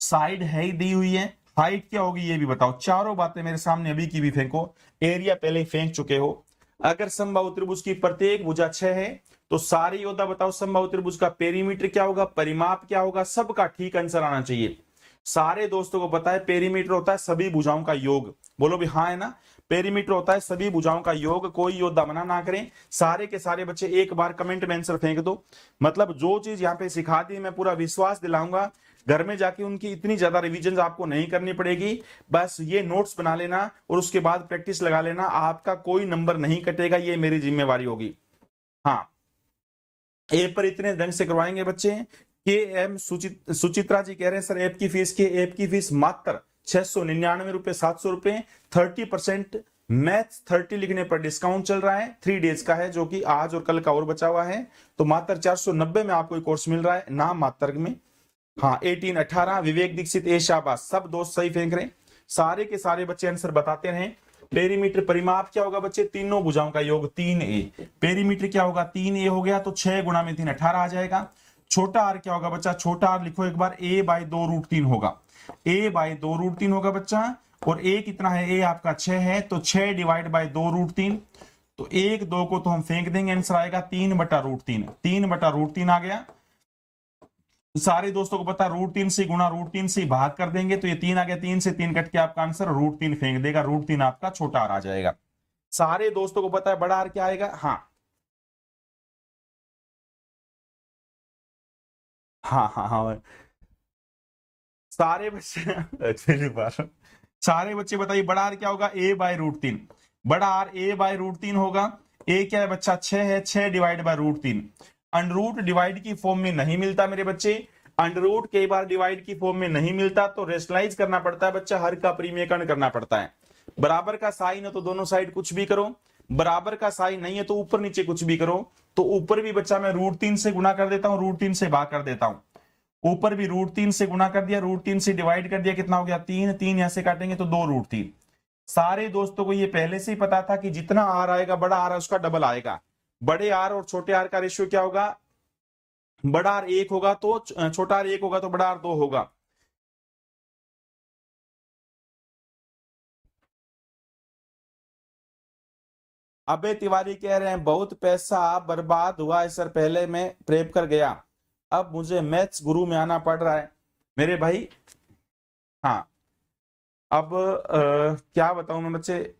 साइड है दी हुई है, हाइट क्या होगी ये भी बताओ। चारों बातें मेरे सामने अभी की भी फेंको, एरिया पहले ही फेंक चुके हो। अगर समबाहु त्रिभुज की प्रत्येक भुजा 6 है तो सारे योद्धा बताओ समबाहु त्रिभुज का पेरीमीटर क्या होगा, परिमाप क्या होगा। सबका ठीक आंसर आना चाहिए। सारे दोस्तों को पता है पेरीमीटर होता है सभी भुजाओं का योग, बोलो भी हाँ है ना। पेरीमीटर होता है सभी भुजाओं का योग, कोई योद्धा मना ना करें। सारे के सारे बच्चे एक बार कमेंट में आंसर फेंक दो। मतलब जो चीज यहाँ पे सिखा दी मैं पूरा विश्वास दिलाऊंगा, घर में जाके उनकी इतनी ज्यादा रिवीजन आपको नहीं करनी पड़ेगी। बस ये नोट्स बना लेना और उसके बाद प्रैक्टिस लगा लेना, आपका कोई नंबर नहीं कटेगा, ये मेरी जिम्मेवारी होगी। हाँ ऐप पर इतने ढंग से करवाएंगे बच्चे। के एम सुचित्रा जी कह रहे हैं सर ऐप की फीस की, ऐप की फीस मात्र 699 रुपए, 700 रुपए। 30% मैथ्स 30 लिखने पर डिस्काउंट चल रहा है, 3 डेज का है, जो कि आज और कल का और बचा हुआ है। तो मात्र 490 में आपको कोर्स मिल रहा है, नाम मात्र में। हाँ 18 18 विवेक दीक्षित, ए शाबाश, सब दोस्त सही फेंक रहे हैं। सारे के सारे बच्चे आंसर बताते रहे। पेरीमीटर परिमाप क्या होगा बच्चे, तीनों भुजाओं का योग 3a। पेरीमीटर क्या होगा, 3a हो गया, तो 6 गुणा में 3 18 आ जाएगा। छोटा आर क्या होगा बच्चा, छोटा आर लिखो एक बार, a/2√3 होगा, a/2√3 होगा बच्चा। और a कितना है, a आपका 6 है, तो 6 / 2√3। तो 1 2 को तो हम फेंक देंगे, आंसर आएगा 3/√3। 3/√3 आ गया। सारे दोस्तों को पता √3 से गुणा √3 से भाग कर देंगे, तो ये 3 आ गया, 3 से 3 कट के आपका आंसर √3 फेंक देगा, √3 आपका छोटा आर आ जाएगा। सारे दोस्तों को पता है बड़ा आर क्या आएगा। हाँ हाँ हाँ हाँ सारे बच्चे सारे बच्चे बताइए बड़ा आर क्या होगा, a/√3। बड़ा आर a/√3 होगा। a क्या है बच्चा, 6 है, 6 /√3। अंडरूट डिवाइड की फॉर्म में नहीं मिलता मेरे बच्चे, अंडरूट कई बार डिवाइड की फॉर्म में नहीं मिलता, तो रेशनलाइज करना पड़ता है बच्चा, हर का परिमेयकरण करना पड़ता है। बराबर का साइन है तो दोनों साइड कुछ भी करो, बराबर का साइन नहीं है तो ऊपर नीचे कुछ भी करो। तो ऊपर भी बच्चा मैं √3 से गुणा कर देता हूं, √3 से भाग कर देता हूं। ऊपर भी √3 से गुणा कर दिया, √3 से डिवाइड कर दिया, कितना हो गया 3, 3 यहां से काटेंगे तो 2√3। सारे दोस्तों को ये पहले से ही पता था कि जितना आर आएगा, बड़ा आर उसका डबल आएगा। बड़े आर और छोटे आर का रेशियो क्या होगा, बड़ा आर 1 होगा तो छोटा आर 1 होगा तो बड़ा आर 2 होगा। अबे तिवारी कह रहे हैं बहुत पैसा बर्बाद हुआ है सर, पहले मैं प्रेप कर गया, अब मुझे मैथ्स गुरु में आना पड़ रहा है मेरे भाई। हाँ अब क्या बताऊं मैं बच्चे,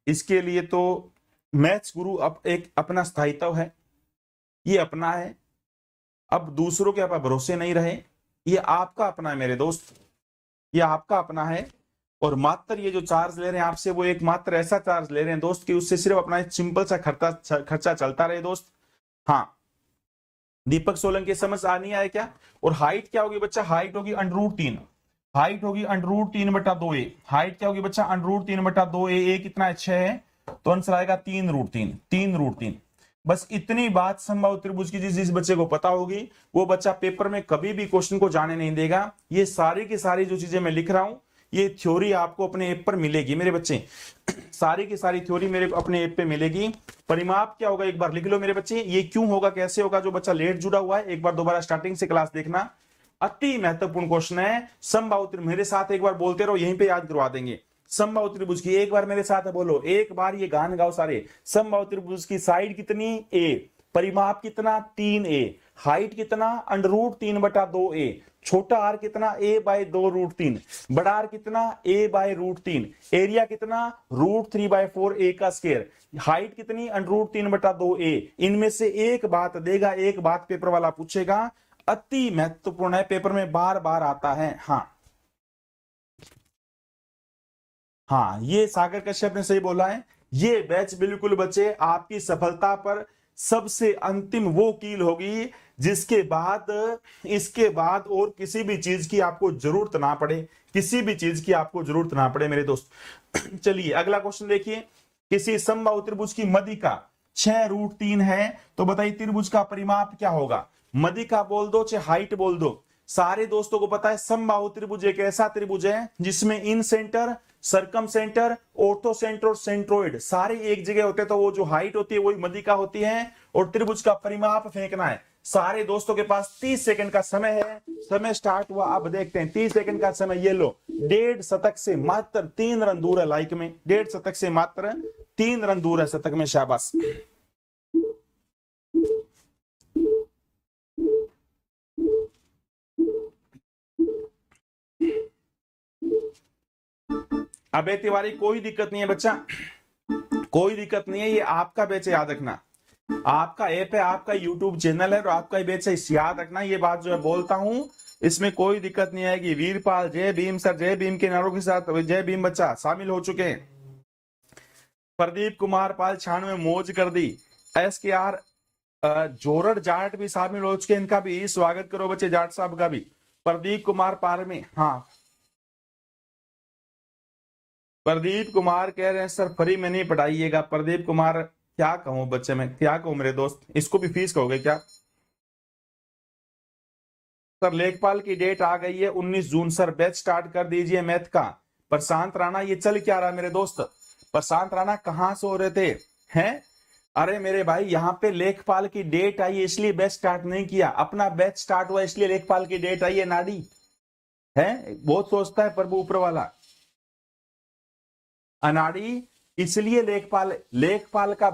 इसके लिए तो मैथ्स गुरु अब एक अपना स्थायित्व है, ये अपना है। अब दूसरों के आप भरोसे नहीं रहे, ये आपका अपना है मेरे दोस्त, ये आपका अपना है। और मात्र ये जो चार्ज ले रहे हैं आपसे, वो एक मात्र ऐसा चार्ज ले रहे हैं दोस्त कि उससे सिर्फ अपना एक सिंपल सा खर्चा चलता रहे दोस्त। हाँ दीपक सोलंकी समझ आ नहीं आया क्या। और हाइट क्या होगी बच्चा, हाइट होगी √3, हाइट होगी √3/2a। हाइट क्या होगी बच्चा, √3/2a। a कितना है, 6 है, तो आंसर आएगा 3√3, 3√3। बस इतनी बात समबाहु त्रिभुज की जिस बच्चे को पता होगी, वो बच्चा पेपर में कभी भी क्वेश्चन को जाने नहीं देगा। ये सारी की सारी जो चीजें मैं लिख रहा हूं, ये थ्योरी आपको अपने ऐप पर मिलेगी मेरे बच्चे, सारी की सारी थ्योरी मेरे अपने ऐप पे मिलेगी। परिमाप क्या होगा एक बार लिख लो मेरे बच्चे, ये क्यों होगा कैसे होगा, जो बच्चा लेट जुड़ा हुआ है एक बार दोबारा स्टार्टिंग से क्लास देखना, अति महत्वपूर्ण क्वेश्चन है। समबाहु त्रिभुज, मेरे साथ एक बार बोलते रहो, यहीं पे याद करवा देंगे। समबाहु त्रिभुज की एक बार मेरे साथ बोलो, एक बार ये गान गाओ सारे। समबाहु त्रिभुज की साइड कितनी ए, परिमाप कितना 3a, हाइट कितना √3/2a, छोटा आर कितना a/2√3, बड़ा आर कितना a/√3, एरिया कितना √3/4a का स्क्वायर, हाइट कितनी √3/2a। इनमें से एक बात देगा, एक बात पेपर वाला पूछेगा, अति महत्वपूर्ण है, पेपर में बार बार आता है। हाँ, ये सागर कश्यप ने सही बोला है। ये बैच बिल्कुल बच्चे आपकी सफलता पर सबसे अंतिम वो कील होगी जिसके बाद, इसके बाद और किसी भी चीज की आपको जरूरत ना पड़े, किसी भी चीज की आपको जरूरत ना पड़े मेरे दोस्त। चलिए अगला क्वेश्चन देखिए, किसी समबाहु त्रिभुज की मध्यिका 6√3 है, तो बताइए त्रिभुज का परिमाप क्या होगा। मध्यिका बोल दो चाहे हाइट बोल दो, सारे दोस्तों को पता है समबाहु त्रिभुज एक ऐसा त्रिभुज है जिसमें incentre, circumcentre, orthocentre और सेंट्रोइड सारे एक जगह होते हैं, तो वो जो हाइट होती है वही मध्यिका होती है, और त्रिभुज का परिमाप फेंकना है। सारे दोस्तों के पास 30 सेकंड का समय है, समय स्टार्ट हुआ, अब देखते हैं 30 सेकंड का समय। ये लो, 1.5 शतक से मात्र 3 रन दूर है लाइक में, 1.5 शतक से मात्र 3 रन दूर है शतक में, शाबाश। अबे तिवारी कोई दिक्कत नहीं है बच्चा, कोई दिक्कत नहीं है, ये आपका बैच है, याद रखना। आपका ऐप है, आपका यूट्यूब चैनल है, और आपका बैच है, याद रखना। ये बात जो है बोलता हूं, इसमें कोई दिक्कत नहीं आएगी। वीरपाल जय भीम सर, जय भीम के नारों के साथ जय भीम बच्चा शामिल हो चुके हैं। प्रदीप कुमार पाल 96 मौज कर दी। SKR जोरड जाट भी शामिल हो चुके हैं, इनका भी स्वागत करो बच्चे, जाट साहब का भी। प्रदीप कुमार पाल में, हाँ प्रदीप कुमार कह रहे हैं सर फ्री में नहीं पढ़ाइएगा। प्रदीप कुमार क्या कहूं बच्चे, मैं क्या कहूं मेरे दोस्त, इसको भी फीस कहोगे क्या। सर लेखपाल की डेट आ गई है 19 जून, सर बैच स्टार्ट कर दीजिए मैथ का। प्रशांत राणा, ये चल क्या रहा मेरे दोस्त, प्रशांत राणा कहां से हो रहे थे हैं। अरे मेरे भाई, यहाँ पे लेखपाल की डेट आई है इसलिए बैच स्टार्ट नहीं किया, अपना बैच स्टार्ट हुआ इसलिए लेखपाल की डेट आई है। नाडी है, बहुत सोचता है प्रभु ऊपर वाला, अनाड़ी, इसलिए लेखपाल का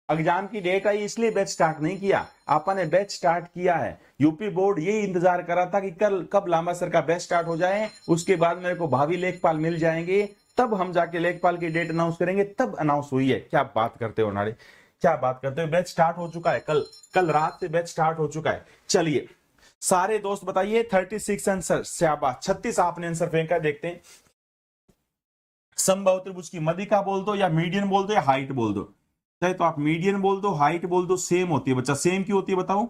एग्जाम की डेट आई इसलिए बैच स्टार्ट नहीं किया, आपा ने बैच स्टार्ट किया है। यूपी बोर्ड यही इंतजार कर रहा था कि कब लांबा सर का बैच स्टार्ट हो जाए, उसके बाद मेरे को भावी लेखपाल मिल जाएंगे, तब हम जाके लेखपाल की डेट अनाउंस करेंगे। तब अनाउंस हुई है। क्या बात करते हो नाड़ी, क्या बात करते हो, बैच स्टार्ट हो चुका है, कल रात से बैच स्टार्ट हो चुका है। चलिए सारे दोस्त बताइए 36 आंसर, शाबाश 36 आपने आंसर फेंका। देखते हैं समबाहु त्रिभुज की मध्यिका बोल दो या मीडियन बोल दो या हाइट बोल दो, चाहे तो आप मीडियन बोल दो हाइट बोल दो, सेम होती है बच्चा। सेम क्यों होती है बताओ,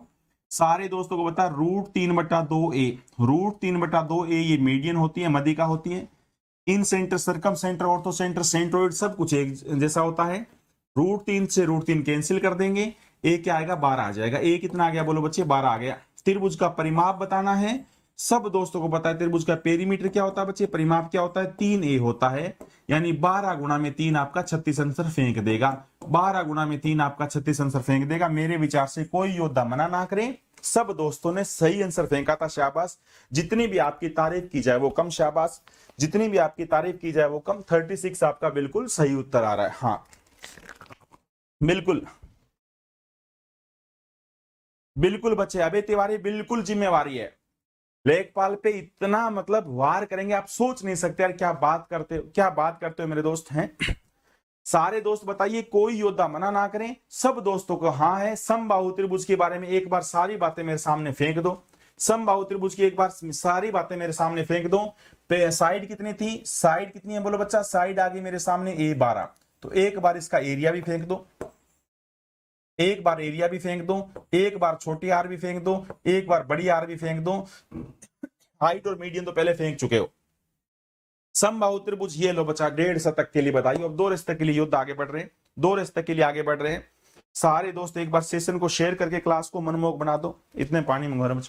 सारे दोस्तों को बता, √3/2a, √3/2a ये मीडियन होती है, मध्यिका होती है। Incentre, circumcentre, orthocentre, centroid सब कुछ एक जैसा होता है। √3 से √3 कैंसिल कर देंगे, ए क्या आएगा 12 आ जाएगा। ए कितना आ गया बोलो बच्चे, 12 आ गया। त्रिभुज का परिमाप बताना है, सब दोस्तों को पता है त्रिभुज का पेरीमीटर क्या होता है बच्चे, परिमाप क्या होता है 3a होता है, यानी 12 गुणा में 3 आपका 36 आंसर फेंक देगा। 12 गुणा में 3 आपका 36 आंसर फेंक देगा। मेरे विचार से कोई योद्धा मना ना करे, सब दोस्तों ने सही आंसर फेंका था, शाबाश। जितनी भी आपकी तारीफ की जाए वो कम, शाबाश, जितनी भी आपकी तारीफ की जाए वो कम। 36 आपका बिल्कुल सही उत्तर आ रहा है। हाँ बिल्कुल बिल्कुल बच्चे, अबे तिवारी बिल्कुल जिम्मेवारी है। लेखपाल पे इतना मतलब वार करेंगे, आप सोच नहीं सकते यार, क्या बात करते हो, क्या बात करते हो मेरे दोस्त हैं। सारे दोस्त बताइए, कोई योद्धा मना ना करें, सब दोस्तों को हाँ है। समबाहु त्रिभुज के बारे में एक बार सारी बातें मेरे सामने फेंक दो, समबाहु त्रिभुज की एक बार सारी बातें मेरे सामने फेंक दो। साइड कितनी थी, साइड कितनी है बोलो बच्चा, साइड आ गई मेरे सामने a12, तो एक बार इसका एरिया भी फेंक दो, एक बार एरिया भी फेंक दो, एक बार छोटी आर भी फेंक दो, एक बार बड़ी आर भी फेंक दो। हाइट और मीडियन तो पहले फेंक चुके हो। समबाहु त्रिभुज ये लो बच्चा 1.5 शतक के लिए बताइए। अब 2 रिश्ते के लिए युद्ध आगे बढ़ रहे हैं, 2 रिश्ते के लिए आगे बढ़ रहे हैं। सारे दोस्त एक बार सेशन को शेयर करके क्लास को मनमोहक बना दो। इतने पानी मंगवा रहा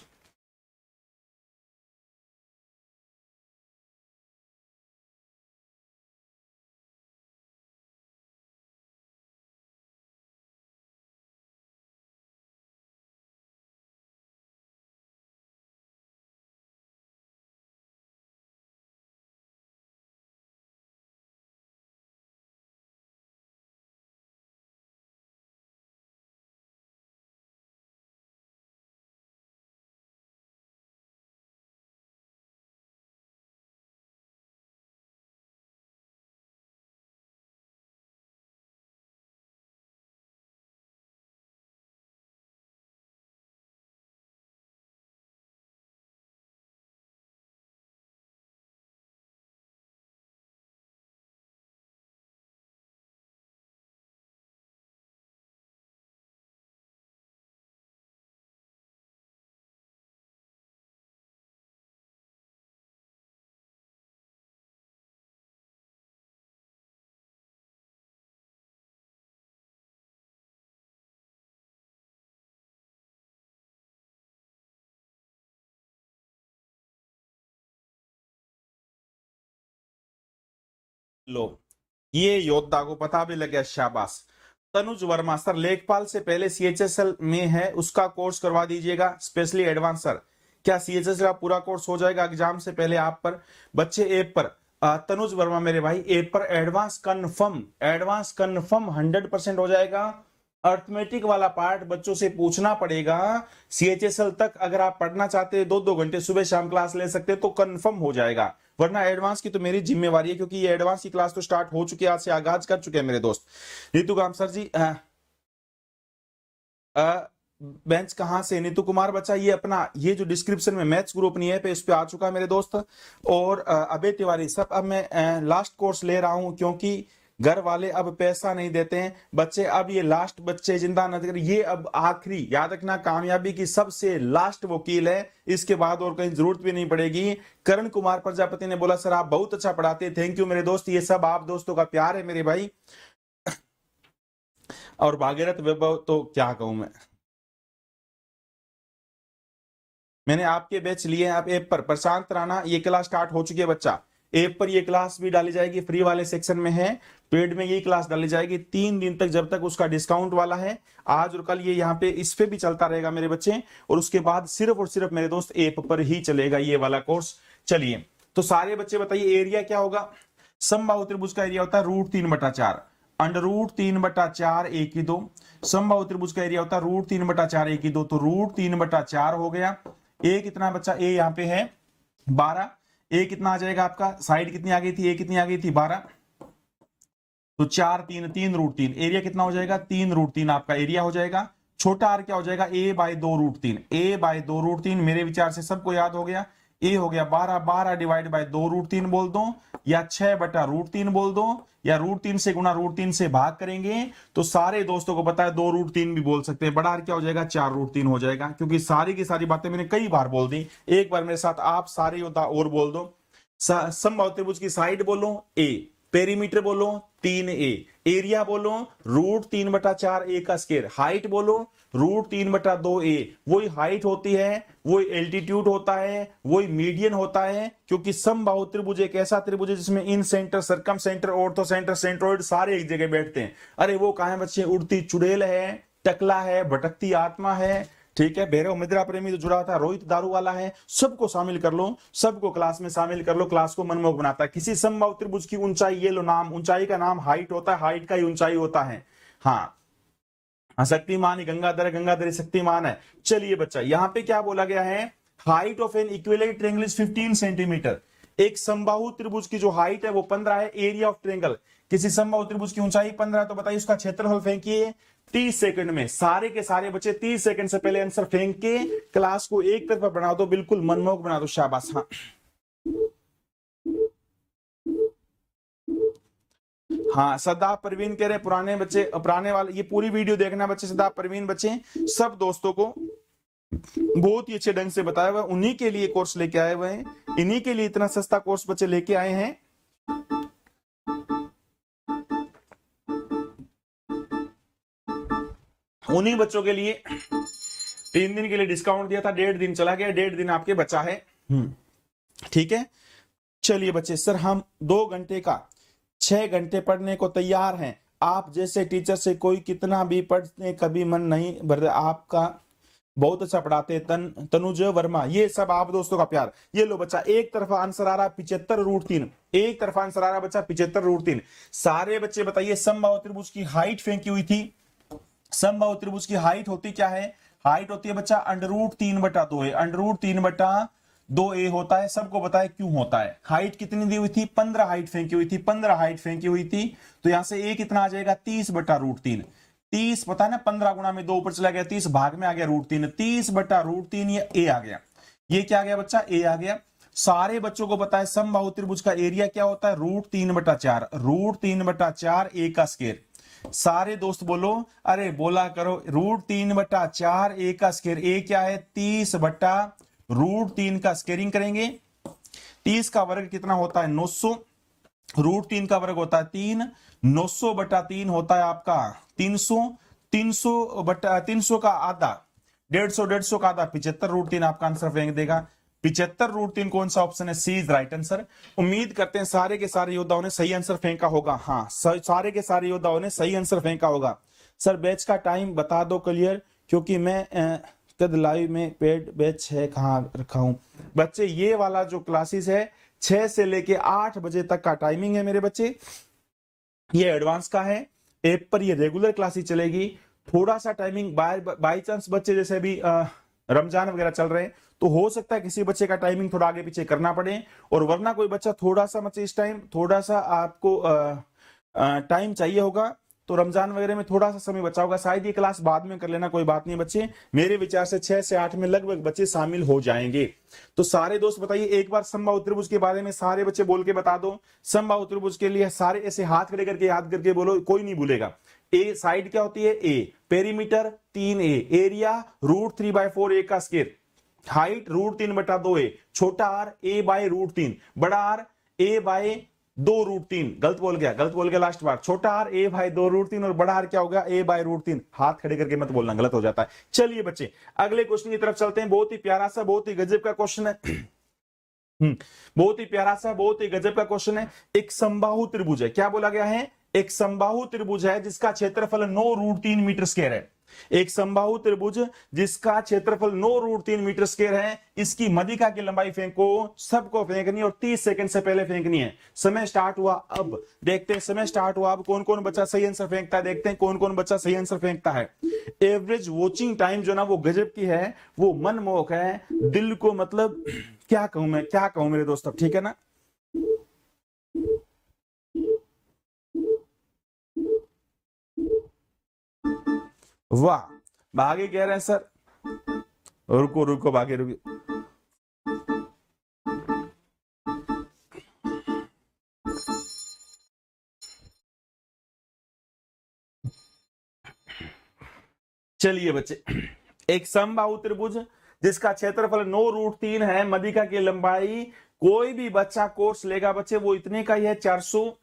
लो, ये योद्धा को पता भी लग गया, शाबाश। तनुज वर्मा सर, लेखपाल से पहले सीएचएसएल में है उसका कोर्स करवा दीजिएगा, स्पेशली एडवांस। सर क्या सीएचएसएल का पूरा कोर्स हो जाएगा एग्जाम से पहले आप पर? बच्चे ऐप पर तनुज वर्मा मेरे भाई, ऐप पर एडवांस कन्फर्म 100% हो जाएगा। अर्थमेटिक वाला पार्ट बच्चों से पूछना पड़ेगा। सीएचएसएल तक अगर आप पढ़ना चाहते हैं 2-2 घंटे सुबह शाम क्लास ले सकते हैं तो कंफर्म हो जाएगा, वरना एडवांस की तो मेरी जिम्मेवारी है, क्योंकि ये एडवांस की क्लास तो स्टार्ट हो चुकी है, आज से आगाज कर चुके हैं मेरे दोस्त। नीतू काम सर जी बेंच कहां से? नीतू कुमार बच्चा ये अपना ये जो डिस्क्रिप्शन में मैथ्स ग्रुप नहीं है पे इस पे आ चुका है मेरे दोस्त। और अबे तिवारी सब, अब मैं लास्ट कोर्स ले रहा हूं क्योंकि घर वाले अब पैसा नहीं देते हैं बच्चे, अब ये लास्ट बच्चे जिंदा नजर, ये अब आखिरी, याद रखना, कामयाबी की सबसे लास्ट वकील है, इसके बाद और कहीं जरूरत भी नहीं पड़ेगी। करण कुमार प्रजापति ने बोला सर आप बहुत अच्छा पढ़ाते हैं, थैंक यू मेरे दोस्त, ये सब आप दोस्तों का प्यार है मेरे भाई। और भागीरथ वैभव तो क्या कहूं मैंने आपके बैच लिए हैं, आप ऐप पर। प्रशांत राणा ये क्लास स्टार्ट हो चुकी है बच्चा, ऐप पर ये क्लास भी डाली जाएगी, फ्री वाले सेक्शन में है, पेड में ये क्लास डाली जाएगी 3 दिन तक, जब तक उसका डिस्काउंट वाला है, आज और कल ये यहाँ पे इस पे भी चलता रहेगा मेरे बच्चे, और उसके बाद सिर्फ और सिर्फ मेरे दोस्त ऐप पर ही चलेगा ये वाला कोर्स। चलिए तो सारे बच्चे बताइए एरिया क्या होगा? समबाहु त्रिभुज का एरिया होता है √3/4, √3/4 1/2। समबाहु त्रिभुज का एरिया होता है √3/4 1/2, तो √3/4 हो गया। ए कितना बच्चा? ए यहाँ पे है 12, ए कितना आ जाएगा आपका? साइड कितनी आ गई थी? ए कितनी आ गई थी? 12, तो 4 3 3√3, एरिया कितना हो जाएगा? 3√3 आपका एरिया हो जाएगा। छोटा आर क्या हो जाएगा? a/2√3, a/2√3 मेरे विचार से सबको याद हो गया। ए हो गया 12 डिवाइड बाय 2√3 बोल दो, या 6/√3 बोल दो, या √3 से गुणा √3 से भाग करेंगे तो सारे दोस्तों को पता है 2√3 भी बोल सकते हैं। बड़ा आर क्या हो जाएगा? 4√3 हो जाएगा, क्योंकि सारी की सारी बातें मैंने कई बार बोल दी। एक बार मेरे साथ आप सारे योद्धा और बोल दो। समबाहु त्रिभुज की साइड बोलो a, पेरीमीटर बोलो 3a, एरिया बोलो √3/4 a का स्क्वायर, हाइट बोलो √3/2a, वही हाइट होती है, वही एल्टीट्यूड होता है, वही मीडियन होता है, क्योंकि समबाहु त्रिभुज एक ऐसा त्रिभुज है जिसमें incentre, circumcentre, orthocentre, centroid सारे एक जगह बैठते हैं। अरे वो कहां है बच्चे? उड़ती चुड़ैल है, टकला है, भटकती आत्मा है, ठीक है, भैरव मिद्रा प्रेमी तो जुड़ा था, रोहित दारू वाला है, सबको शामिल कर लो, सबको क्लास में शामिल कर लो, क्लास को मनमोहक बनाता है। किसी समबाहु त्रिभुज की ऊंचाई, ये लो नाम, ऊंचाई का नाम हाइट होता है, हाइट का ही ऊंचाई होता है। हाँ शक्तिमान गंगाधर, गंगाधर शक्तिमान है। चलिए बच्चा यहाँ पे क्या बोला गया है? Height of an equilateral triangle is 15 centimetre. एक समबाहु त्रिभुज की जो हाइट है वो 15 है, एरिया ऑफ ट्रायंगल, किसी समबाहु त्रिभुज की ऊंचाई 15 है, तो बताइए उसका क्षेत्रफल फेंकिए 30 सेकंड में। सारे के सारे बच्चे 30 सेकंड से पहले आंसर फेंक के क्लास को एक तरफ बना दो, बिल्कुल मनमोहक बना दो, शाबाश। हाँ सदा प्रवीण कह रहे पुराने बच्चे, पुराने वाले, ये पूरी वीडियो देखना बच्चे, सदा प्रवीण बच्चे, सब दोस्तों को बहुत ही अच्छे ढंग से बताया हुआ, उन्हीं के लिए कोर्स लेके आए हुए हैं, इन्हीं के लिए इतना सस्ता कोर्स बच्चे लेके आए हैं। उन्हीं बच्चों के लिए 3 दिन के लिए डिस्काउंट दिया था, 1.5 दिन चला गया, 1.5 दिन आपके बचा है। ठीक है, चलिए बच्चे, सर हम 2 घंटे का 6 घंटे पढ़ने को तैयार हैं। आप जैसे टीचर से कोई कितना भी पढ़ने कभी मन नहीं भरता, आपका बहुत अच्छा पढ़ाते हैं तनुज वर्मा, ये सब आप दोस्तों का प्यार। ये लो बच्चा, एक तरफ आंसर आ रहा 75√3, एक तरफ आंसर आ रहा बच्चा 75√3। सारे बच्चे बताइए समबाहु त्रिभुज की हाइट फेंकी हुई थी, समबाहु त्रिभुज की हाइट होती क्या है? हाइट होती है बच्चा √3/2 है, √3/2a होता है, सबको पता है क्यों होता है। हाइट कितनी दी हुई थी? 15 हाइट फेंकी हुई थी, 15 हाइट फेंकी हुई थी, तो यहां से a कितना आ जाएगा? 30/√3, 30 पता है ना, 15 गुणा में 2 ऊपर चला गया, 30 भाग में आ गया √3, 30/√3 ये a आ गया। ये क्या आ गया बच्चा? a आ गया। सारे बच्चों को पता है समबाहु त्रिभुज का एरिया क्या होता है? √3/4, √3/4 a का स्क्वायर। सारे दोस्त बोलो, अरे बोला करो, √3/4 a का स्क्वायर, a क्या है? 30/√3 का स्क्वायरिंग करेंगे, 30 का वर्ग कितना होता है? 900, √3 का वर्ग होता है 3, 900/3 होता है आपका 300, 300 का आधा 150, 150 का आधा 75, √3 आपका आंसर फेंक देगा। 75√3 कौन सा ऑप्शन है? सी इज राइट आंसर। उम्मीद करते हैं सारे के सारे योद्धाओं ने सही आंसर फेंका होगा। हाँ, सारे के सारे योद्धाओं ने सही आंसर फेंका होगा। सर बैच का टाइम बता दो क्लियर, क्योंकि मैं कद लाइव में पेड बैच है कहाँ रखा हूं। बच्चे ये वाला जो क्लासेस है 6 से लेके 8 बजे तक का टाइमिंग है मेरे बच्चे, ये एडवांस का है। ऐप पर ये रेगुलर क्लासेस चलेगी। थोड़ा सा टाइमिंग बाय चांस बच्चे जैसे अभी रमजान वगैरह चल रहे हैं तो हो सकता है किसी बच्चे का टाइमिंग थोड़ा आगे पीछे करना पड़े, और वरना कोई बच्चा थोड़ा सा बच्चे इस टाइम थोड़ा सा आपको टाइम चाहिए होगा तो रमजान वगैरह में थोड़ा सा समय बचा होगा, शायद ये क्लास बाद में कर लेना, कोई बात नहीं बच्चे। मेरे विचार से 6 से 8 में लगभग बच्चे शामिल हो जाएंगे। तो सारे दोस्त बताइए एक बार समबाहु त्रिभुज के बारे में सारे बच्चे बोल के बता दो। समबाहु त्रिभुज के लिए सारे ऐसे हाथ खड़े करके याद करके बोलो, कोई नहीं भूलेगा। ए साइड क्या होती है? ए। पेरीमीटर 3a, एरिया √3/4 a का स्क्वायर, हाइट √3/2a, छोटा आर a/√3, बड़ा आर a/2√3। गलत बोल गया लास्ट बार। छोटा आर a/2√3 और बड़ा आर क्या होगा? a/√3। हाथ खड़े करके मत बोलना, गलत हो जाता है। चलिए बच्चे अगले क्वेश्चन की तरफ चलते हैं। बहुत ही प्यारा सा, बहुत ही गजब का क्वेश्चन है। बहुत ही प्यारा सा, बहुत ही गजब का क्वेश्चन है। एक समबाहु त्रिभुज है, क्या बोला गया है? एक समबाहु त्रिभुज है जिसका क्षेत्रफल 9√3 मीटर स्क्वायर है। एक समबाहु त्रिभुज जिसका क्षेत्रफल 9√3 मीटर स्क्वायर है। इसकी मध्यिका की लंबाई फेंको, सबको फेंकनी और 30 सेकंड से पहले फेंकनी है। समय स्टार्ट हुआ, अब देखते हैं समय स्टार्ट हुआ। अब कौन कौन बच्चा सही आंसर फेंकता है, देखते हैं कौन कौन बच्चा सही आंसर फेंकता है। एवरेज वॉचिंग टाइम जो ना वो गजब की है, वो मनमोहक है, दिल को मतलब क्या कहूं मैं, क्या कहूं मेरे दोस्तों, ठीक है ना। वाह, भागे कह रहे हैं सर, रुको रुको भागे रुको। चलिए बच्चे, एक समबाहु त्रिभुज जिसका क्षेत्रफल 9√3 है, मध्यिका की लंबाई, कोई भी बच्चा कोर्स लेगा बच्चे वो इतने का ही है, 400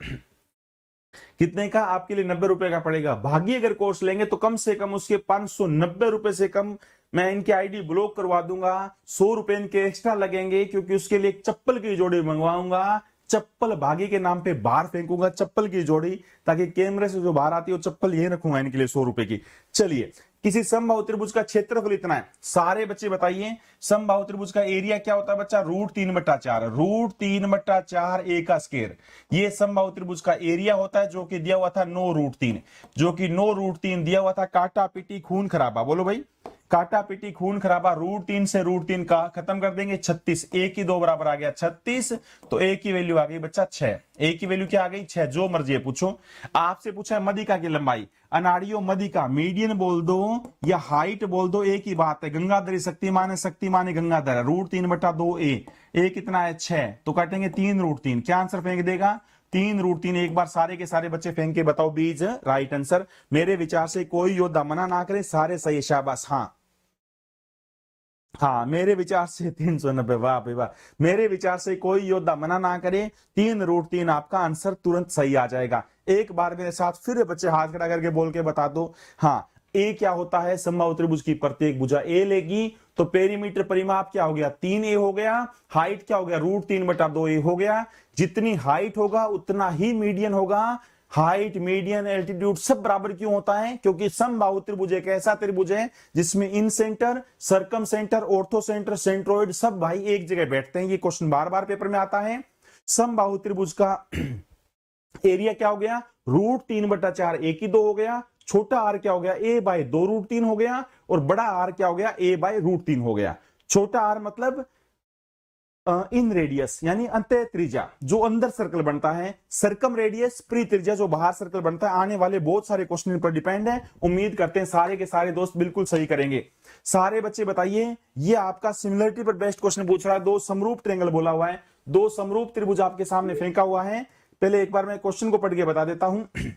कितने का? आपके लिए 90 रुपए का पड़ेगा। भागी अगर कोर्स लेंगे तो कम से कम उसके 590 रुपए से कम मैं इनकी आईडी ब्लॉक करवा दूंगा। 100 रुपए इनके एक्स्ट्रा लगेंगे क्योंकि उसके लिए एक चप्पल की जोड़ी मंगवाऊंगा। चप्पल भागी के नाम पे बाहर फेंकूंगा, चप्पल की जोड़ी, ताकि कैमरे से जो बाहर आती है वो चप्पल ये रखूंगा इनके लिए 100 रुपए की। चलिए, किसी समबाहु त्रिभुज का क्षेत्रफल इतना है, सारे बच्चे बताइए। समबाहु त्रिभुज का एरिया क्या होता है बच्चा? √3/4, √3/4 a का स्क्वायर। ये समबाहु त्रिभुज का एरिया होता है जो कि दिया हुआ था 9√3, जो कि 9√3 दिया हुआ था। काटा पीटी खून खराबा, बोलो भाई, काटा पीटी खून खराबा। √3 से √3 का खत्म कर देंगे, 36। a की 2 बराबर आ गया 36, तो a की वैल्यू आ गई बच्चा 6। a की वैल्यू क्या आ गई? 6। जो मर्जी है पूछो। आपसे पूछा है मध्यिका की लंबाई, अनाड़ियों मध्यिका, मीडियन बोल दो या हाइट बोल दो, एक ही बात है। गंगाधरी शक्तिमान है, शक्तिमान गंगाधर है। √3/2a, a कितना है? 6, तो काटेंगे 3√3। क्या आंसर फेंक देगा? 3√3। एक बार सारे के सारे बच्चे फेंक के बताओ बीज राइट आंसर। मेरे विचार से कोई योद्धा मना ना करे, सारे सही, शाबाश। हाँ, मेरे विचार से 390, वाह भाई वाह। मेरे विचार से कोई योद्धा मना ना करे, 3√3 आपका आंसर तुरंत सही आ जाएगा। एक बार मेरे साथ फिर बच्चे हाथ खड़ा करके बोल के बता दो। हाँ, ए क्या होता है? समबाहु त्रिभुज की प्रत्येक भुजा ए लेगी तो पेरीमीटर परिमाप क्या हो गया? 3a हो गया। हाइट क्या हो गया? √3/2a हो गया। जितनी हाइट होगा उतना ही मीडियन होगा। हाइट, मीडियन, एल्टीट्यूड सब बराबर क्यों होता है? क्योंकि समबाहु त्रिभुज एक ऐसा त्रिभुज है जिसमें incentre, circumcentre, orthocentre, centroid सब भाई एक जगह बैठते हैं। ये क्वेश्चन बार बार पेपर में आता है। समबाहु त्रिभुज का एरिया क्या हो गया? √3/4, a की 2 हो गया। छोटा आर क्या हो गया? a/2√3 हो गया। और बड़ा आर क्या हो गया? a/√3 हो गया। छोटा आर मतलब इन रेडियस यानी अंतः त्रिज्या, जो अंदर सर्कल बनता है। सर्कम रेडियस प्री त्रिज्या, जो बाहर सर्कल बनता है। आने वाले बहुत सारे क्वेश्चन पर डिपेंड है। उम्मीद करते हैं सारे के सारे दोस्त बिल्कुल सही करेंगे। सारे बच्चे बताइए, ये आपका सिमिलरिटी पर बेस्ट क्वेश्चन पूछ रहा है। 2 समरूप ट्रायंगल बोला हुआ है, 2 समरूप त्रिभुज आपके सामने फेंका हुआ है। पहले एक बार मैं क्वेश्चन को पढ़ के बता देता हूं।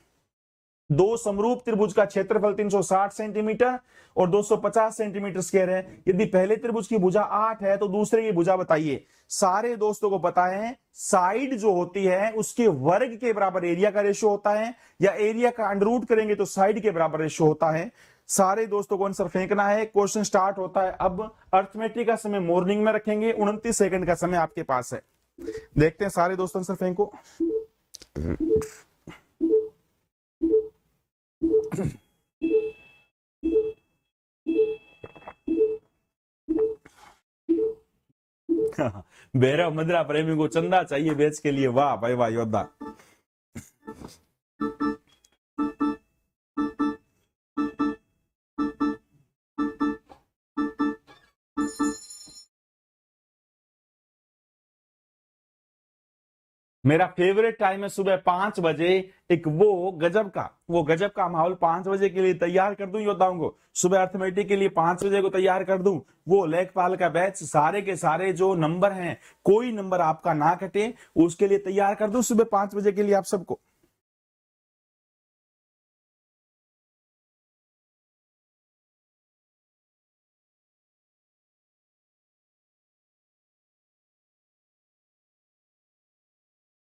2 समरूप त्रिभुज का क्षेत्रफल 360 सेंटीमीटर और 250 सेंटीमीटर स्क्वायर है। यदि पहले त्रिभुज की भुजा 8 है तो दूसरे की भुजा बताइए। सारे दोस्तों को पता है साइड जो होती है उसके वर्ग के बराबर एरिया का रेशियो होता है, या एरिया का अंडर रूट करेंगे तो साइड के बराबर रेशियो होता है। सारे दोस्तों को आंसर फेंकना है। क्वेश्चन स्टार्ट होता है अब। अर्थमेटिक का समय मॉर्निंग में रखेंगे, 29 सेकंड का समय आपके पास है। देखते हैं सारे दोस्तों आंसर फेंको। भैरव मदिरा प्रेमी को चंदा चाहिए बेच के लिए। वाह भाई वाह योद्धा। मेरा फेवरेट टाइम है सुबह 5 बजे। एक वो गजब का माहौल 5 बजे के लिए तैयार कर दूं योद्धाओं को। सुबह अर्थमेटिक के लिए 5 बजे को तैयार कर दूं। वो लेखपाल का बैच, सारे के सारे जो नंबर हैं, कोई नंबर आपका ना कटे, उसके लिए तैयार कर दूं सुबह 5 बजे के लिए आप सबको।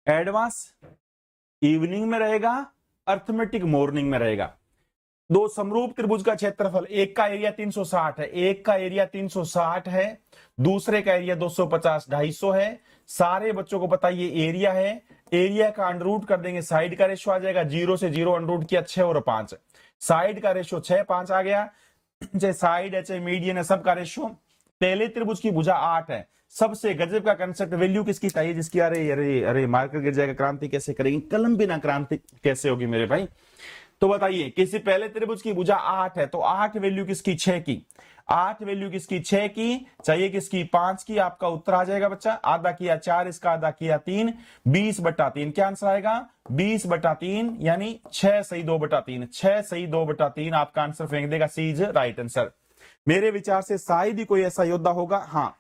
एडवांस इवनिंग में रहेगा, अर्थमेटिक मॉर्निंग में रहेगा। दो समरूप त्रिभुज का क्षेत्रफल, एक का एरिया 360 है, एक का एरिया 360 है, दूसरे का एरिया 250 250 है। सारे बच्चों को पता ये एरिया है। एरिया का अंडर रूट कर देंगे, साइड का रेशियो आ जाएगा 0 से 0 अंडर रूट किया 6 और 5। साइड का रेशियो 6 5 आ गया। चाहे साइड है चाहे मीडियन है, सबका रेशियो। पहले त्रिभुज की भुजा 8 है। सबसे गजब का कंसेप्ट, वैल्यू किसकी चाहिए जिसकी, अरे अरे अरे मार्कर गिर जाएगा, क्रांति कैसे करेगी, कलम बिना क्रांति कैसे होगी मेरे भाई। तो बताइए, किसी पहले त्रिभुज की भुजा 8 है तो 8 वैल्यू किसकी, 6 की। 8 वैल्यू किसकी, 6 की। चाहिए किसकी, 5 की। आपका उत्तर आ जाएगा बच्चा। आधा किया 4, इसका आधा किया 3, 20/3। क्या आंसर आएगा, 20/3, यानी 6 सही 2/3। 6 सही 2/3 आपका आंसर फेंक देगा। सी इज राइट आंसर। मेरे विचार से शायद ही कोई ऐसा योद्धा होगा, हाँ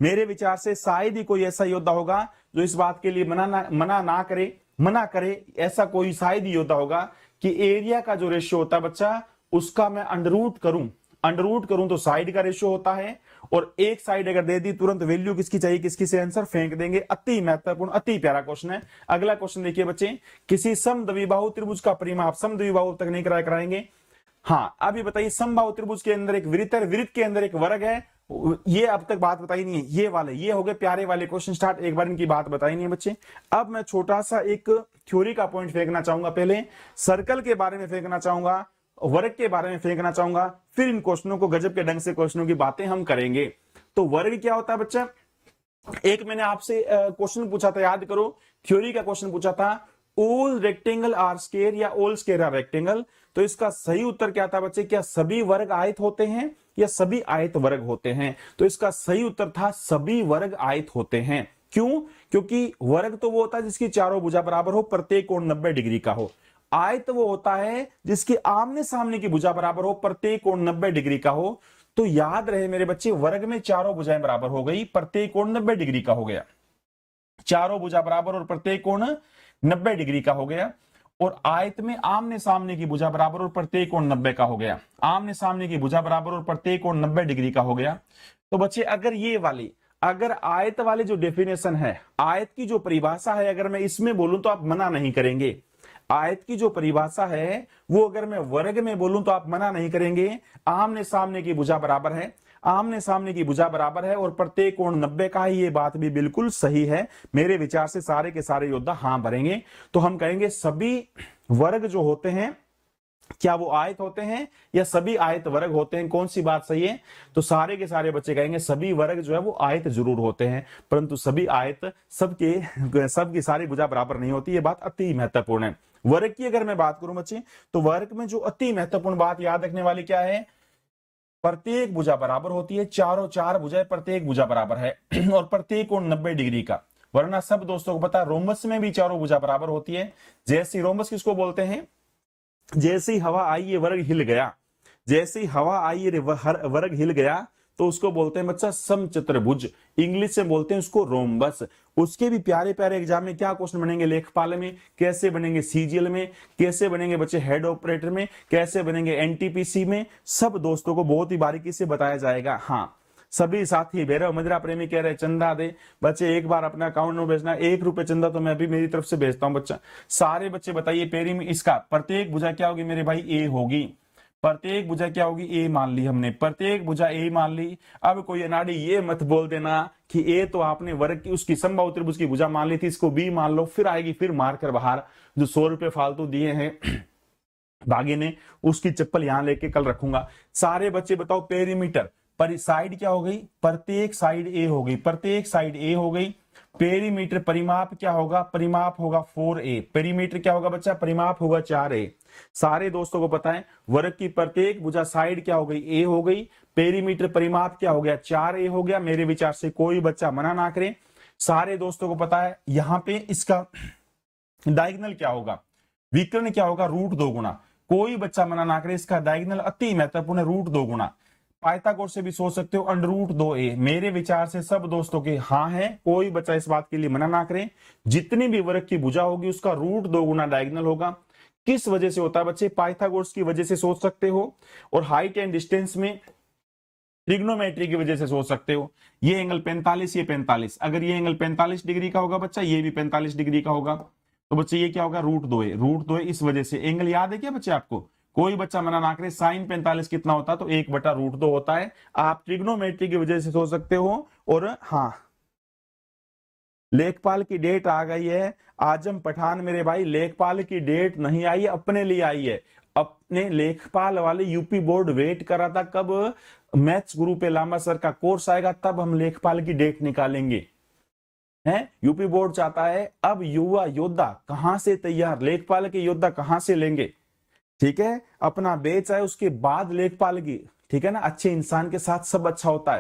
मेरे विचार से शायद ही कोई ऐसा योद्धा होगा जो इस बात के लिए मना करे। ऐसा कोई शायद ही योद्धा होगा कि एरिया का जो रेशियो होता है बच्चा, उसका मैं अंडर रूट करूं तो साइड का रेशियो होता है। और एक साइड अगर दे दी, तुरंत वैल्यू किसकी चाहिए, किसकी से आंसर फेंक देंगे। अति महत्वपूर्ण, अति प्यारा क्वेश्चन है। अगला क्वेश्चन देखिए बच्चे, किसी समद्विबाहु त्रिभुज का परिमाप, समद्विबाहु तक नहीं कराएंगे। हाँ, अब ये बताइए, समबाहु त्रिभुज के अंदर एक वृत्त है, वृत्त के अंदर एक वर्ग है। ये अब तक बात बताई नहीं है। ये हो गए प्यारे वाले क्वेश्चन स्टार्ट। एक बार इनकी बात बताई नहीं है बच्चे। अब मैं छोटा सा एक थ्योरी का पॉइंट फेंकना चाहूंगा। पहले सर्कल के बारे में फेंकना चाहूंगा, वर्ग के बारे में फेंकना चाहूंगा, फिर इन क्वेश्चनों को, गजब के ढंग से क्वेश्चनों की बातें हम करेंगे। तो वर्ग क्या होता है बच्चा, एक मैंने आपसे क्वेश्चन पूछा था, याद करो, थ्योरी का क्वेश्चन पूछा था, ऑल रेक्टेंगल आर स्क्वायर या ऑल स्क्वायर आर रेक्टेंगल। तो इसका सही उत्तर क्या था बच्चे, क्या सभी वर्ग आयत होते हैं या सभी आयत वर्ग होते हैं। तो इसका सही उत्तर था सभी वर्ग आयत होते हैं। क्यों, क्योंकि वर्ग तो वो होता है जिसकी चारों भुजा बराबर हो, प्रत्येक कोण 90 डिग्री का हो। आयत वो होता है जिसकी आमने सामने की भुजा बराबर हो, प्रत्येक कोण 90 डिग्री का हो। तो याद रहे मेरे बच्चे, वर्ग में चारों भुजाएं बराबर हो गई, प्रत्येक कोण 90 डिग्री का हो गया। चारों भुजा बराबर और प्रत्येक कोण 90 डिग्री का हो गया। और आयत में आमने सामने की भुजा बराबर और प्रत्येक कोण 90 का हो गया। आमने सामने की भुजा बराबर और प्रत्येक कोण 90 डिग्री का हो गया। तो बच्चे अगर आयत वाली जो डेफिनेशन है, आयत की जो परिभाषा है, अगर मैं इसमें बोलूं तो आप मना नहीं करेंगे। आयत की जो परिभाषा है वो अगर मैं वर्ग में बोलूं तो आप मना नहीं करेंगे। आमने सामने की भुजा बराबर है, आमने सामने की भुजा बराबर है और प्रत्येक कोण 90 का है। ये बात भी बिल्कुल सही है। मेरे विचार से सारे के सारे योद्धा हाँ भरेंगे। तो हम कहेंगे सभी वर्ग जो होते हैं, क्या वो आयत होते हैं या सभी आयत वर्ग होते हैं। कौन सी बात सही है, तो सारे के सारे बच्चे कहेंगे सभी वर्ग जो है वो आयत जरूर होते हैं, परंतु सभी आयत सबकी सारी भुजा बराबर नहीं होती। ये बात अति महत्वपूर्ण है। वर्ग की अगर मैं बात करूं बच्चे, तो वर्ग में जो अति महत्वपूर्ण बात याद रखने वाली क्या है, प्रत्येक भुजा बराबर होती है। चारों चार भुजाएं, प्रत्येक भुजा बराबर है और प्रत्येक कोण 90 डिग्री का। वरना सब दोस्तों को पता, रोमस में भी चारों भुजा बराबर होती है। जैसी रोमस किसको बोलते हैं, जैसी हवा आई ये वर्ग हिल गया, जैसी हवा आई ये वर्ग हिल गया, तो उसको बोलते हैं बच्चा समचतुर्भुज। इंग्लिश से बोलते हैं उसको रोम्बस। उसके भी प्यारे प्यारे एग्जाम में क्या क्वेश्चन बनेंगे, लेखपाल में कैसे बनेंगे, सीजीएल में कैसे बनेंगे बच्चे, हेड ऑपरेटर में कैसे बनेंगे, एनटीपीसी में, सब दोस्तों को बहुत ही बारीकी से बताया जाएगा। हाँ, सभी साथी भैरव मदिरा प्रेमी कह रहे चंदा दे बच्चे, एक बार अपना अकाउंट में भेजना, 1 रुपए चंदा तो मैं अभी मेरी तरफ से भेजता हूं बच्चा। सारे बच्चे बताइए पेरी में इसका प्रत्येक भुजा क्या होगी मेरे भाई, ए होगी। प्रत्येक भुजा क्या होगी, ए मान ली हमने, प्रत्येक भुजा ए मान ली। अब कोई अनाड़ी ये मत बोल देना कि ए तो आपने वर्ग की उसकी समबाहु त्रिभुज की भुजा मान ली थी, इसको बी मान लो, फिर आएगी फिर मार कर बाहर। जो 100 रुपए फालतू दिए हैं भागे ने, उसकी चप्पल यहां लेके कल रखूंगा। सारे बच्चे बताओ पेरीमीटर, पर साइड क्या हो गई, प्रत्येक साइड ए हो गई, प्रत्येक साइड ए हो गई। पेरीमीटर परिमाप क्या होगा, परिमाप होगा 4a। पेरीमीटर क्या होगा बच्चा, परिमाप होगा 4a। सारे दोस्तों को पता है वर्ग की प्रत्येक भुजा साइड क्या हो गई, ए हो गई। पेरीमीटर परिमाप क्या हो गया, 4a हो गया। मेरे विचार से कोई बच्चा मना ना करे। सारे दोस्तों को पता है यहां पे इसका डायगोनल क्या होगा, विकर्ण क्या होगा, √2 गुना। कोई बच्चा मना ना करे, इसका डायगोनल अति महत्वपूर्ण है, √2 गुना। पाइथागोरस से भी सोच सकते हो √2a। मेरे विचार से सब दोस्तों के हाँ है, कोई बच्चा इस बात के लिए मना ना करे। जितनी भी वर्ग की भुजा होगी उसका √2 गुना डायगोनल होगा। किस वजह से होता है बच्चे, पाइथागोरस की वजह से सोच सकते हो, और हाइट एंड डिस्टेंस में ट्रिग्नोमेट्री की वजह से सोच सकते हो। ये एंगल 45, ये 45, अगर ये एंगल 45 डिग्री का होगा बच्चा, ये भी 45 डिग्री का होगा, तो बच्चे ये क्या होगा, √2a। इस वजह से एंगल याद है क्या बच्चे आपको, कोई बच्चा मना ना करे। साइन 45 कितना होता है, तो 1/√2 होता है। आप ट्रिग्नोमेट्री की वजह से सोच सकते हो। और हाँ, लेखपाल की डेट आ गई है। आजम पठान मेरे भाई, लेखपाल की डेट नहीं आई है, अपने लिए आई है। अपने लेखपाल वाले यूपी बोर्ड वेट कर रहा था कब मैथ्स गुरु पे लांबा सर का कोर्स आएगा, तब हम लेखपाल की डेट निकालेंगे। है यूपी बोर्ड चाहता है अब युवा योद्धा कहां से तैयार, लेखपाल के योद्धा कहां से लेंगे, ठीक है। अपना बेच है उसके बाद लेखपाल की, ठीक है ना। अच्छे इंसान के साथ सब अच्छा होता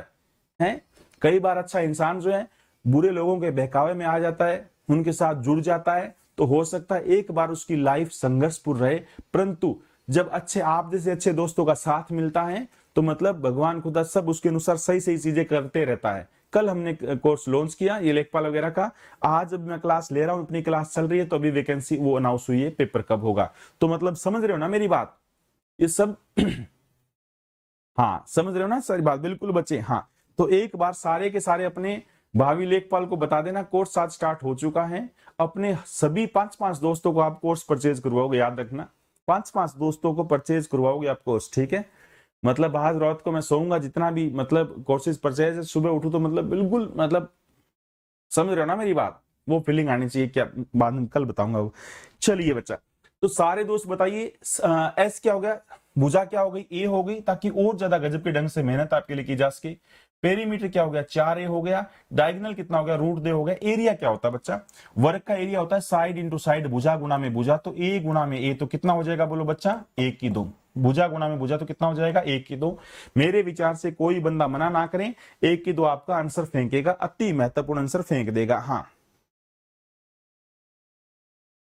है? कई बार अच्छा इंसान जो है बुरे लोगों के बहकावे में आ जाता है, उनके साथ जुड़ जाता है, तो हो सकता है एक बार उसकी लाइफ संघर्षपूर्ण रहे, परंतु जब अच्छे आप जैसे अच्छे दोस्तों का साथ मिलता है तो मतलब भगवान खुदा सब उसके अनुसार सही सही चीजें करते रहता है। कल हमने कोर्स लॉन्च किया ये लेखपाल वगैरह का, आज अब मैं क्लास ले रहा हूं, अपनी क्लास चल रही है, तो अभी वैकेंसी वो अनाउंस हुई है, पेपर कब होगा। तो मतलब समझ रहे हो ना मेरी बात, ये सब हाँ समझ रहे हो ना सारी बात, बिल्कुल बच्चे। हाँ तो एक बार सारे के सारे अपने भावी लेखपाल को बता देना, कोर्स आज स्टार्ट हो चुका है। अपने सभी 5-5 दोस्तों को आप कोर्स परचेज करवाओगे, याद रखना 5-5 दोस्तों को परचेज करवाओगे आप कोर्स, ठीक है। मतलब आज रात को मैं सोऊंगा, जितना भी मतलब कोर्सेज परचेज, सुबह उठू तो मतलब बिल्कुल मतलब समझ रहे हो ना मेरी बात, वो फीलिंग आनी चाहिए, क्या बाद में कल बताऊंगा वो। चलिए बच्चा, तो सारे दोस्त बताइए एस क्या हो गया, भुजा क्या हो गई, ए हो गई, ताकि और ज्यादा गजब के ढंग से मेहनत आपके लिए की जा सके। पेरीमीटर क्या हो गया, 4a हो गया। डायगोनल कितना हो गया, √2 हो गया। एरिया क्या होता है बच्चा, वर्ग का एरिया होता है साइड इंटू साइड, भुजा गुना में भुजा, तो a गुना में a, तो कितना हो जाएगा बोलो बच्चा, 1/2। भुजा गुना में भुजा तो कितना हो जाएगा, 1/2। मेरे विचार से कोई बंदा मना ना करें, 1/2 आपका आंसर फेंकेगा, अति महत्वपूर्ण आंसर फेंक देगा। हाँ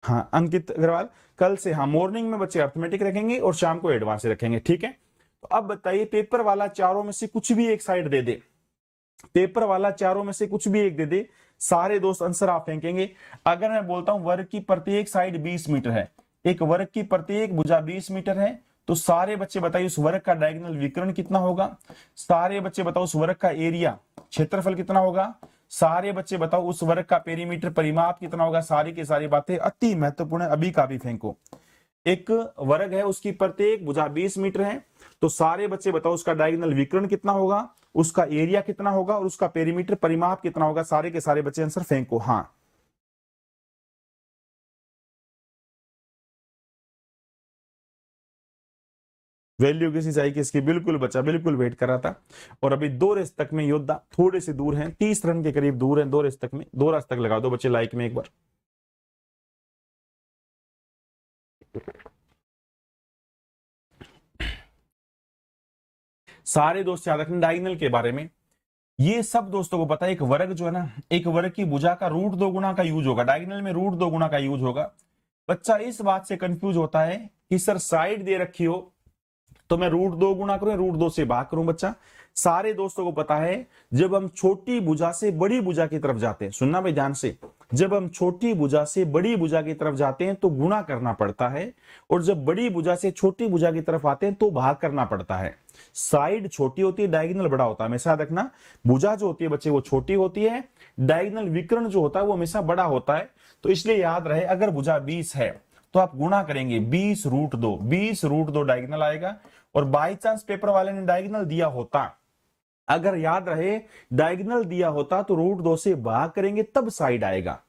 हाँ अंकित अग्रवाल, कल से हाँ मॉर्निंग में बच्चे अर्थमेटिक रखेंगे और शाम को एडवांस रखेंगे, ठीक है। तो अब बताइए, पेपर वाला चारों में से कुछ भी एक साइड दे दे, पेपर वाला चारों में से कुछ भी एक दे दे, सारे दोस्त आंसर आप फेंकेंगे। अगर मैं बोलता हूं वर्ग की प्रत्येक साइड 20 मीटर है, एक वर्ग की प्रत्येक भुजा 20 मीटर है, तो सारे बच्चे बताइए उस वर्ग का डायगोनल विकर्ण कितना होगा। सारे बच्चे बताओ उस वर्ग का एरिया क्षेत्रफल कितना होगा। सारे बच्चे बताओ उस वर्ग का पेरीमीटर परिमाप कितना होगा। सारी की सारी बातें अति महत्वपूर्ण है, अभी का भी फेंको। एक वर्ग है उसकी प्रत्येक भुजा 20 मीटर है, तो सारे बच्चे बताओ उसका डायगोनल विकर्ण कितना होगा, उसका एरिया कितना होगा और उसका पेरीमीटर परिमाप कितना होगा। सारे के सारे बच्चे आंसर फेंको। हाँ वैल्यू किसी चाहिए कि इसकी, बिल्कुल बच्चा बिल्कुल वेट कर रहा था। और अभी 2 रेस तक में योद्धा थोड़े से दूर हैं, 30 रन के करीब दूर हैं 2 रेस तक में। 2 रेस तक लगा दो बच्चे लाइक में एक बार। सारे दोस्त याद रखना डायगोनल के बारे में, ये सब दोस्तों को पता है। एक वर्ग जो है ना, एक वर्ग की भुजा का √2 गुना का यूज होगा, डायगोनल में √2 गुना का यूज होगा। बच्चा इस बात से कंफ्यूज होता है कि सर साइड दे रखी हो तो मैं √2 गुना करूं, √2 से भाग करूं। बच्चा सारे दोस्तों को पता है, जब हम छोटी भुजा से बड़ी भुजा की तरफ जाते हैं, सुनना भाई ध्यान से, जब हम छोटी भुजा से बड़ी भुजा की तरफ जाते हैं तो गुणा करना पड़ता है, और जब बड़ी भुजा से छोटी भुजा की तरफ आते हैं तो भाग करना पड़ता है। साइड छोटी होती है, डायगोनल बड़ा होता है। हमेशा रखना, भुजा जो होती है बच्चे वो छोटी होती है, डायगोनल विकर्ण जो होता है वो हमेशा बड़ा होता है। तो इसलिए याद रहे, अगर भुजा 20 है तो आप गुणा करेंगे 20 √2, 20 √2 डायगोनल आएगा, और बाई चांस पेपर वाले ने डायगोनल दिया होता, अगर याद रहे डायगोनल दिया होता तो √2 से भाग करेंगे तब साइड आएगा।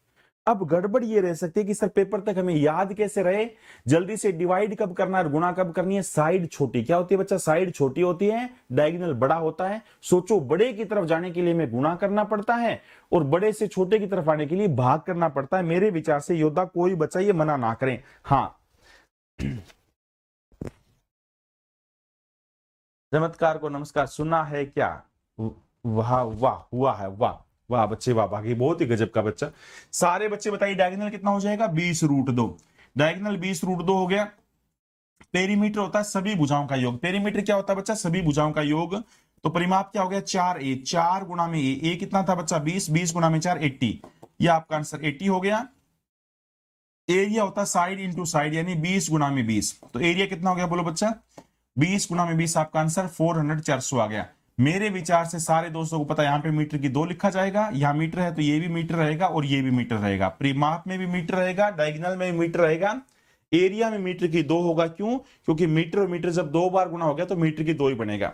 अब गड़बड़ ये रह सकती है कि सर पेपर तक हमें याद कैसे रहे, जल्दी से डिवाइड कब करना है, गुणा कब करनी है। साइड छोटी क्या होती है बच्चा, साइड छोटी होती है, डायगोनल बड़ा होता है। सोचो बड़े की तरफ जाने के लिए हमें गुणा करना पड़ता है और बड़े से छोटे की तरफ आने के लिए भाग करना पड़ता है। मेरे विचार से योद्धा कोई बच्चा ये मना ना करें। हाँ चमत्कार को नमस्कार, सुना है क्या, वाह वाह हुआ है, वाह वाह बच्चे वाह, बाकी बहुत ही गजब का बच्चा। सारे बच्चे बताइए डायगोनल कितना हो जाएगा, 20√2। डायगोनल 20√2 हो गया। पेरीमीटर होता है सभी भुजाओं का योग। पेरीमीटर क्या होता है बच्चा, सभी भुजाओं का योग। तो परिमाप क्या हो गया, 4a, 4 गुणा में ए कितना था बच्चा, 20, 20 गुणा में 4 80। ये आपका आंसर 80 हो गया। एरिया होता है साइड इंटू साइड, यानी 20 गुणा में 20। तो एरिया कितना हो गया बोलो बच्चा, 20 गुणा में 20, आपका आंसर 400, 400 आ गया। मेरे विचार से सारे दोस्तों को पता है, यहाँ पे मीटर की 2 लिखा जाएगा, यहाँ मीटर है तो ये भी मीटर रहेगा और ये भी मीटर रहेगा। परिमाप में भी मीटर रहेगा, डायगोनल में भी मीटर रहेगा, एरिया में मीटर की 2 होगा। क्यों, क्योंकि मीटर और मीटर जब 2 बार गुणा हो गया तो मीटर की 2 ही बनेगा।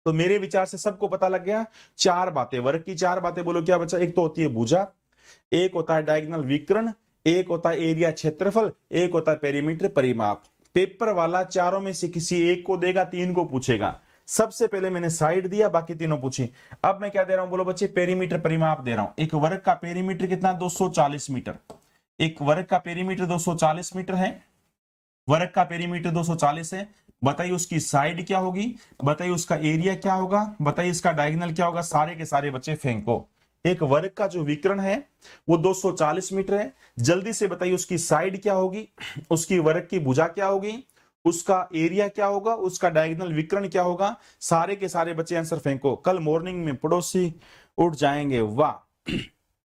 तो मेरे विचार से सबको पता लग गया। 4 बातें, वर्ग की 4 बातें बोलो क्या बच्चा, एक तो होती है भुजा, एक होता है डायगोनल विकर्ण, एक होता है एरिया क्षेत्रफल, एक होता है पेरीमीटर परिमाप। पेपर वाला चारों में से किसी एक को देगा, 3 को पूछेगा। सबसे पहले मैंने साइड दिया, बाकी तीनों पूछे। अब मैं क्या दे रहा हूं बोलो बच्चे, पेरीमीटर परिमाप दे रहा हूं। एक वर्ग का पेरीमीटर कितना, 240 मीटर। एक वर्ग का पेरीमीटर 240 मीटर है, वर्ग का पेरीमीटर 240 है। बताइए उसकी साइड क्या होगी, बताइए उसका एरिया क्या होगा, बताइए इसका डायगोनल क्या होगा। सारे के सारे बच्चे फेंको। एक वर्ग का जो विकर्ण है वो 240 मीटर है। जल्दी से बताइए उसकी साइड क्या होगी, उसकी वर्ग की भुजा क्या होगी, उसका एरिया क्या होगा, उसका डायगोनल विकर्ण क्या होगा। सारे के सारे बच्चे आंसर फेंको। कल मॉर्निंग में पड़ोसी उठ जाएंगे, वाह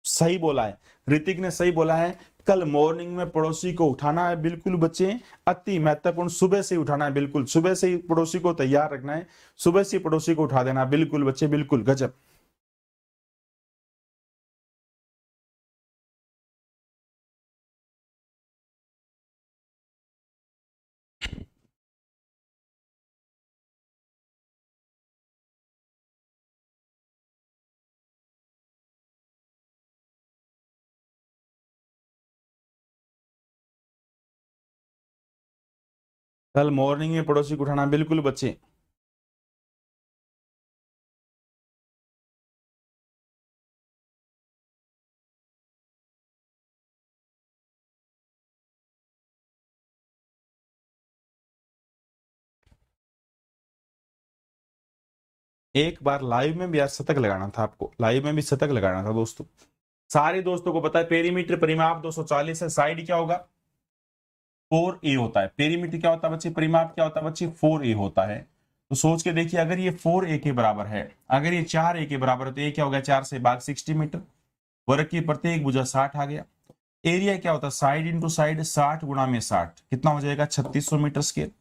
सही बोला है, ऋतिक ने सही बोला है। कल मॉर्निंग में पड़ोसी को उठाना है, बिल्कुल बच्चे, अति महत्वपूर्ण। सुबह से उठाना है, बिल्कुल सुबह से ही पड़ोसी को तैयार रखना है, सुबह से पड़ोसी को उठा देना, बिल्कुल बच्चे, बिल्कुल गजब। कल मॉर्निंग में पड़ोसी को उठाना, बिल्कुल बच्चे। एक बार लाइव में भी यार शतक लगाना था आपको, लाइव में भी शतक लगाना था दोस्तों। सारे दोस्तों को पता है पेरीमीटर परिमाप 240 है, साइड क्या होगा 4a होता है। पेरीमीटर क्या होता है बच्चे, परिमाप क्या होता है बच्चे, 4a होता है। तो सोच के देखिए, अगर ये 4a के बराबर है, अगर ये 4a के बराबर है, तो ये क्या होगा, 4 से भाग 60 मीटर। वर्ग की प्रत्येक भुजा 60 आ गया। एरिया क्या होता है, साइड इंटू साइड, 60 गुणा में 60 कितना हो जाएगा, 3600 metre square.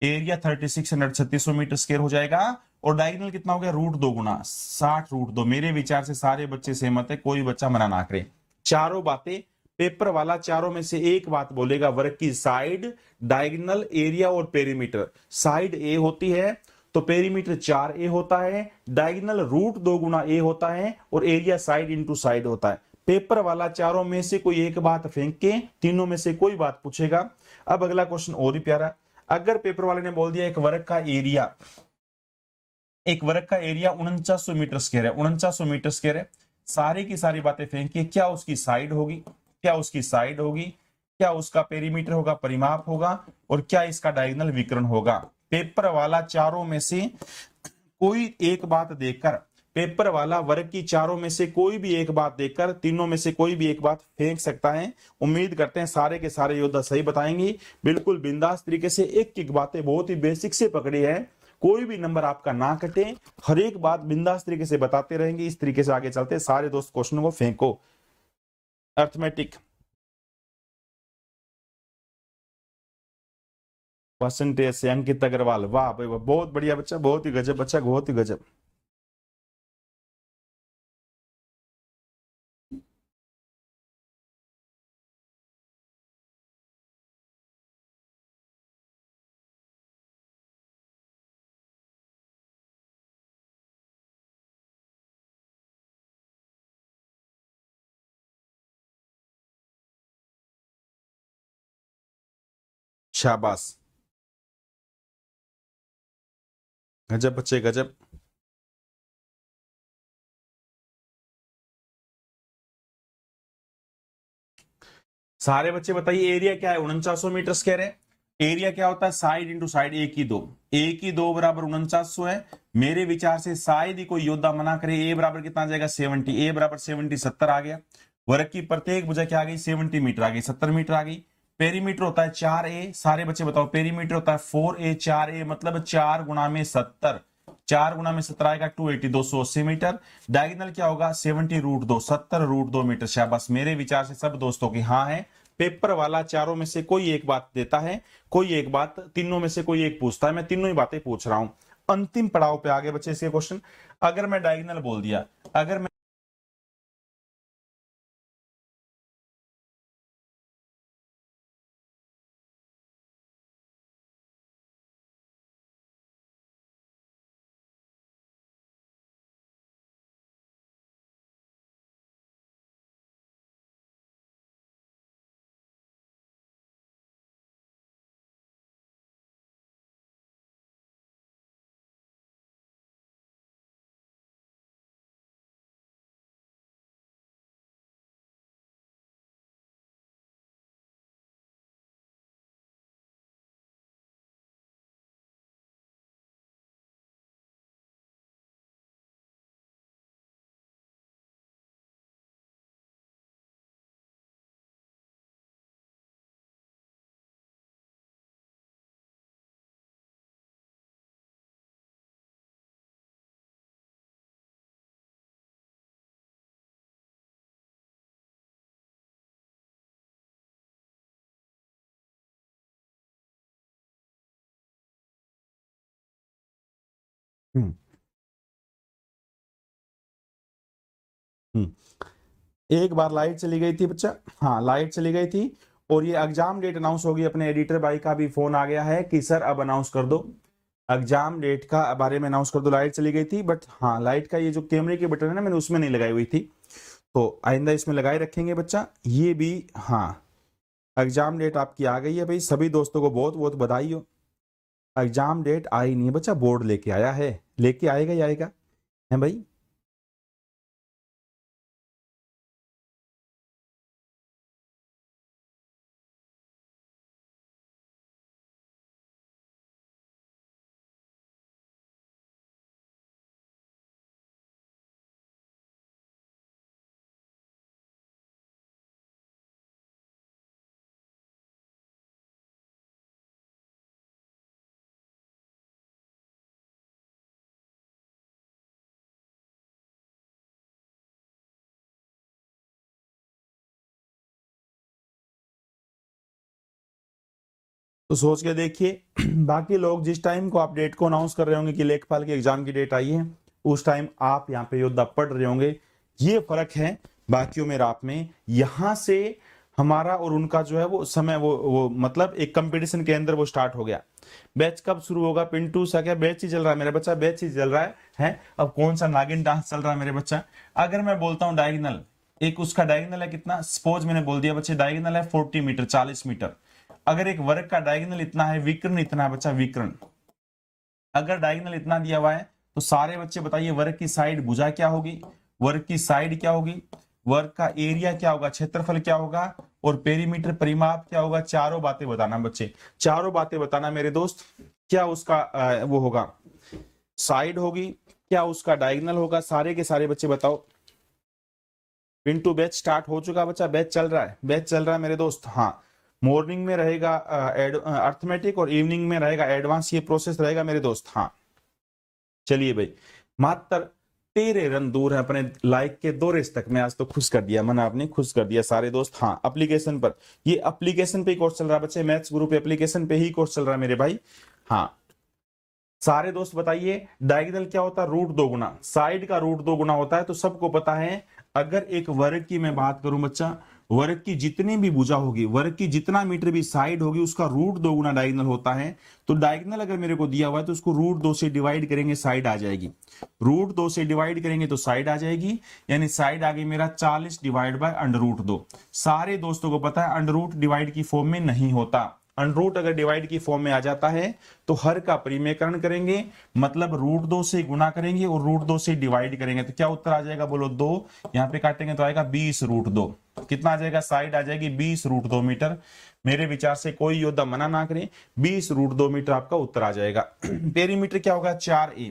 Area 3600, 3600 metre square हो जाएगा। और डायगोनल कितना हो गया, √2 गुना 60 √2। मेरे विचार से सारे बच्चे सहमत है, कोई बच्चा मना ना करे। चारों बातें, पेपर वाला चारों में से एक बात बोलेगा, वर्ग की साइड, डायगोनल, एरिया और पेरीमीटर। साइड ए होती है तो पेरीमीटर 4a होता है, डायगोनल √2 गुना a होता है और एरिया साइड इंटू साइड होता है। पेपर वाला चारों में से कोई एक बात फेंक के तीनों में से कोई बात पूछेगा। अब अगला क्वेश्चन और ही प्यारा। अगर पेपर वाले ने बोल दिया एक वर्ग का एरिया, एक वर्ग का एरिया 4900 मीटर स्क्वायर है, 4900 मीटर स्क्वायर है। सारी की सारी बातें फेंकिए, क्या उसकी साइड होगी, क्या उसकी साइड होगी, क्या उसका पेरीमीटर होगा, परिमाप होगा, और क्या इसका डायगोनल विकर्ण होगा। पेपर वाला चारों में से कोई एक बात देकर, पेपर वाला वर्ग की चारों में से कोई भी एक बात देकर तीनों में से कोई भी एक बात फेंक सकता है। उम्मीद करते हैं सारे के सारे योद्धा सही बताएंगे, बिल्कुल बिंदास तरीके से। एक एक बातें बहुत ही बेसिक से पकड़ी है, कोई भी नंबर आपका ना कटे, हर एक बात बिंदास तरीके से बताते रहेंगे। इस तरीके से आगे चलते, सारे दोस्त क्वेश्चनों को फेंको। अर्थमेटिक परसेंटेज से अंकित अग्रवाल, वाह भाई वाह, बहुत बढ़िया बच्चा, बहुत ही गजब बच्चा, बहुत ही गजब। शाबाश, गजब बच्चे गजब। सारे बच्चे बताइए एरिया क्या है, 4900 मीटर कह रहे हैं। एरिया क्या होता है, साइड इंटू साइड, एक ही दो बराबर 4900 है। मेरे विचार से शायद ही कोई योद्धा मना करे। ए बराबर कितना आ जाएगा 70, ए बराबर 70 70 आ गया। वर्ग की प्रत्येक भुजा क्या आ गई 70 मीटर आ गई, 70 मीटर आ गई। पेरीमीटर होता है 4a, सारे बच्चे बताओ पेरीमीटर होता है 4a, 4a मतलब 4 गुणा में 70, 4 गुणा में 70 आएगा 280, 280 मीटर। डायगोनल क्या होगा 70 रूट 2, 70 रूट 2 मीटर। शाबाश, मेरे विचार से सब दोस्तों की हाँ है। पेपर वाला चारों में से कोई एक बात देता है, कोई एक बात, तीनों में से कोई एक पूछता है। मैं तीनों ही बातें पूछ रहा हूं। अंतिम पड़ाव पे आगे बच्चे इसके क्वेश्चन। अगर मैं डायगोनल बोल दिया, अगर मैं एक बार लाइट चली गई थी बच्चा, हाँ लाइट चली गई थी। और ये एग्जाम डेट अनाउंस होगी। अपने एडिटर भाई का भी फोन आ गया है कि सर अब अनाउंस कर दो, एग्जाम डेट का बारे में अनाउंस कर दो। लाइट चली गई थी, बट हाँ लाइट का ये जो कैमरे की बटन है ना, मैंने उसमें नहीं लगाई हुई थी, तो आइंदा इसमें लगाए रखेंगे बच्चा। ये भी हाँ, एग्जाम डेट आपकी आ गई है भाई। सभी दोस्तों को बहुत बहुत बधाई हो। एग्जाम डेट आई नहीं है बच्चा, बोर्ड लेके आया है, लेके आएगा ही आएगा, है भाई। तो सोच के देखिए बाकी लोग जिस टाइम को आप डेट को अनाउंस कर रहे होंगे कि लेखपाल की एग्जाम की डेट आई है, उस टाइम आप यहाँ पे योद्धा पढ़ रहे होंगे। ये फर्क है बाकियों में रात में। यहां से हमारा और उनका जो है वो समय वो मतलब एक कंपटीशन के अंदर वो स्टार्ट हो गया। बैच कब शुरू होगा पिंटू सा? क्या बैच ही चल रहा है मेरा बच्चा? बैच ही चल रहा है? अब कौन सा नागिन डांस चल रहा है मेरे बच्चा? अगर मैं बोलता हूँ डायगोनल, एक उसका डायगोनल है कितना, सपोज मैंने बोल दिया बच्चे डायगोनल है 40 मीटर, 40 मीटर। अगर एक वर्ग का डायगोनल इतना है, विकर्ण इतना है बच्चा, विकर्ण अगर डायगोनल इतना दिया हुआ है, तो सारे बच्चे बताइए वर्ग की साइड भुजा क्या होगी, वर्ग की साइड क्या होगी, वर्ग का एरिया क्या होगा, क्षेत्रफल क्या होगा, और पेरीमीटर परिमाप क्या होगा। चारों बातें बताना बच्चे, चारों बातें बताना मेरे दोस्त। क्या उसका वो होगा, साइड होगी, क्या उसका डायगोनल होगा। सारे के सारे बच्चे बताओ। पिंटू बैच स्टार्ट हो चुका बच्चा, बैच चल रहा है, बैच चल रहा है मेरे दोस्त। हाँ, मॉर्निंग में रहेगा अर्थमेटिक और इवनिंग में रहेगा एडवांस, ये प्रोसेस रहेगा मेरे दोस्त। हाँ चलिए भाई, मात्र 13 रन दूर है अपने लाइक के 2 रेस तक में। आज तो खुश कर दिया मन, आपने खुश कर दिया सारे दोस्त। हाँ एप्लीकेशन पर, ये एप्लीकेशन पे ही कोर्स चल रहा है बच्चे, मैथ्स ग्रुप एप्लीकेशन पे ही कोर्स चल रहा है मेरे भाई। हाँ सारे दोस्त बताइए डायगोनल क्या होता है, रूट 2 गुना, साइड का रूट 2 गुना होता है। तो सबको पता है, अगर एक वर्ग की मैं बात करूं बच्चा, वर्ग की जितनी भी भुजा होगी, वर्ग की जितना मीटर भी साइड होगी, उसका रूट 2 गुना डायगोनल होता है। तो डायगोनल अगर मेरे को दिया हुआ है तो उसको रूट 2 से डिवाइड करेंगे, साइड आ जाएगी। रूट 2 से डिवाइड करेंगे तो साइड आ जाएगी, यानी साइड आ गई मेरा 40 डिवाइड बाय अंडर रूट 2। सारे दोस्तों को पता है अंडर रूट डिवाइड की फॉर्म में नहीं होता, अंडर अगर डिवाइड की फॉर्म में आ जाता है तो हर का परिमेयकरण करेंगे, मतलब √2 से गुना करेंगे और √2 से डिवाइड करेंगे, तो क्या उत्तर आ जाएगा बोलो 2। यहाँ पे काटेंगे तो आएगा 20√2। कितना आ जाएगा, साइड आ जाएगी 20√2 मीटर। मेरे विचार से कोई योद्धा मना ना करे, 20√2 मीटर आपका उत्तर आ जाएगा। पेरीमीटर क्या होगा, 4a,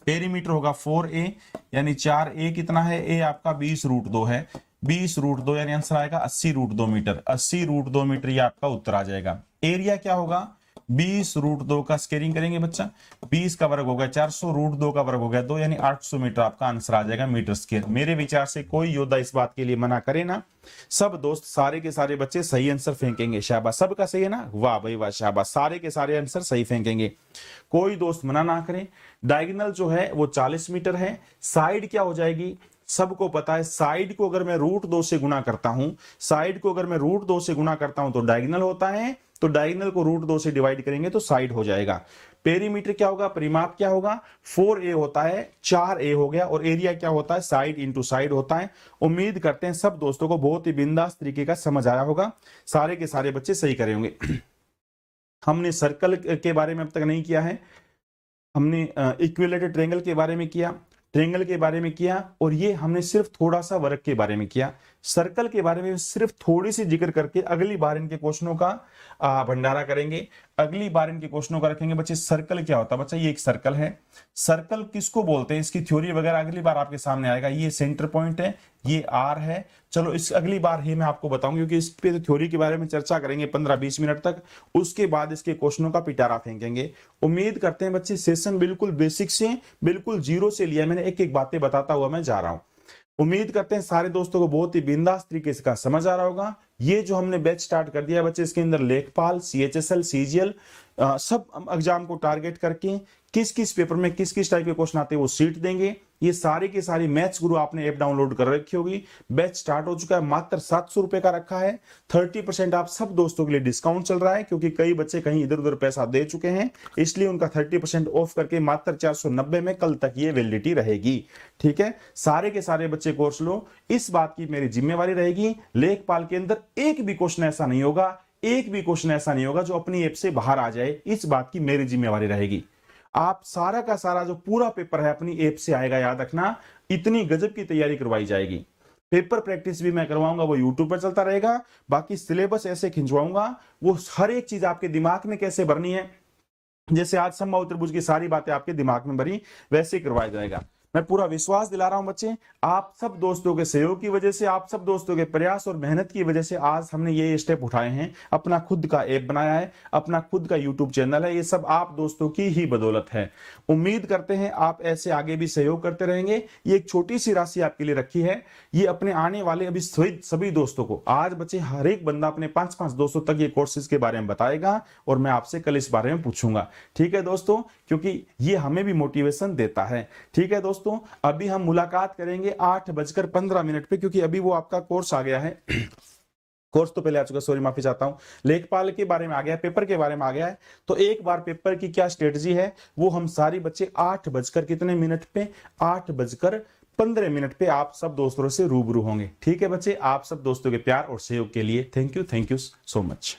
पेरीमीटर होगा 4a, यानी 4a कितना है, a आपका 20√2 है, 20√2 यानी आंसर आएगा 80√2 मीटर। 80√2 मीटर ये आपका उत्तर आ जाएगा। एरिया क्या होगा, 20√2 का स्केयरिंग करेंगे बच्चा, 20 का वर्ग हो गया 400, √2 का वर्ग हो गया 2, यानी 800 मीटर आपका आंसर आ जाएगा मीटर स्क्वायर। मेरे विचार से कोई योद्धा इस बात के लिए मना करे ना, सब दोस्त सारे के सारे बच्चे सही आंसर फेंकेंगे, शाबाश, सबका सही है ना, वाह भाई वाह, शाबाश, सारे के सारे आंसर सही फेंकेंगे, कोई दोस्त मना ना करे। डायगोनल जो है वो 40 मीटर है। साइड क्या हो जाएगी, सबको पता है, साइड को अगर मैं √2 से गुना करता हूं, साइड को अगर मैं √2 से गुना करता हूं तो डायगोनल होता है, तो डायगोनल को √2 से डिवाइड करेंगे तो साइड हो जाएगा। पेरीमीटर क्या होगा, परिमाप क्या होगा, 4a होता है, 4a हो गया, और एरिया क्या होता है, साइड इंटू साइड होता है। उम्मीद करते हैं सब दोस्तों को बहुत ही बिंदास तरीके का समझ आया होगा, सारे के सारे बच्चे सही करे होंगे। हमने सर्कल के बारे में अब तक नहीं किया है, हमने इक्विलेटरल ट्रायंगल के बारे में किया, ट्रायंगल के बारे में किया, और ये हमने सिर्फ थोड़ा सा वर्ग के बारे में किया। सर्कल के बारे में सिर्फ थोड़ी सी जिक्र करके अगली बार इनके क्वेश्चनों का भंडारा करेंगे, अगली बार इनके क्वेश्चनों का रखेंगे। बच्चे सर्कल क्या होता है, बच्चा ये एक सर्कल है, सर्कल किसको बोलते हैं, इसकी थ्योरी वगैरह अगली बार आपके सामने आएगा। ये सेंटर पॉइंट है, ये आर है, चलो इस अगली बार ही मैं आपको बताऊंगा, क्योंकि इस पे तो थ्योरी के बारे में चर्चा करेंगे 15-20 मिनट तक, उसके बाद इसके क्वेश्चनों का पिटारा फेंकेंगे। उम्मीद करते हैं बच्चे सेशन बिल्कुल बेसिक से, बिल्कुल जीरो से लिया, मैंने एक एक बातें बताता हुआ मैं जा रहा हूं। उम्मीद करते हैं सारे दोस्तों को बहुत ही बिंदास तरीके से का समझ आ रहा होगा। ये जो हमने बैच स्टार्ट कर दिया बच्चे, इसके अंदर लेखपाल, CHSL, CGL सब एग्जाम को टारगेट करके किस किस पेपर में किस किस टाइप के क्वेश्चन आते हैं वो सीट देंगे। ये सारी की सारी मैथ्स गुरु आपने ऐप डाउनलोड कर रखी होगी। बैच स्टार्ट हो चुका है, मात्र 700 रुपए का रखा है। 30% आप सब दोस्तों के लिए डिस्काउंट चल रहा है, क्योंकि कई बच्चे कहीं इधर उधर पैसा दे चुके हैं, इसलिए उनका 30% ऑफ करके मात्र 490 में कल तक ये वैलिडिटी रहेगी। ठीक है, सारे के सारे बच्चे कोर्स लो, इस बात की मेरी जिम्मेवारी रहेगी। लेखपाल के अंदर एक भी क्वेश्चन ऐसा नहीं होगा, एक भी क्वेश्चन ऐसा नहीं होगा जो अपनी ऐप से बाहर आ जाए, इस बात की मेरी जिम्मेवारी रहेगी। आप सारा का सारा जो पूरा पेपर है अपनी ऐप से आएगा, याद रखना, इतनी गजब की तैयारी करवाई जाएगी। पेपर प्रैक्टिस भी मैं करवाऊंगा, वो यूट्यूब पर चलता रहेगा। बाकी सिलेबस ऐसे खिंचवाऊंगा, वो हर एक चीज आपके दिमाग में कैसे भरनी है, जैसे आज समबाहु त्रिभुज की सारी बातें आपके दिमाग में भरी, वैसे ही करवाया जाएगा। मैं पूरा विश्वास दिला रहा हूं बच्चे, आप सब दोस्तों के सहयोग की वजह से, आप सब दोस्तों के प्रयास और मेहनत की वजह से आज हमने ये स्टेप उठाए हैं, अपना खुद का ऐप बनाया है, अपना खुद का यूट्यूब चैनल है। ये सब आप दोस्तों की ही बदौलत है। उम्मीद करते हैं आप ऐसे आगे भी सहयोग करते रहेंगे। ये एक छोटी सी राशि आपके लिए रखी है, ये अपने आने वाले अभी सभी दोस्तों को, आज बच्चे हर एक बंदा अपने 5-5 दोस्तों तक ये कोर्सेज के बारे में बताएगा, और मैं आपसे कल इस बारे में पूछूंगा। ठीक है दोस्तों, क्योंकि ये हमें भी मोटिवेशन देता है। ठीक है दोस्तों, अभी हम मुलाकात करेंगे 8:15 पे, क्योंकि अभी वो आपका कोर्स आ गया है। कोर्स तो पहले आ चुका, सॉरी माफी चाहता हूं, लेखपाल के बारे में आ गया है, पेपर के बारे में आ गया है। तो एक बार पेपर की क्या स्ट्रेटजी है वो हम सारी बच्चे 8:15 पे, 8:15 पे आप सब दोस्तों से रूबरू होंगे। ठीक है बच्चे, आप सब दोस्तों के प्यार और सहयोग के लिए थैंक यू सो मच।